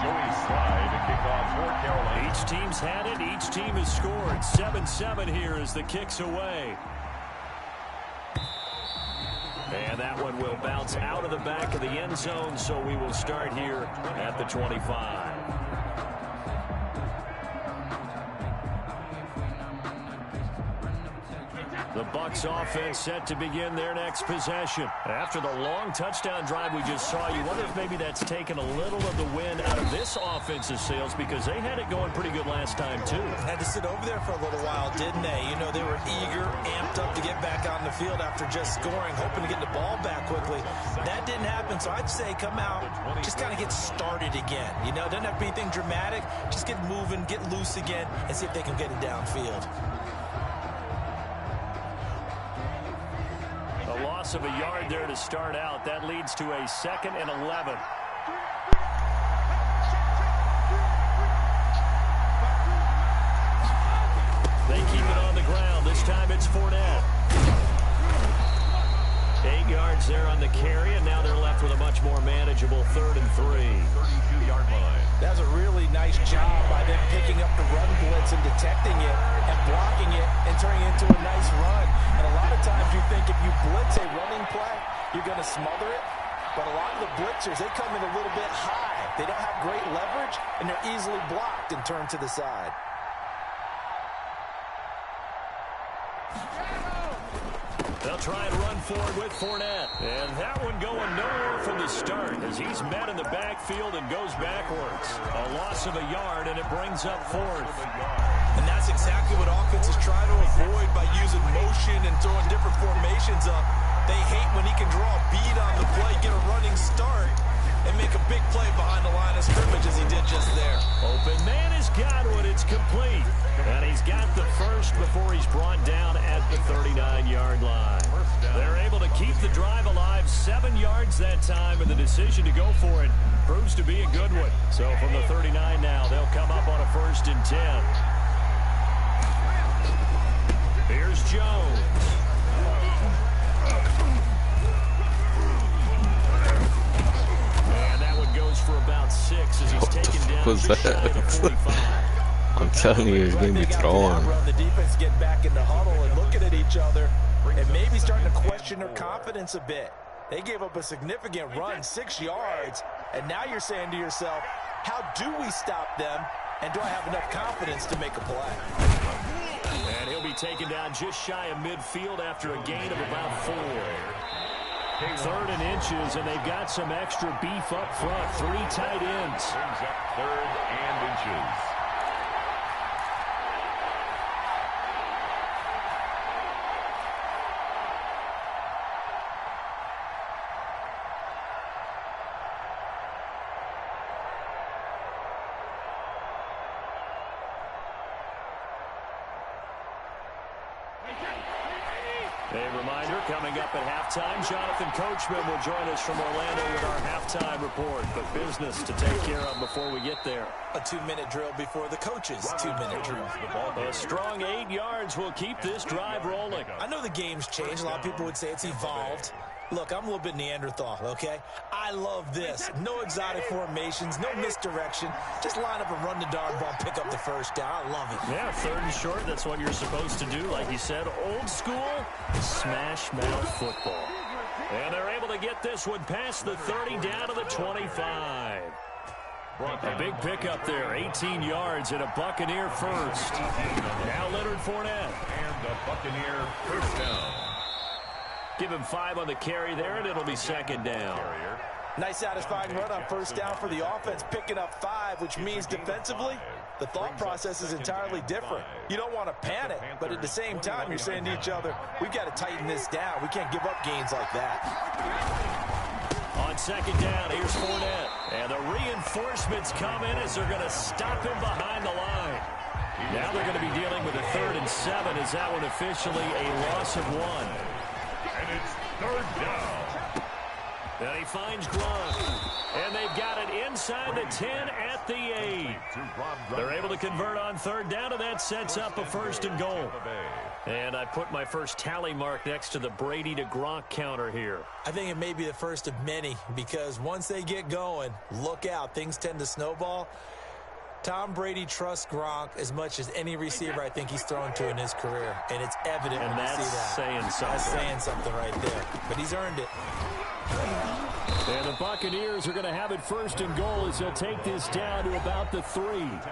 Joey Slye to kick off for Carolina. Each team's had it. Each team has scored. 7-7 here as the kick's away. And that one will bounce out of the back of the end zone, so we will start here at the 25. The Bucs offense set to begin their next possession. After the long touchdown drive we just saw, you wonder if maybe that's taken a little of the wind out of this offensive sails, because they had it going pretty good last time too. Had to sit over there for a little while, didn't they? You know, they were eager, amped up to get back on the field after just scoring, hoping to get the ball back quickly. That didn't happen, so I'd say come out, just kind of get started again. You know, doesn't have to be anything dramatic. Just get moving, get loose again, and see if they can get it downfield. A loss of a yard there to start out. That leads to a 2nd and 11. They keep it on the ground. This time it's Fournette. 8 yards there on the carry, and now they're left with a much more manageable 3rd and 3. 32-yard line. That was a really nice job by them picking up the run blitz and detecting it and blocking it and turning it into a nice run. And a lot of times you think if you blitz a running play, you're going to smother it. But a lot of the blitzers, they come in a little bit high. They don't have great leverage, and they're easily blocked and turned to the side. They'll try and run forward with Fournette. And that one going nowhere from the start as he's met in the backfield and goes backwards. A loss of a yard, and it brings up 4th. And that's exactly what offenses try to avoid by using motion and throwing different formations up. They hate when he can draw a bead on the play, get a running start, and make a big play behind the line of scrimmage as he did just there. Open man has got one. It's complete. And he's got the first before he's brought down at the 39-yard line. They're able to keep the drive alive. 7 yards that time, and the decision to go for it proves to be a good one. So from the 39 now, they'll come up on a 1st and 10. Here's Jones. goes for about 6 as he's taken down was just shy of the that? 45. I'm telling you, he's going to be throwing. The defense getting back in the huddle and looking at each other and maybe starting to question their confidence a bit. They gave up a significant run, 6 yards, and now you're saying to yourself, how do we stop them, and do I have enough confidence to make a play? And he'll be taken down just shy of midfield after a gain of about 4. 3rd and inches, and they've got some extra beef up front. 3 tight ends. Brings up 3rd and inches. A reminder, coming up at halftime, Jonathan Coachman will join us from Orlando with our halftime report. But business to take care of before we get there. A 2-minute drill before the coach's 2-minute drill. A strong 8 yards will keep this drive rolling. I know the game's changed. A lot of people would say it's evolved. Look, I'm a little bit Neanderthal, okay? I love this. No exotic formations, no misdirection. Just line up and run the darn ball, pick up the first down. I love it. Yeah, 3rd and short, that's what you're supposed to do. Like you said, old school, smash mouth football. And they're able to get this one past the 30 down to the 25. A big pickup there, 18 yards and a Buccaneer first. Now Leonard Fournette. And a Buccaneer first down. Give him 5 on the carry there, and it'll be 2nd down. Nice satisfying run on first down for the offense, picking up 5, which means defensively, the thought process is entirely different. You don't want to panic, but at the same time, you're saying to each other, we've got to tighten this down. We can't give up gains like that. On 2nd down, here's Fournette. And the reinforcements come in as they're going to stop him behind the line. Now they're going to be dealing with a 3rd and 7 as that one officially a loss of 1. And it's 3rd down. And he finds Gronk. And they've got it inside the 10 at the 8. They're able to convert on 3rd down, and that sets up a 1st and goal. And I put my first tally mark next to the Brady to Gronk counter here. I think it may be the first of many because once they get going, look out. Things tend to snowball. Tom Brady trusts Gronk as much as any receiver I think he's thrown to in his career. And it's evident when you see that. And that's saying something. That's saying something right there. But he's earned it. And the Buccaneers are going to have it 1st and goal as they'll take this down to about the 3.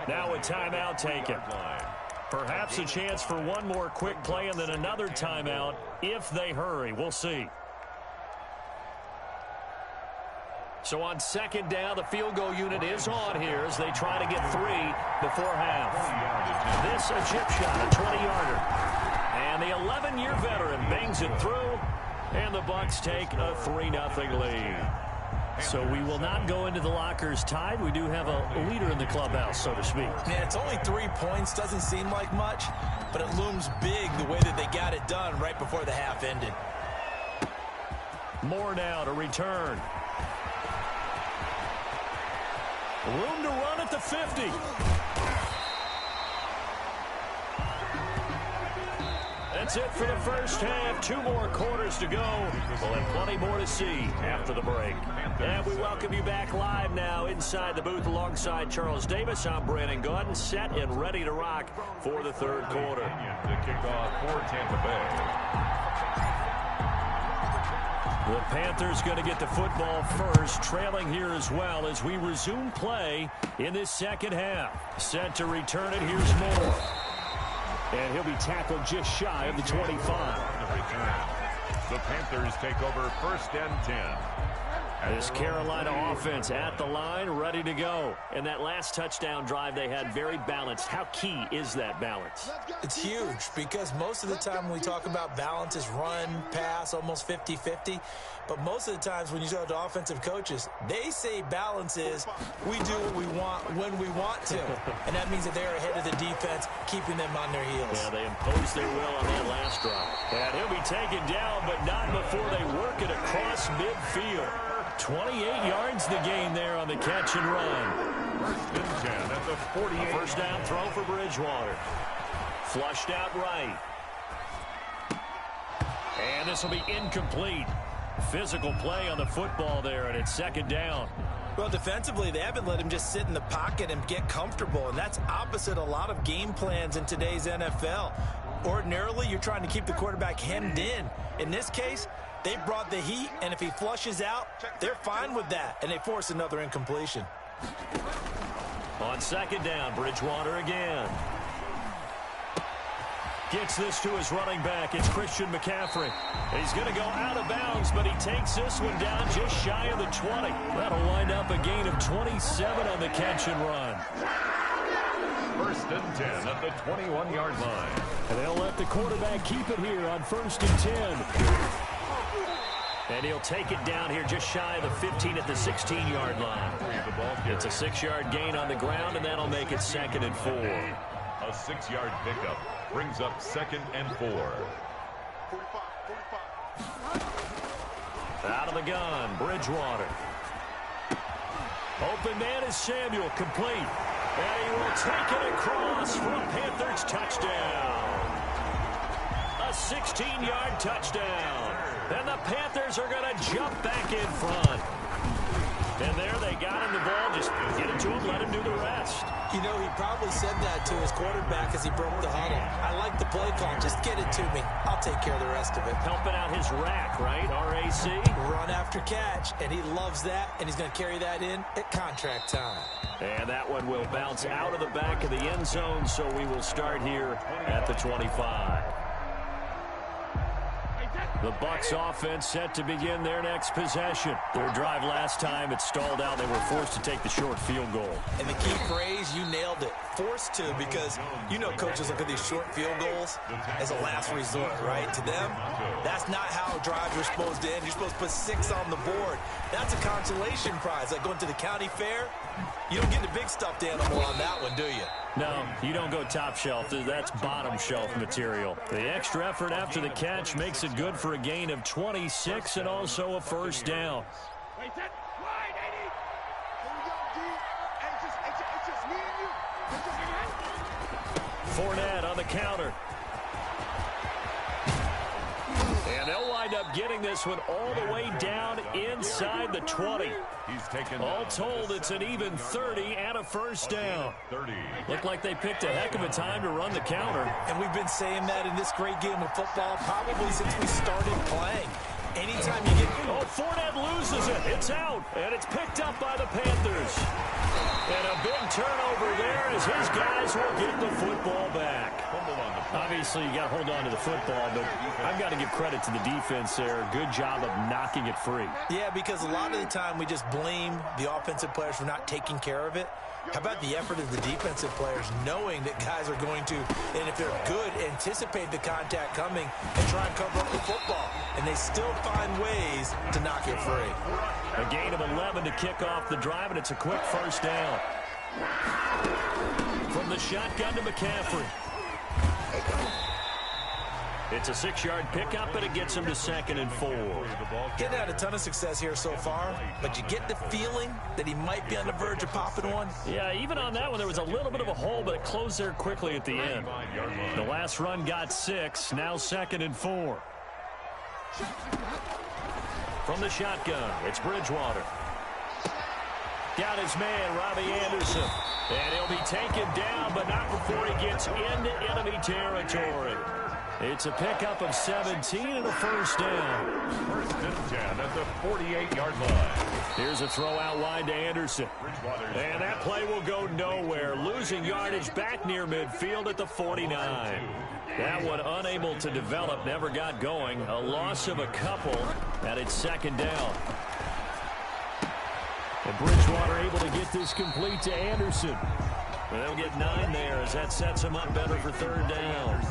Now a timeout taken. Perhaps a chance for one more quick play and then another timeout if they hurry. We'll see. So on 2nd down, the field goal unit is on here as they try to get 3 before half. This a chip shot, a 20-yarder. And the 11-year veteran bangs it through, and the Bucs take a 3-0 lead. So we will not go into the lockers tied. We do have a leader in the clubhouse, so to speak. Yeah, it's only 3 points. Doesn't seem like much, but it looms big the way that they got it done right before the half ended. Moore now to return. Room to run at the 50. That's it for the first half. 2 more quarters to go. We'll have plenty more to see after the break. And we welcome you back live now inside the booth alongside Charles Davis. I'm Brandon Gaudin, set and ready to rock for the 3rd quarter. The kickoff for Tampa Bay. The Panthers going to get the football first, trailing here as well as we resume play in this 2nd half. Set to return it, here's Moore. And he'll be tackled just shy of the 25. The Panthers take over 1st and 10. This Carolina offense at the line, ready to go. And that last touchdown drive they had very balanced. How key is that balance? It's huge because most of the time when we talk about balance is run, pass, almost 50-50. But most of the times when you talk to offensive coaches, they say balance is we do what we want when we want to. And that means that they're ahead of the defense, keeping them on their heels. Yeah, they imposed their will on that last drive. And he'll be taken down, but not before they work it across midfield. 28 yards the gain there on the catch and run. 1st and 10 at the 48. First down throw for Bridgewater. Flushed out right. And this will be incomplete. Physical play on the football there, and it's 2nd down. Well, defensively, they haven't let him just sit in the pocket and get comfortable, and that's opposite a lot of game plans in today's NFL. Ordinarily, you're trying to keep the quarterback hemmed in. In this case, they brought the heat, and if he flushes out, they're fine with that, and they force another incompletion. On second down, Bridgewater again. Gets this to his running back. It's Christian McCaffrey. He's going to go out of bounds, but he takes this one down just shy of the 20. That'll wind up a gain of 27 on the catch and run. First and 10 at the 21-yard line. And they'll let the quarterback keep it here on 1st and 10. And he'll take it down here just shy of the 15 at the 16-yard line. It's a 6-yard gain on the ground, and that'll make it 2nd and 4. A 6-yard pickup brings up 2nd and 4. 45. Out of the gun, Bridgewater. Open man is Samuel, complete. And he will take it across for a Panthers touchdown. A 16-yard touchdown. And the Panthers are going to jump back in front. And there they got him the ball. Just get it to him, let him do the rest. You know, he probably said that to his quarterback as he broke the huddle. I like the play call. Just get it to me. I'll take care of the rest of it. Helping out his rack, right? RAC. Run after catch, and he loves that, and he's going to carry that in at contract time. And that one will bounce out of the back of the end zone, so we will start here at the 25. The Bucs offense set to begin their next possession. Their drive last time, it stalled out. They were forced to take the short field goal. And the key phrase, you nailed it. Forced to, because you know coaches look at these short field goals as a last resort, right? To them, that's not how drives are supposed to end. You're supposed to put 6 on the board. That's a consolation prize. Like going to the county fair, you don't get the big stuffed animal on that one, do you? No, you don't go top shelf. That's bottom shelf material. The extra effort after the catch makes it good for a gain of 26 and also a first down. Fournette on the counter. And they'll wind up getting this one all the way down inside the 20. All told, it's an even 30 and a first down. Looked like they picked a heck of a time to run the counter. And we've been saying that in this great game of football probably since we started playing. Anytime you get... Oh, Fournette loses it. It's out. And it's picked up by the Panthers. And a big turnover there as his guys will get the football back. Obviously, you got to hold on to the football, but I've got to give credit to the defense there. Good job of knocking it free. Yeah, because a lot of the time we just blame the offensive players for not taking care of it. How about the effort of the defensive players knowing that guys are going to, and if they're good, anticipate the contact coming and try and cover up the football. And they still find ways to knock it free. A gain of 11 to kick off the drive, and it's a quick first down. From the shotgun to McCaffrey. It's a 6-yard pickup, and it gets him to 2nd and 4. Getting had a ton of success here so far, but you get the feeling that he might be on the verge of popping one. Yeah, even on that one, there was a little bit of a hole, but it closed there quickly at the end. The last run got 6, now 2nd and 4. From the shotgun, it's Bridgewater. Got his man, Robbie Anderson. And he'll be taken down, but not before he gets into enemy territory. It's a pickup of 17 and a first down. First and 10 at the 48-yard line. Here's a throw out wide to Anderson. And that play will go nowhere. Losing yardage back near midfield at the 49. That one unable to develop, never got going. A loss of a couple, and it's 2nd down. And Bridgewater able to get this complete to Anderson. They'll get 9 there as that sets him up better for 3rd down.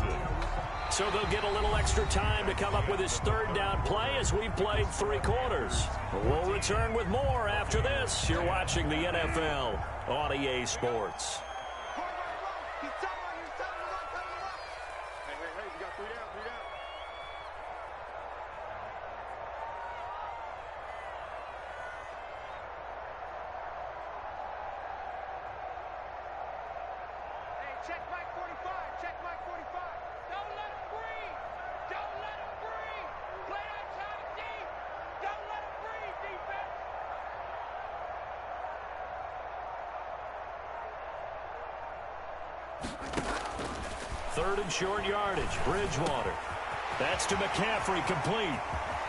So they'll get a little extra time to come up with his 3rd down play as we played 3 quarters. We'll return with more after this. You're watching the NFL on EA Sports. Check Mike 45. Check Mike 45. Don't let him breathe. Don't let him breathe. Play outside of deep. Don't let him breathe, defense. Third and short yardage. Bridgewater. That's to McCaffrey, complete.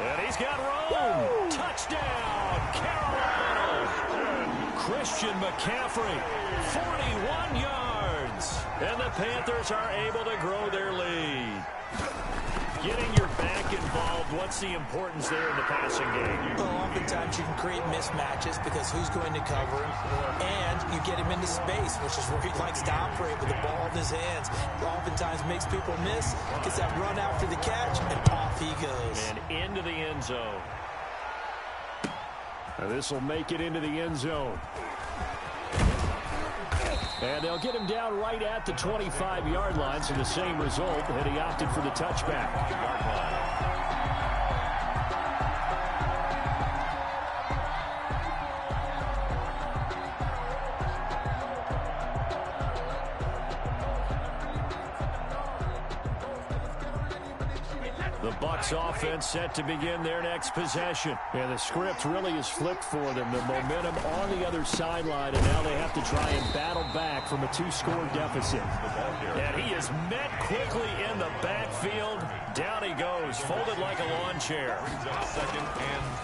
And he's got room. Touchdown, Carolina. Christian McCaffrey, 41 yards. And the Panthers are able to grow their lead. Getting your back involved, what's the importance there in the passing game? Well, oftentimes you can create mismatches because who's going to cover him, and you get him into space, which is where he likes to operate with the ball in his hands. Oftentimes makes people miss, gets that run after the catch, and off he goes. And into the end zone. This will make it into the end zone. And they'll get him down right at the 25-yard line, so the same result, and he opted for the touchback. The Bucs offense set to begin their next possession. And the script really is flipped for them. The momentum on the other sideline, and now they have to try and battle back from a 2-score deficit. And he is met quickly in the backfield. Down he goes, folded like a lawn chair.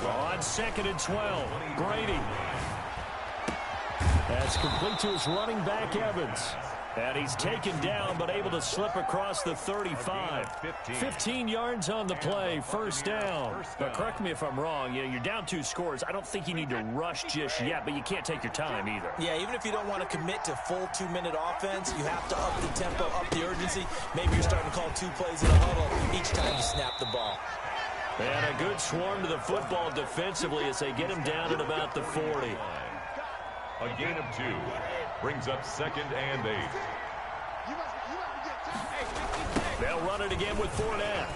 On second and 12, Brady. That's complete to his running back, Evans. And he's taken down, but able to slip across the 35. 15 yards on the play, first down. But correct me if I'm wrong, you're down 2 scores. I don't think you need to rush just yet, but you can't take your time either. Yeah, even if you don't want to commit to full 2-minute offense, you have to up the tempo, up the urgency. Maybe you're starting to call 2 plays in a huddle each time you snap the ball. And a good swarm to the football defensively as they get him down at about the 40. A gain of 2 brings up second and 8. They'll run it again with Fournette.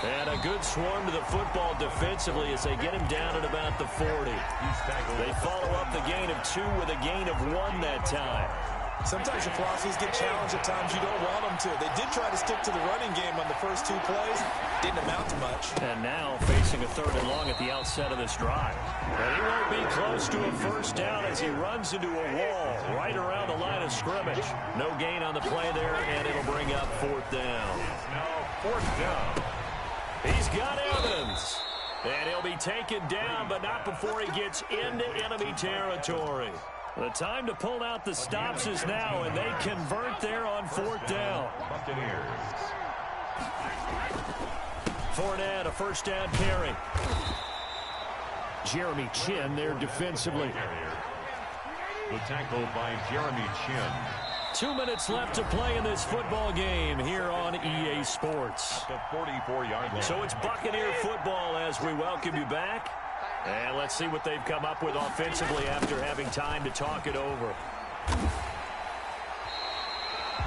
And a good swarm to the football defensively as they get him down at about the 40. They follow up the gain of 2 with a gain of 1 that time. Sometimes your philosophies get challenged at times you don't want them to. They did try to stick to the running game on the first 2 plays. Didn't amount to much. And now facing a 3rd and long at the outset of this drive. And he won't be close to a first down as he runs into a wall right around the line of scrimmage. No gain on the play there, and it'll bring up 4th down. Now 4th down. He's got Evans. And he'll be taken down, but not before he gets into enemy territory. The time to pull out the stops is now, and they convert there on 4th down. Buccaneers. Fournette, a first down carry. Jeremy Chin there defensively. The tackle by Jeremy Chin. 2 minutes left to play in this football game here on EA Sports. At the 44-yard line. So it's Buccaneer football as we welcome you back. And let's see what they've come up with offensively after having time to talk it over.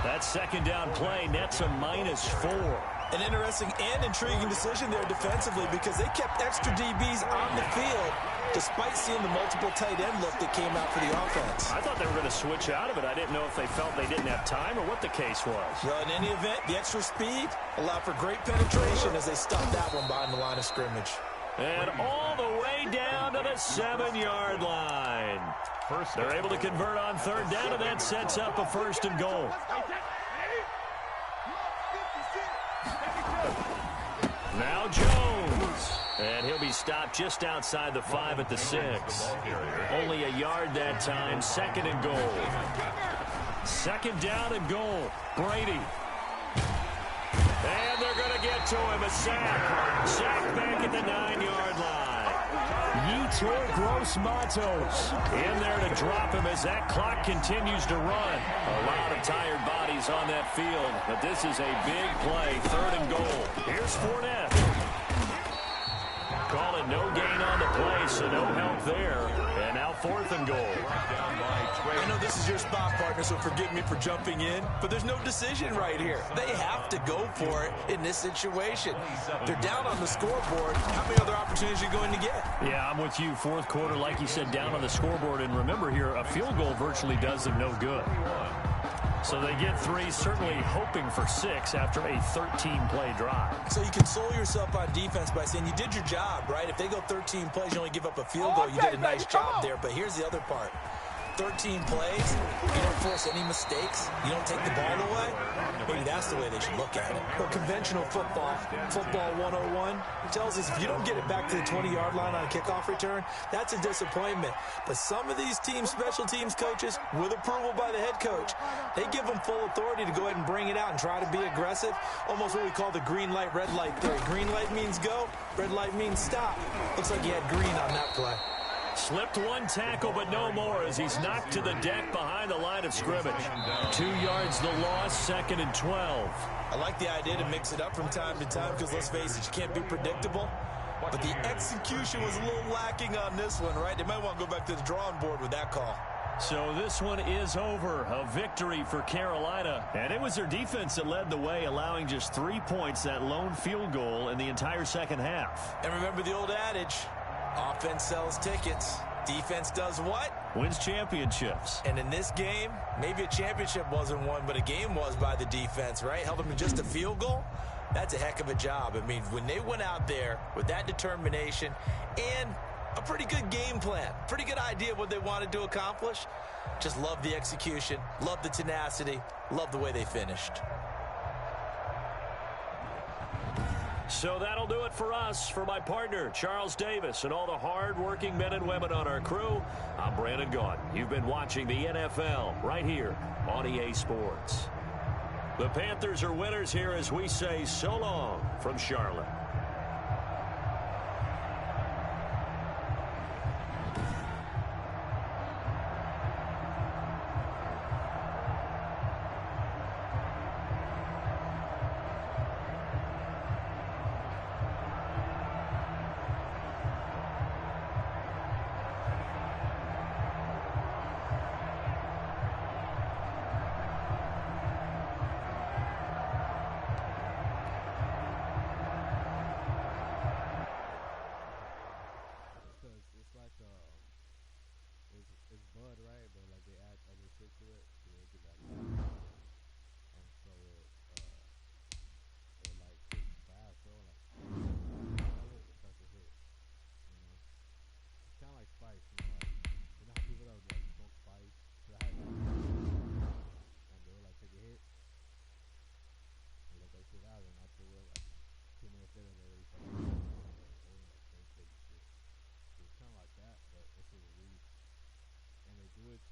That second down play nets a -4. An interesting and intriguing decision there defensively because they kept extra DBs on the field despite seeing the multiple tight end look that came out for the offense. I thought they were going to switch out of it. I didn't know if they felt they didn't have time or what the case was. Well, in any event, the extra speed allowed for great penetration as they stopped that one behind the line of scrimmage. And all the way down to the 7-yard line. They're able to convert on 3rd down, and that sets up a 1st and goal. Now Jones. And he'll be stopped just outside the 5 at the 6. Only a yard that time. 2nd and goal. 2nd down and goal. Brady. And they're going to get to him. A sack. Sack back at the 9-yard line. Yetur Gross-Matos in there to drop him as that clock continues to run. A lot of tired bodies on that field, but this is a big play. 3rd and goal. Here's Fournette. Call it no gain on the play, so no help there. And now 4th and goal. I know this is your spot, partner, so forgive me for jumping in, but there's no decision right here. They have to go for it in this situation. They're down on the scoreboard. How many other opportunities are you going to get? Yeah, I'm with you. 4th quarter, like you said, down on the scoreboard. And remember here, a field goal virtually does them no good. So they get 3, certainly hoping for 6 after a 13-play drive. So you console yourself on defense by saying you did your job, right? If they go 13 plays, you only give up a field goal, you did a nice job there. But here's the other part. 13 plays, you don't force any mistakes, you don't take the ball away, maybe that's the way they should look at it. Well, conventional football 101, tells us if you don't get it back to the 20-yard line on a kickoff return, that's a disappointment. But some of these special teams coaches, with approval by the head coach, they give them full authority to go ahead and bring it out and try to be aggressive, almost what we call the green light, red light theory. Green light means go, red light means stop. Looks like he had green on that play. Slipped one tackle, but no more as he's knocked to the deck behind the line of scrimmage. 2 yards the loss, 2nd and 12. I like the idea to mix it up from time to time because, let's face it, you can't be predictable. But the execution was a little lacking on this one, right? They might want to go back to the drawing board with that call. So this one is over. A victory for Carolina. And it was their defense that led the way, allowing just 3 points, that lone field goal in the entire second half. And remember the old adage, offense sells tickets. Defense does what? Wins championships. And in this game, maybe a championship wasn't won, but a game was by the defense, right? Held them to just a field goal. That's a heck of a job. I mean, when they went out there with that determination and a pretty good game plan, pretty good idea of what they wanted to accomplish, just love the execution, love the tenacity, love the way they finished. So that'll do it for us. For my partner, Charles Davis, and all the hard-working men and women on our crew, I'm Brandon Gaudin. You've been watching the NFL right here on EA Sports. The Panthers are winners here as we say so long from Charlotte.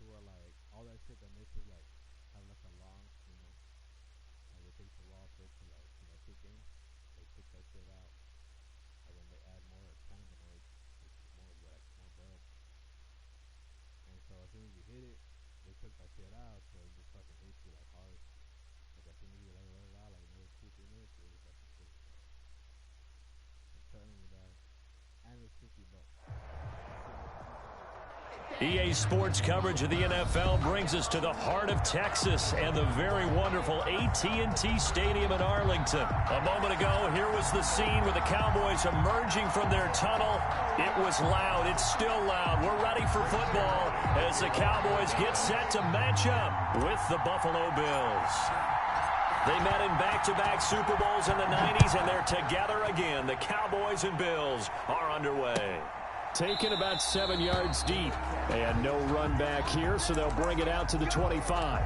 To where like all that shit that makes it like have like a long, like it takes a while for it to like kick in. They take that shit out, and then they add more cannabinoids, which is more blood. And so as soon as you hit it, they took that shit out, so it just fucking hits you like hard. Like as soon as you let it out, like another 2-3 minutes, it just fucking hits you. I'm telling you, dog. And it's $50. EA Sports coverage of the NFL brings us to the heart of Texas and the very wonderful AT&T Stadium in Arlington. A moment ago, here was the scene with the Cowboys emerging from their tunnel. It was loud. It's still loud. We're ready for football as the Cowboys get set to match up with the Buffalo Bills. They met in back-to-back Super Bowls in the 90s, and they're together again. The Cowboys and Bills are underway. Taken about 7 yards deep. And no run back here, so they'll bring it out to the 25.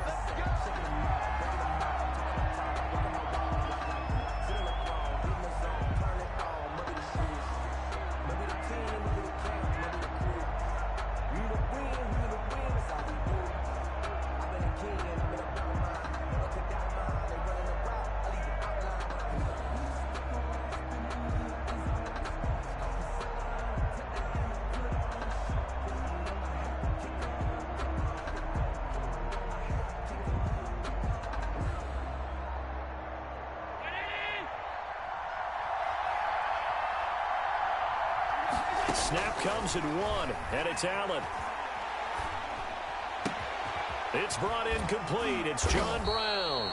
Snap comes at 1, and it's Allen. It's brought in complete. It's John Brown.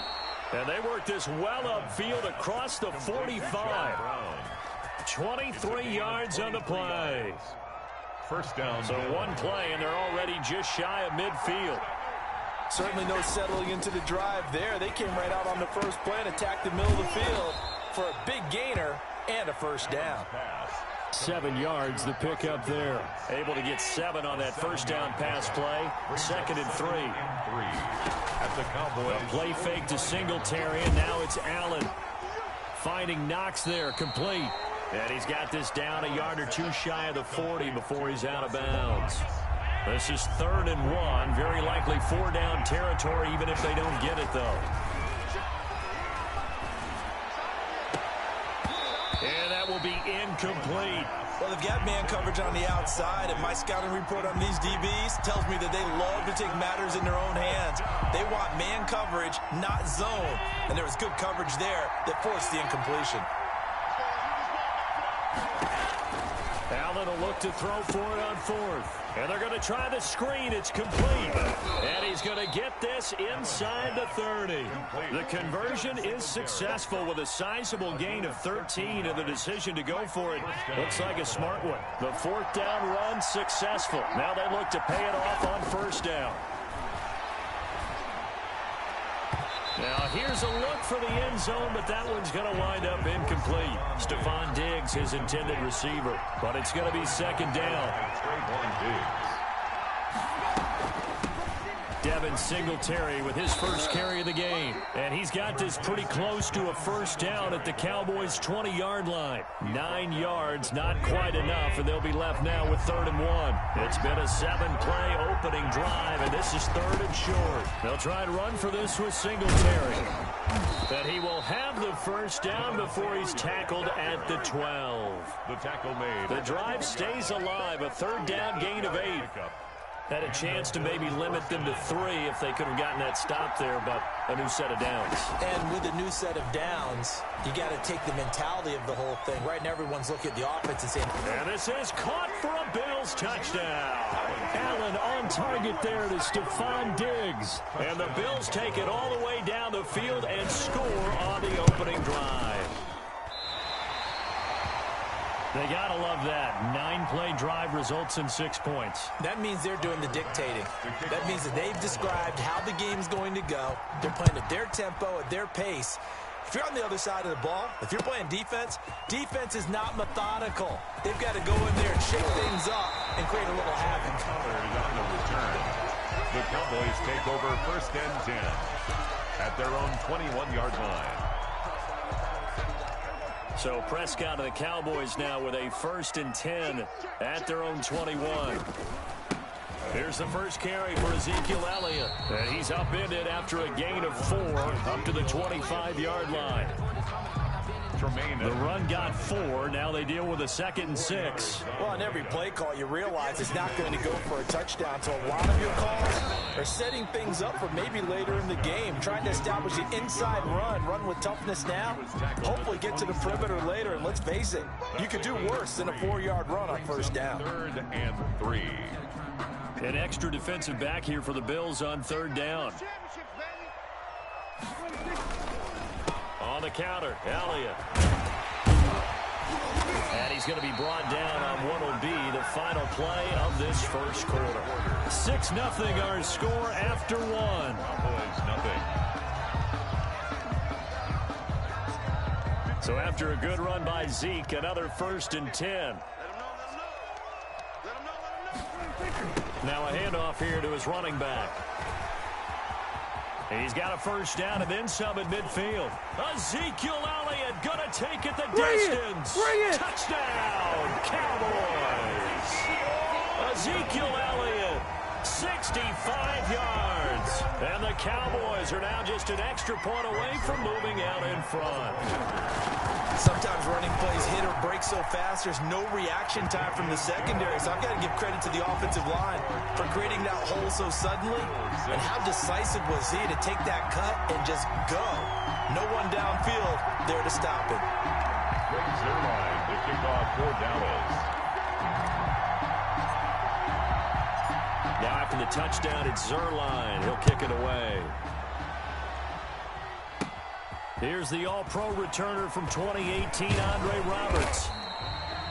And they work this well upfield across the 45. 23 yards on the play. First down. So one play, and they're already just shy of midfield. Certainly no settling into the drive there. They came right out on the first play and attacked the middle of the field for a big gainer and a first down. Pass. 7 yards, the pickup there. Able to get 7 on that first down pass play. 2nd and 3. At the Cowboys. A play fake to Singletary, and now it's Allen. Finding Knox there, complete. And he's got this down a yard or two shy of the 40 before he's out of bounds. This is 3rd and 1. Very likely 4-down territory, even if they don't get it, though. And that will be incomplete. Well, they've got man coverage on the outside, and my scouting report on these DBs tells me that they love to take matters in their own hands. They want man coverage, not zone. And there was good coverage there that forced the incompletion. Allen will look to throw for it on 4th. And they're going to try the screen. It's complete. And he's going to get this inside the 30. The conversion is successful with a sizable gain of 13, and the decision to go for it looks like a smart one. The 4th down run successful. Now they look to pay it off on 1st down. Now here's a look for the end zone, but that one's going to wind up incomplete. Stephon Diggs, his intended receiver, but it's going to be 2nd down. Devin Singletary with his first carry of the game. And he's got this pretty close to a 1st down at the Cowboys' 20-yard line. 9 yards, not quite enough, and they'll be left now with 3rd and 1. It's been a 7-play opening drive, and this is 3rd and short. They'll try and run for this with Singletary. But he will have the 1st down before he's tackled at the 12. The tackle made. The drive stays alive, a 3rd down gain of 8. Had a chance to maybe limit them to 3 if they could have gotten that stop there, but a new set of downs. And with a new set of downs, you got to take the mentality of the whole thing. Right now, everyone's looking at the offense and saying, and this is caught for a Bills touchdown. Allen on target there to Stephon Diggs. And the Bills take it all the way down the field and score on the opening drive. They got to love that. 9-play drive results in 6 points. That means they're doing the dictating. That means that they've described how the game's going to go. They're playing at their tempo, at their pace. If you're on the other side of the ball, if you're playing defense, defense is not methodical. They've got to go in there and shake things up and create a little havoc. On the return. The Cowboys take over 1st and 10 at their own 21-yard line. So Prescott and the Cowboys now with a 1st and 10 at their own 21. Here's the first carry for Ezekiel Elliott. And he's upended after a gain of 4 up to the 25-yard line. The run got 4. Now they deal with a 2nd and 6. Well, on every play call, you realize it's not going to go for a touchdown. So a lot of your calls are setting things up for maybe later in the game, trying to establish the inside run with toughness now, hopefully get to the perimeter later. And let's face it, you could do worse than a 4-yard run on 1st down. 3rd and 3. An extra defensive back here for the Bills on 3rd down. On the counter, Elliott. And he's going to be brought down on what will be the final play of this 1st quarter. 6-0 our score after 1. Cowboys 0. So after a good run by Zeke, another 1st and 10. Now a handoff here to his running back. He's got a 1st down and then some at midfield. Ezekiel Elliott going to take it the distance. Touchdown, Cowboys. Ezekiel Elliott, 65 yards. And the Cowboys are now just an extra point away from moving out in front. Sometimes running plays hit or break so fast, there's no reaction time from the secondary. So I've got to give credit to the offensive line for creating that hole so suddenly. And how decisive was he to take that cut and just go? No one downfield there to stop it. Greg Zerline to kick off for Dallas. Now after the touchdown, it's Zerline. He'll kick it away. Here's the All-Pro returner from 2018, Andre Roberts.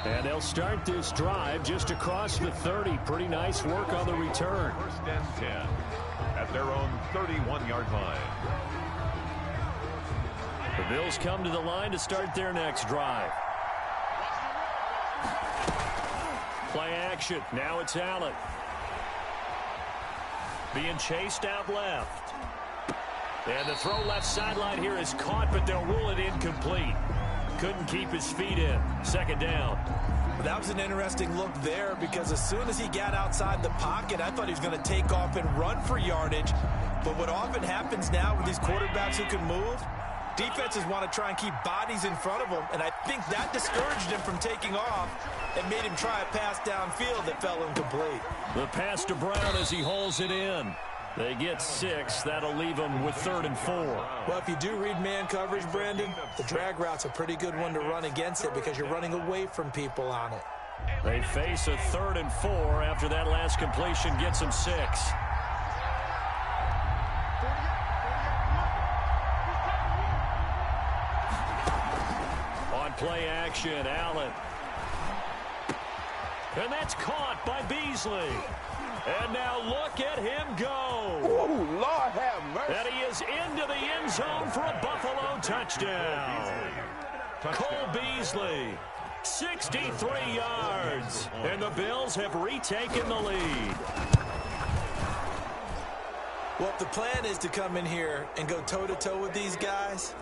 And they'll start this drive just across the 30. Pretty nice work on the return. 1st and 10 at their own 31-yard line. The Bills come to the line to start their next drive. Play action. Now it's Allen. Being chased out left. And the throw left sideline here is caught, but they'll rule it incomplete. Couldn't keep his feet in. Second down. That was an interesting look there because as soon as he got outside the pocket, I thought he was going to take off and run for yardage. But what often happens now with these quarterbacks who can move, defenses want to try and keep bodies in front of them, and I think that discouraged him from taking off and made him try a pass downfield that fell incomplete. The pass to Brown as he hauls it in. They get 6. That'll leave them with 3rd and 4. Well, if you do read man coverage, Brandon, the drag route's a pretty good one to run against it because you're running away from people on it. They face a 3rd and 4 after that last completion gets them 6. On play action, Allen. And that's caught by Beasley. And now look at him go. Oh, Lord have mercy. And he is into the end zone for a Buffalo touchdown. Cole Beasley, 63 yards. And the Bills have retaken the lead. Well, if the plan is to come in here and go toe-to-toe with these guys,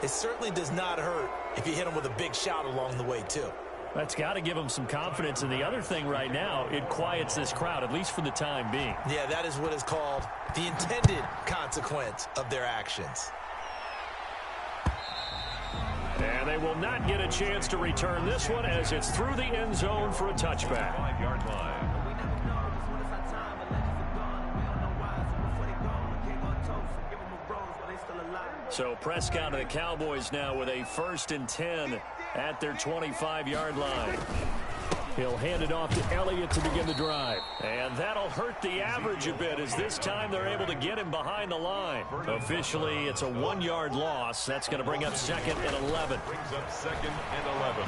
it certainly does not hurt if you hit them with a big shot along the way, too. That's got to give them some confidence. And the other thing right now, it quiets this crowd, at least for the time being. Yeah, that is what is called the intended consequence of their actions. And they will not get a chance to return this one as it's through the end zone for a touchback. 5-yard line. So Prescott and the Cowboys now with a 1st and 10 at their 25-yard line. He'll hand it off to Elliott to begin the drive. And that'll hurt the average a bit as this time they're able to get him behind the line. Officially, it's a 1-yard loss. That's going to bring up 2nd and 11. Brings up 2nd and 11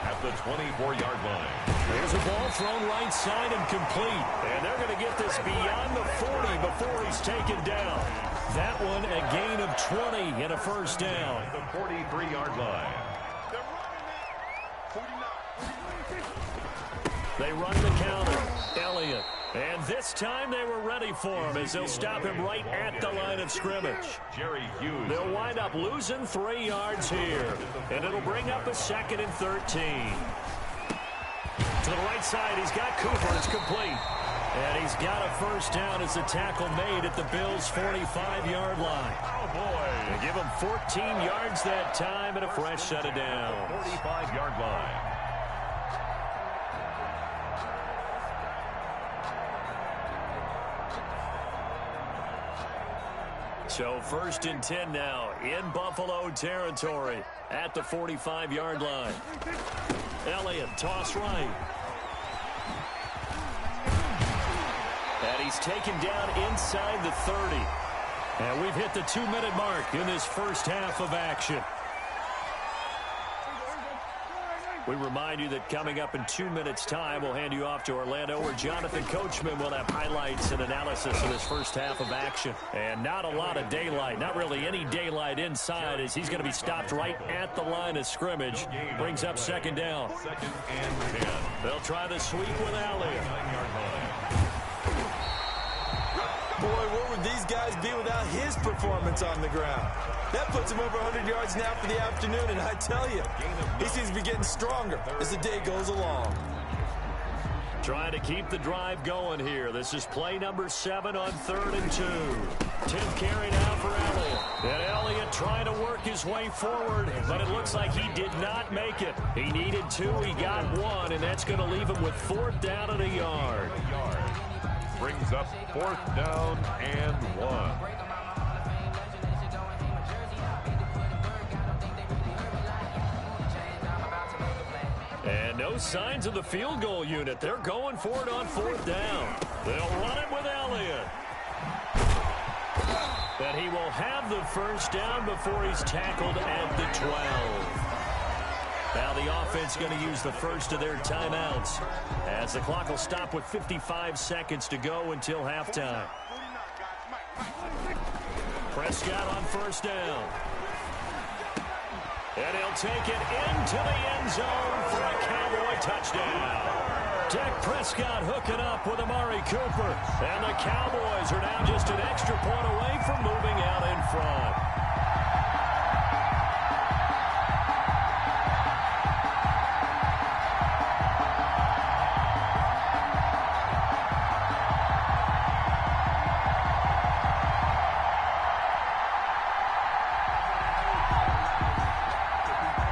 at the 24-yard line. There's a ball thrown right side and complete. And they're going to get this beyond the 40 before he's taken down. That one a gain of 20 and a 1st down. The 43-yard line. They run the counter. Elliott. And this time they were ready for him as they'll stop him right at the line of scrimmage. Jerry Hughes. They'll wind up losing 3 yards here. And it'll bring up a 2nd and 13. To the right side, he's got Cooper. It's complete. And he's got a 1st down as the tackle made at the Bills' 45-yard line. Oh, boy. They give him 14 yards that time and a fresh set of downs. 45-yard line. So 1st and 10 now in Buffalo territory at the 45-yard line. Elliott, toss right. And he's taken down inside the 30. And we've hit the 2-minute mark in this first half of action. We remind you that coming up in 2 minutes' time, we'll hand you off to Orlando, where Jonathan Coachman will have highlights and analysis of this first half of action. And not a lot of daylight, not really any daylight inside, as he's going to be stopped right at the line of scrimmage. Brings up 2nd down. 2nd and 10. They'll try the sweep with Elliott. 9-yard line. Boy, where would these guys be without his performance on the ground? That puts him over 100 yards now for the afternoon, and I tell you, he seems to be getting stronger as the day goes along. Trying to keep the drive going here. This is play number 7 on 3rd and 2. 10th carry now for Elliott. And Elliott trying to work his way forward, but it looks like he did not make it. He needed 2, he got 1, and that's going to leave him with 4th down and a yard. Brings up 4th down and 1. And no signs of the field goal unit. They're going for it on 4th down. They'll run it with Elliott. And he will have the 1st down before he's tackled at the 12. Now the offense going to use the first of their timeouts as the clock will stop with 55 seconds to go until halftime. Prescott on 1st down. And he'll take it into the end zone for a Cowboy touchdown. Dak Prescott hooking up with Amari Cooper. And the Cowboys are now just an extra point away from moving out in front.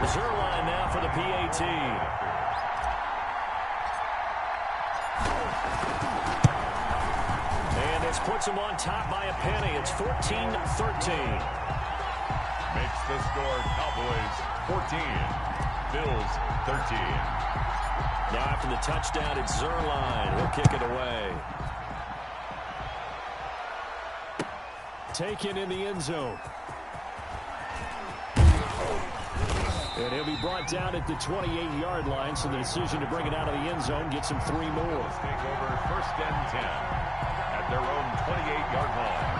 Zerline now for the PAT. And this puts them on top by a penny. It's 14-13. Makes the score Cowboys 14, Bills 13. Now after the touchdown, it's Zerline. He'll kick it away. Taken in the end zone. And he'll be brought down at the 28-yard line, so the decision to bring it out of the end zone gets him 3 more. Let's take over 1st and 10 at their own 28-yard line.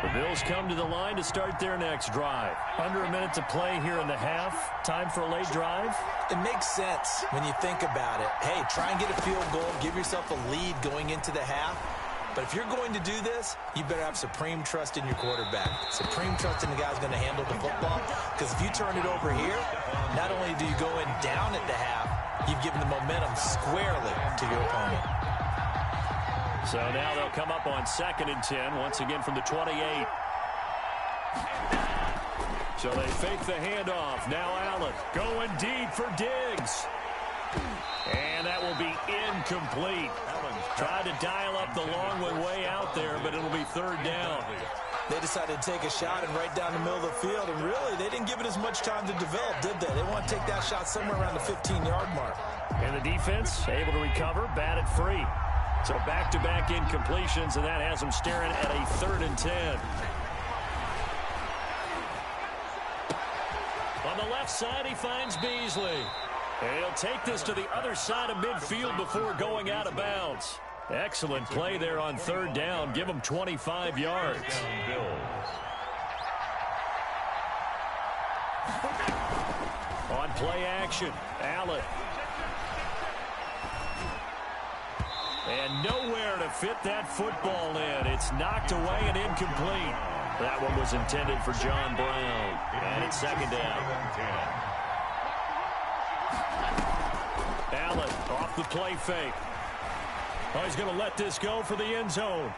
The Bills come to the line to start their next drive. Under a minute to play here in the half. Time for a late drive. It makes sense when you think about it. Hey, try and get a field goal. Give yourself a lead going into the half. But if you're going to do this, you better have supreme trust in your quarterback. Supreme trust in the guy who's going to handle the football. Because if you turn it over here, not only do you go in down at the half, you've given the momentum squarely to your opponent. So now they'll come up on 2nd and 10, once again from the 28. So they fake the handoff. Now Allen going deep for Diggs. And that will be incomplete. Tried to dial up the long one way out there, but it'll be 3rd down. They decided to take a shot and right down the middle of the field, and really, they didn't give it as much time to develop, did they? They want to take that shot somewhere around the 15-yard mark. And the defense able to recover, batted free. So back-to-back incompletions, and that has them staring at a 3rd and 10. On the left side, he finds Beasley. And he'll take this to the other side of midfield before going out of bounds. Excellent play there on 3rd down. Give him 25 yards. On play action, Allen. And nowhere to fit that football in. It's knocked away and incomplete. That one was intended for John Brown. And it's 2nd down. Allen off the play fake. Oh, he's going to let this go for the end zone.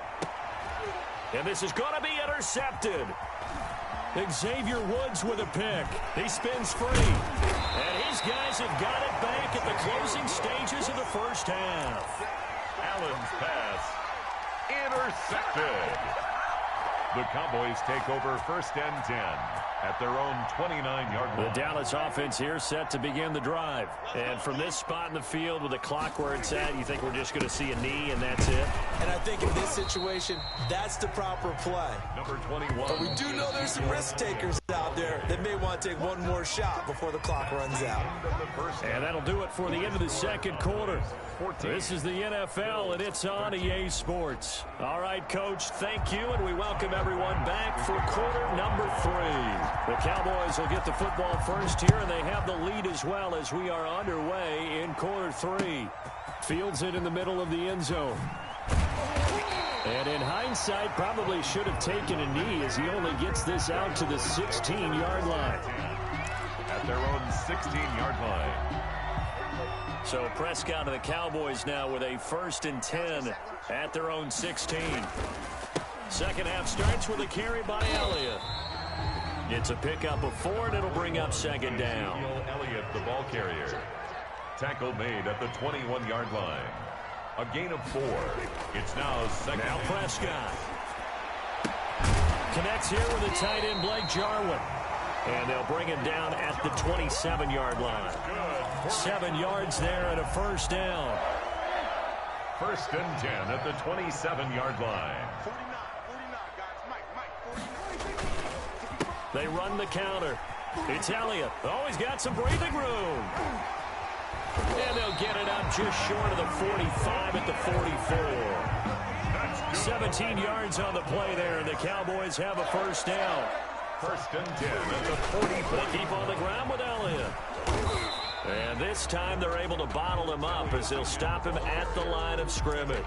And this is going to be intercepted. Xavier Woods with a pick. He spins free. And his guys have got it back at the closing stages of the 1st half. Allen's pass intercepted. The Cowboys take over 1st and 10 at their own 29-yard line. The Dallas offense here set to begin the drive. And from this spot in the field with the clock where it's at, you think we're just going to see a knee and that's it? And I think in this situation, that's the proper play. Number 21. But we do know there's some risk takers out there that may want to take one more shot before the clock runs out. And that'll do it for the end of the 2nd quarter. This is the NFL, and it's on EA Sports. All right, Coach, thank you, and we welcome everyone back for quarter number 3. The Cowboys will get the football first here, and they have the lead as well as we are underway in quarter 3. Fields it in the middle of the end zone. And in hindsight, probably should have taken a knee as he only gets this out to the 16-yard line. At their own 16-yard line. So Prescott and the Cowboys now with a 1st and 10 at their own 16. 2nd half starts with a carry by Elliott. It's a pickup of 4, and it'll bring up 2nd down. Elliott, the ball carrier. Tackle made at the 21-yard line. A gain of 4. It's now 2nd. Now Prescott. Connects here with the tight end, Blake Jarwin. And they'll bring him down at the 27-yard line. 7 yards there and a 1st down. 1st and 10 at the 27-yard line. 49, guys. Mike. They run the counter. It's Elliott. Oh, he's got some breathing room. And they'll get it up just short of the 45 at the 44. 17 yards on the play there, and the Cowboys have a 1st down. First and 10 at the 44. They keep on the ground with Elliott. And this time they're able to bottle him up as they'll stop him at the line of scrimmage.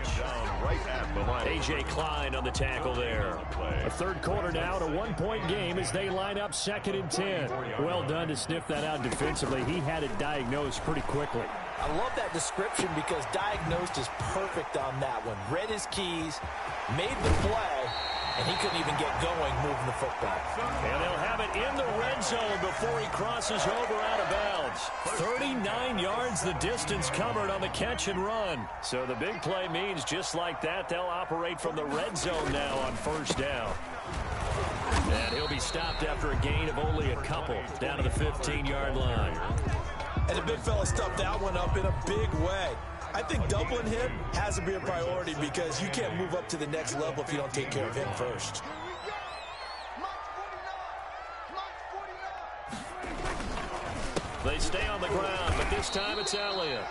Right at the line. A.J. Klein on the tackle there. A third quarter now, and a one-point game as they line up 2nd and 10. Well done to sniff that out defensively. He had it diagnosed pretty quickly. I love that description because diagnosed is perfect on that one. Read his keys, made the play, and he couldn't even get going moving the football. And they'll have it in the red zone before he crosses over out of bounds. 39 yards the distance covered on the catch and run. So the big play means just like that, they'll operate from the red zone now on first down. And he'll be stopped after a gain of only a couple down to the 15-yard line. And the big fella stuffed that one up in a big way. I think doubling him has to be a priority because you can't move up to the next level if you don't take care of him first. They stay on the ground, but this time it's Elliott.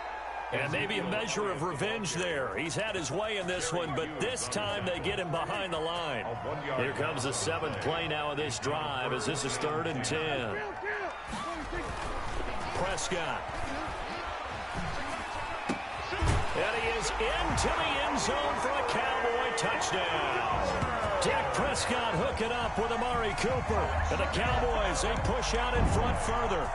And maybe a measure of revenge there. He's had his way in this one, but this time they get him behind the line. Here comes the 7th play now of this drive as this is 3rd and 10. Prescott. And he is into the end zone for a Cowboy touchdown. Dak Prescott hooking up with Amari Cooper. And the Cowboys, they push out in front further.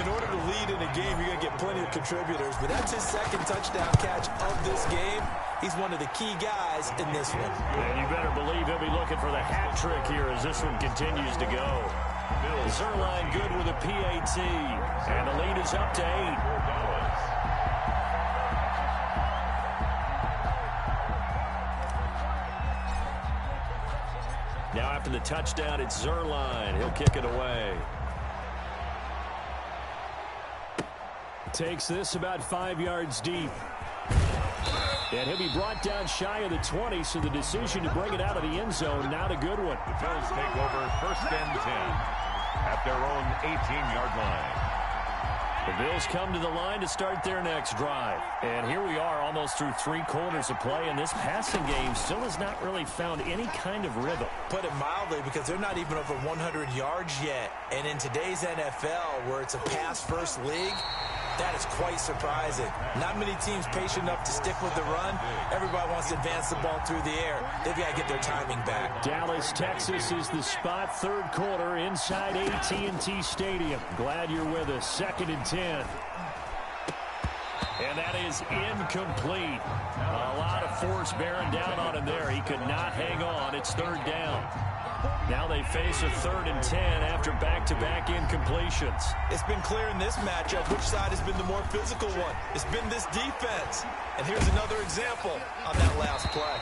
In order to lead in a game, you're going to get plenty of contributors, but that's his 2nd touchdown catch of this game. He's one of the key guys in this one. And you better believe he'll be looking for the hat trick here as this one continues to go. Zerline good with a PAT, and the lead is up to 8. Now after the touchdown, it's Zerline. He'll kick it away. Takes this about 5 yards deep. And he'll be brought down shy of the 20, so the decision to bring it out of the end zone, not a good one. The Bills take over 1st and 10 at their own 18-yard line. The Bills come to the line to start their next drive. And here we are almost through 3 quarters of play, and this passing game still has not really found any kind of rhythm. Put it mildly, because they're not even over 100 yards yet. And in today's NFL, where it's a pass-first league, that is quite surprising. Not many teams patient enough to stick with the run. Everybody wants to advance the ball through the air. They've got to get their timing back. Dallas, Texas is the spot. 3rd quarter inside AT&T Stadium. Glad you're with us. 2nd and 10. And that is incomplete. A lot of force bearing down on him there. He could not hang on. It's 3rd down. Now they face a 3rd and 10 after back-to-back incompletions. It's been clear in this matchup which side has been the more physical one. It's been this defense. And here's another example on that last play.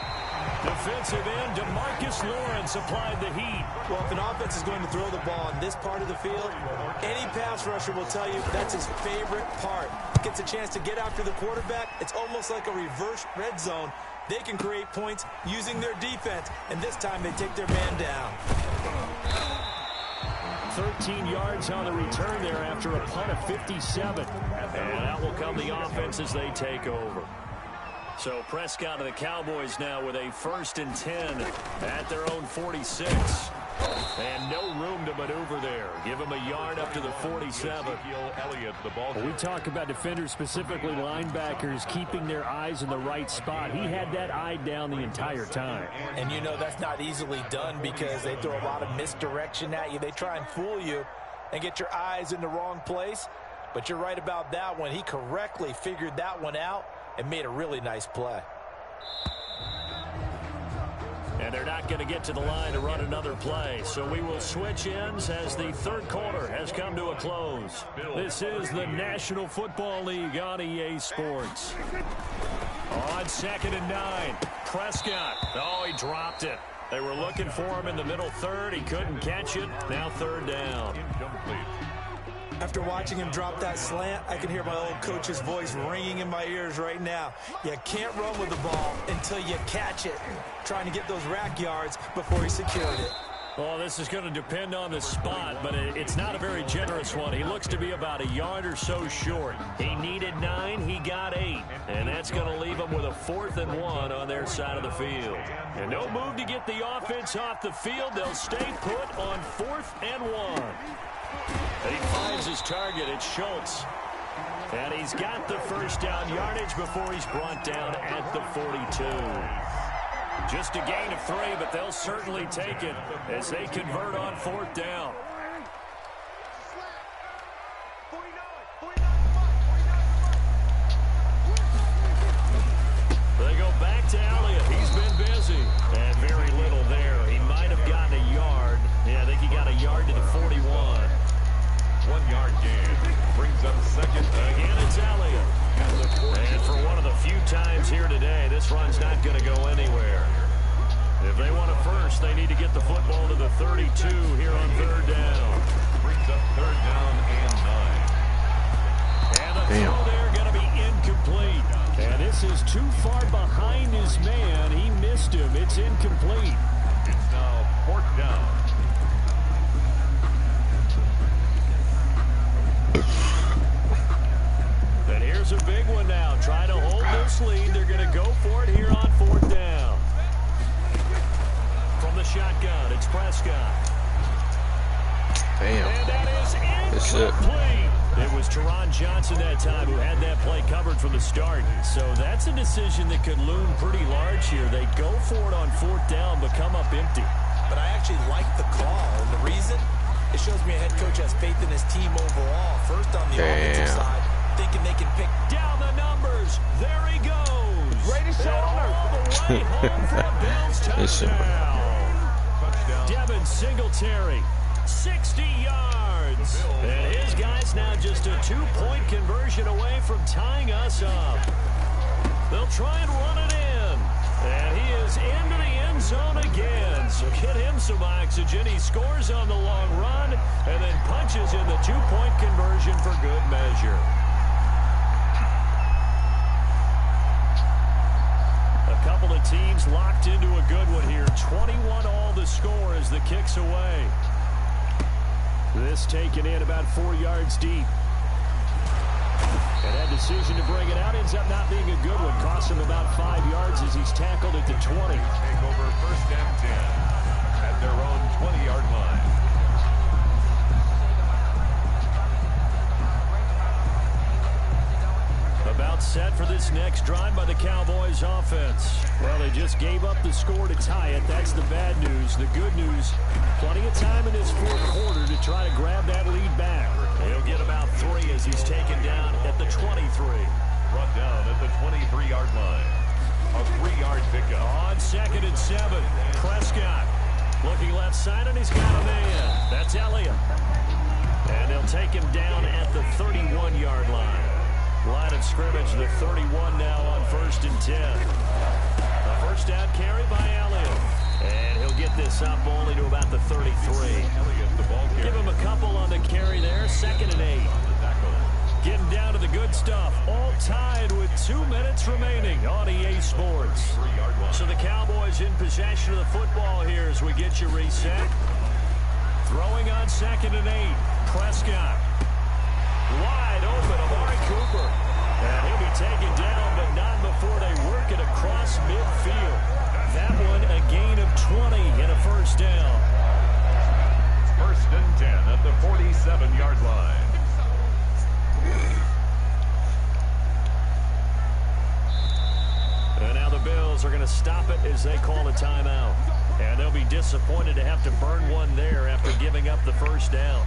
Defensive end DeMarcus Lawrence applied the heat. Well, if an offense is going to throw the ball on this part of the field, any pass rusher will tell you that's his favorite part. Gets a chance to get after the quarterback. It's almost like a reverse red zone. They can create points using their defense, and this time they take their man down. 13 yards on the return there after a punt of 57. And out will come the offense as they take over. So Prescott of the Cowboys now with a 1st and 10 at their own 46. And no room to maneuver there. Give him a yard up to the 47. We talk about defenders, specifically linebackers, keeping their eyes in the right spot. He had that eye down the entire time. And you know that's not easily done because they throw a lot of misdirection at you. They try and fool you and get your eyes in the wrong place. But you're right about that one. He correctly figured that one out and made a really nice play. And they're not going to get to the line to run another play. So we will switch ends as the 3rd quarter has come to a close. This is the National Football League on EA Sports. On 2nd and 9, Prescott. Oh, he dropped it. They were looking for him in the middle 3rd. He couldn't catch it. Now 3rd down. Incomplete. After watching him drop that slant, I can hear my old coach's voice ringing in my ears right now. You can't run with the ball until you catch it. Trying to get those rack yards before he secured it. Well, this is going to depend on the spot, but it's not a very generous one. He looks to be about a yard or so short. He needed 9, he got 8, and that's going to leave leave them with a 4th and 1 on their side of the field. And no move to get the offense off the field. They'll stay put on 4th and 1. And he finds his target. It's Schultz. And he's got the first down yardage before he's brought down at the 42. Just a gain of 3, but they'll certainly take it as they convert on 4th down. They go back to Elliott. He's been busy. And very little there. He might have gotten a yard. Yeah, I think he got a yard to the 41. 1 yard gain. Brings up second. Again, it's Elliott. And for one of the few times here today, this run's not going to go anywhere. If they want a first, they need to get the football to the 32 here on 3rd down. Brings up 3rd down and 9. And the throw there going to be incomplete. And this is too far behind his man. He missed him. It's incomplete. It's now 4th down. And here's a big one now. Trying to hold this lead. They're going to go for it here on 4th down. From the shotgun, it's Prescott. Damn. And that is incomplete. It was Teron Johnson that time who had that play covered from the start. So that's a decision that could loom pretty large here. They go for it on 4th down, but come up empty. But I actually like the call, and the reason, it shows me a head coach has faith in his team overall. First on the offensive side, thinking they can pick down the numbers. There he goes. Brady shoulder. All the way home for a Bills touchdown. Devin Singletary, 60 yards. And his guy's now just a 2-point conversion away from tying us up. They'll try and run it in. And he is into the end zone again. So get him some oxygen. He scores on the long run and then punches in the 2-point conversion for good measure. A couple of teams locked into a good one here. 21 all the score as the kick's away. This taken in about 4 yards deep. And that decision to bring it out ends up not being a good one. Costs him about 5 yards as he's tackled at the 20. Take over 1st and 10 at their own 20-yard line. About set for this next drive by the Cowboys offense. Well, they just gave up the score to tie it. That's the bad news. The good news, plenty of time in this 4th quarter to try to grab that lead back. He'll get about 3 as he's taken down at the 23. Brought down at the 23-yard line. A 3-yard pickup. On 2nd and 7, Prescott looking left side, and he's got a man. That's Elliott. And they'll take him down at the 31-yard line. Line of scrimmage, the 31 now on 1st and 10. A first down carry by Elliott. And he'll get this up only to about the 33. Give him a couple on the carry there. 2nd and 8. Getting down to the good stuff. All tied with 2 minutes remaining on EA Sports. So the Cowboys in possession of the football here as we get you reset. Throwing on 2nd and 8. Prescott. Wide open, Amari Cooper. And he'll be taken down, but not before they work it across midfield. That one a gain of 20 and a first down. 1st and 10 at the 47-yard line. And now the Bills are going to stop it as they call a timeout. And they'll be disappointed to have to burn one there after giving up the first down.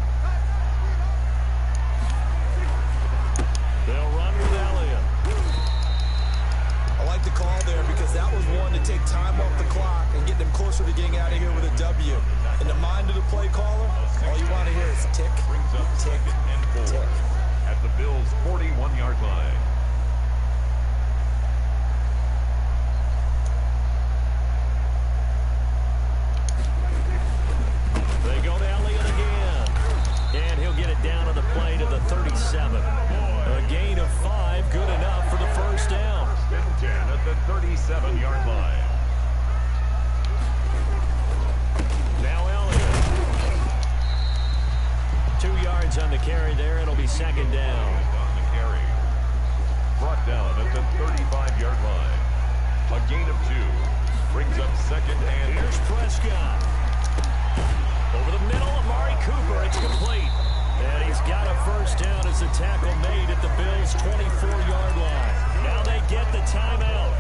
They'll run with Elliott. I like the call there because that was one to take time off the clock and get them closer to getting out of here with a W. In the mind of the play caller, all you want to hear is tick, tick, tick. At the Bills' 41-yard line. They go to Elliott again. And he'll get it down on the play to the 37. A gain of 5, good enough for the first down. 10 at the 37-yard line. Now Elliott. 2 yards on the carry there. It'll be 2nd down. On the carry. Brought down at the 35-yard line. Brings up second and... Here's Prescott. Over the middle, Amari Cooper. It's complete. And he's got a first down as a tackle made at the Bills' 24-yard line. Now they get the timeout.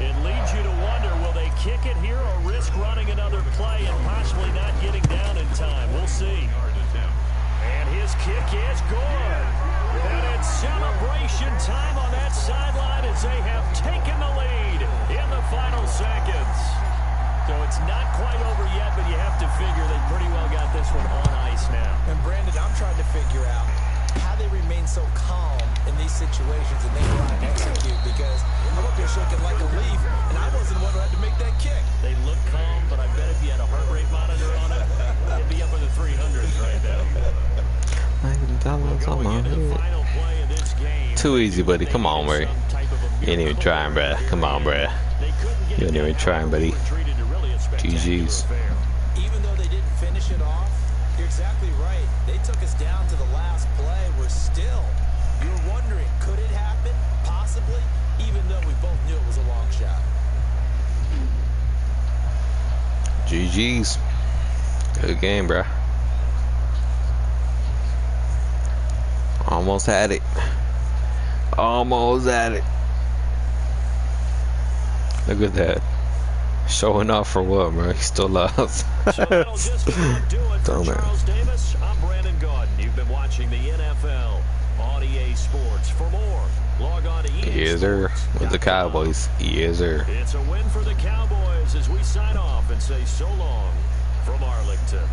It leads you to wonder, will they kick it here or risk running another play and possibly not getting down in time? We'll see. And his kick is good. And it's celebration time on that sideline as they have taken the lead in the final seconds. So it's not quite over yet, but you have to figure they pretty well got this one on ice now. And Brandon, I'm trying to figure out how they remain so calm in these situations and they go out and execute, because I'm up here shaking like a leaf, and I wasn't the one who had to make that kick. They look calm, but I bet if you had a heart rate monitor on it, it'd be up in the 300s right now. Too easy, buddy. Come on, Ray. You ain't even trying, bruh. Come on, bruh. You ain't even trying, buddy. GG's. Even though they didn't finish it off, you're exactly right. They took us down to the last play. You're wondering, could it happen? Possibly, even though we both knew it was a long shot. GG's. Good game, bruh. Almost had it. Almost had it. Look at that. Showing off for what, bro? He still lost. So that'll just about do it for Charles Davis. I'm Brandon Gaudin. You've been watching the NFL on EA Sports. For more, log on to EA Yes, sir. With the Cowboys. Yes, sir. It's a win for the Cowboys as we sign off and say so long from Arlington.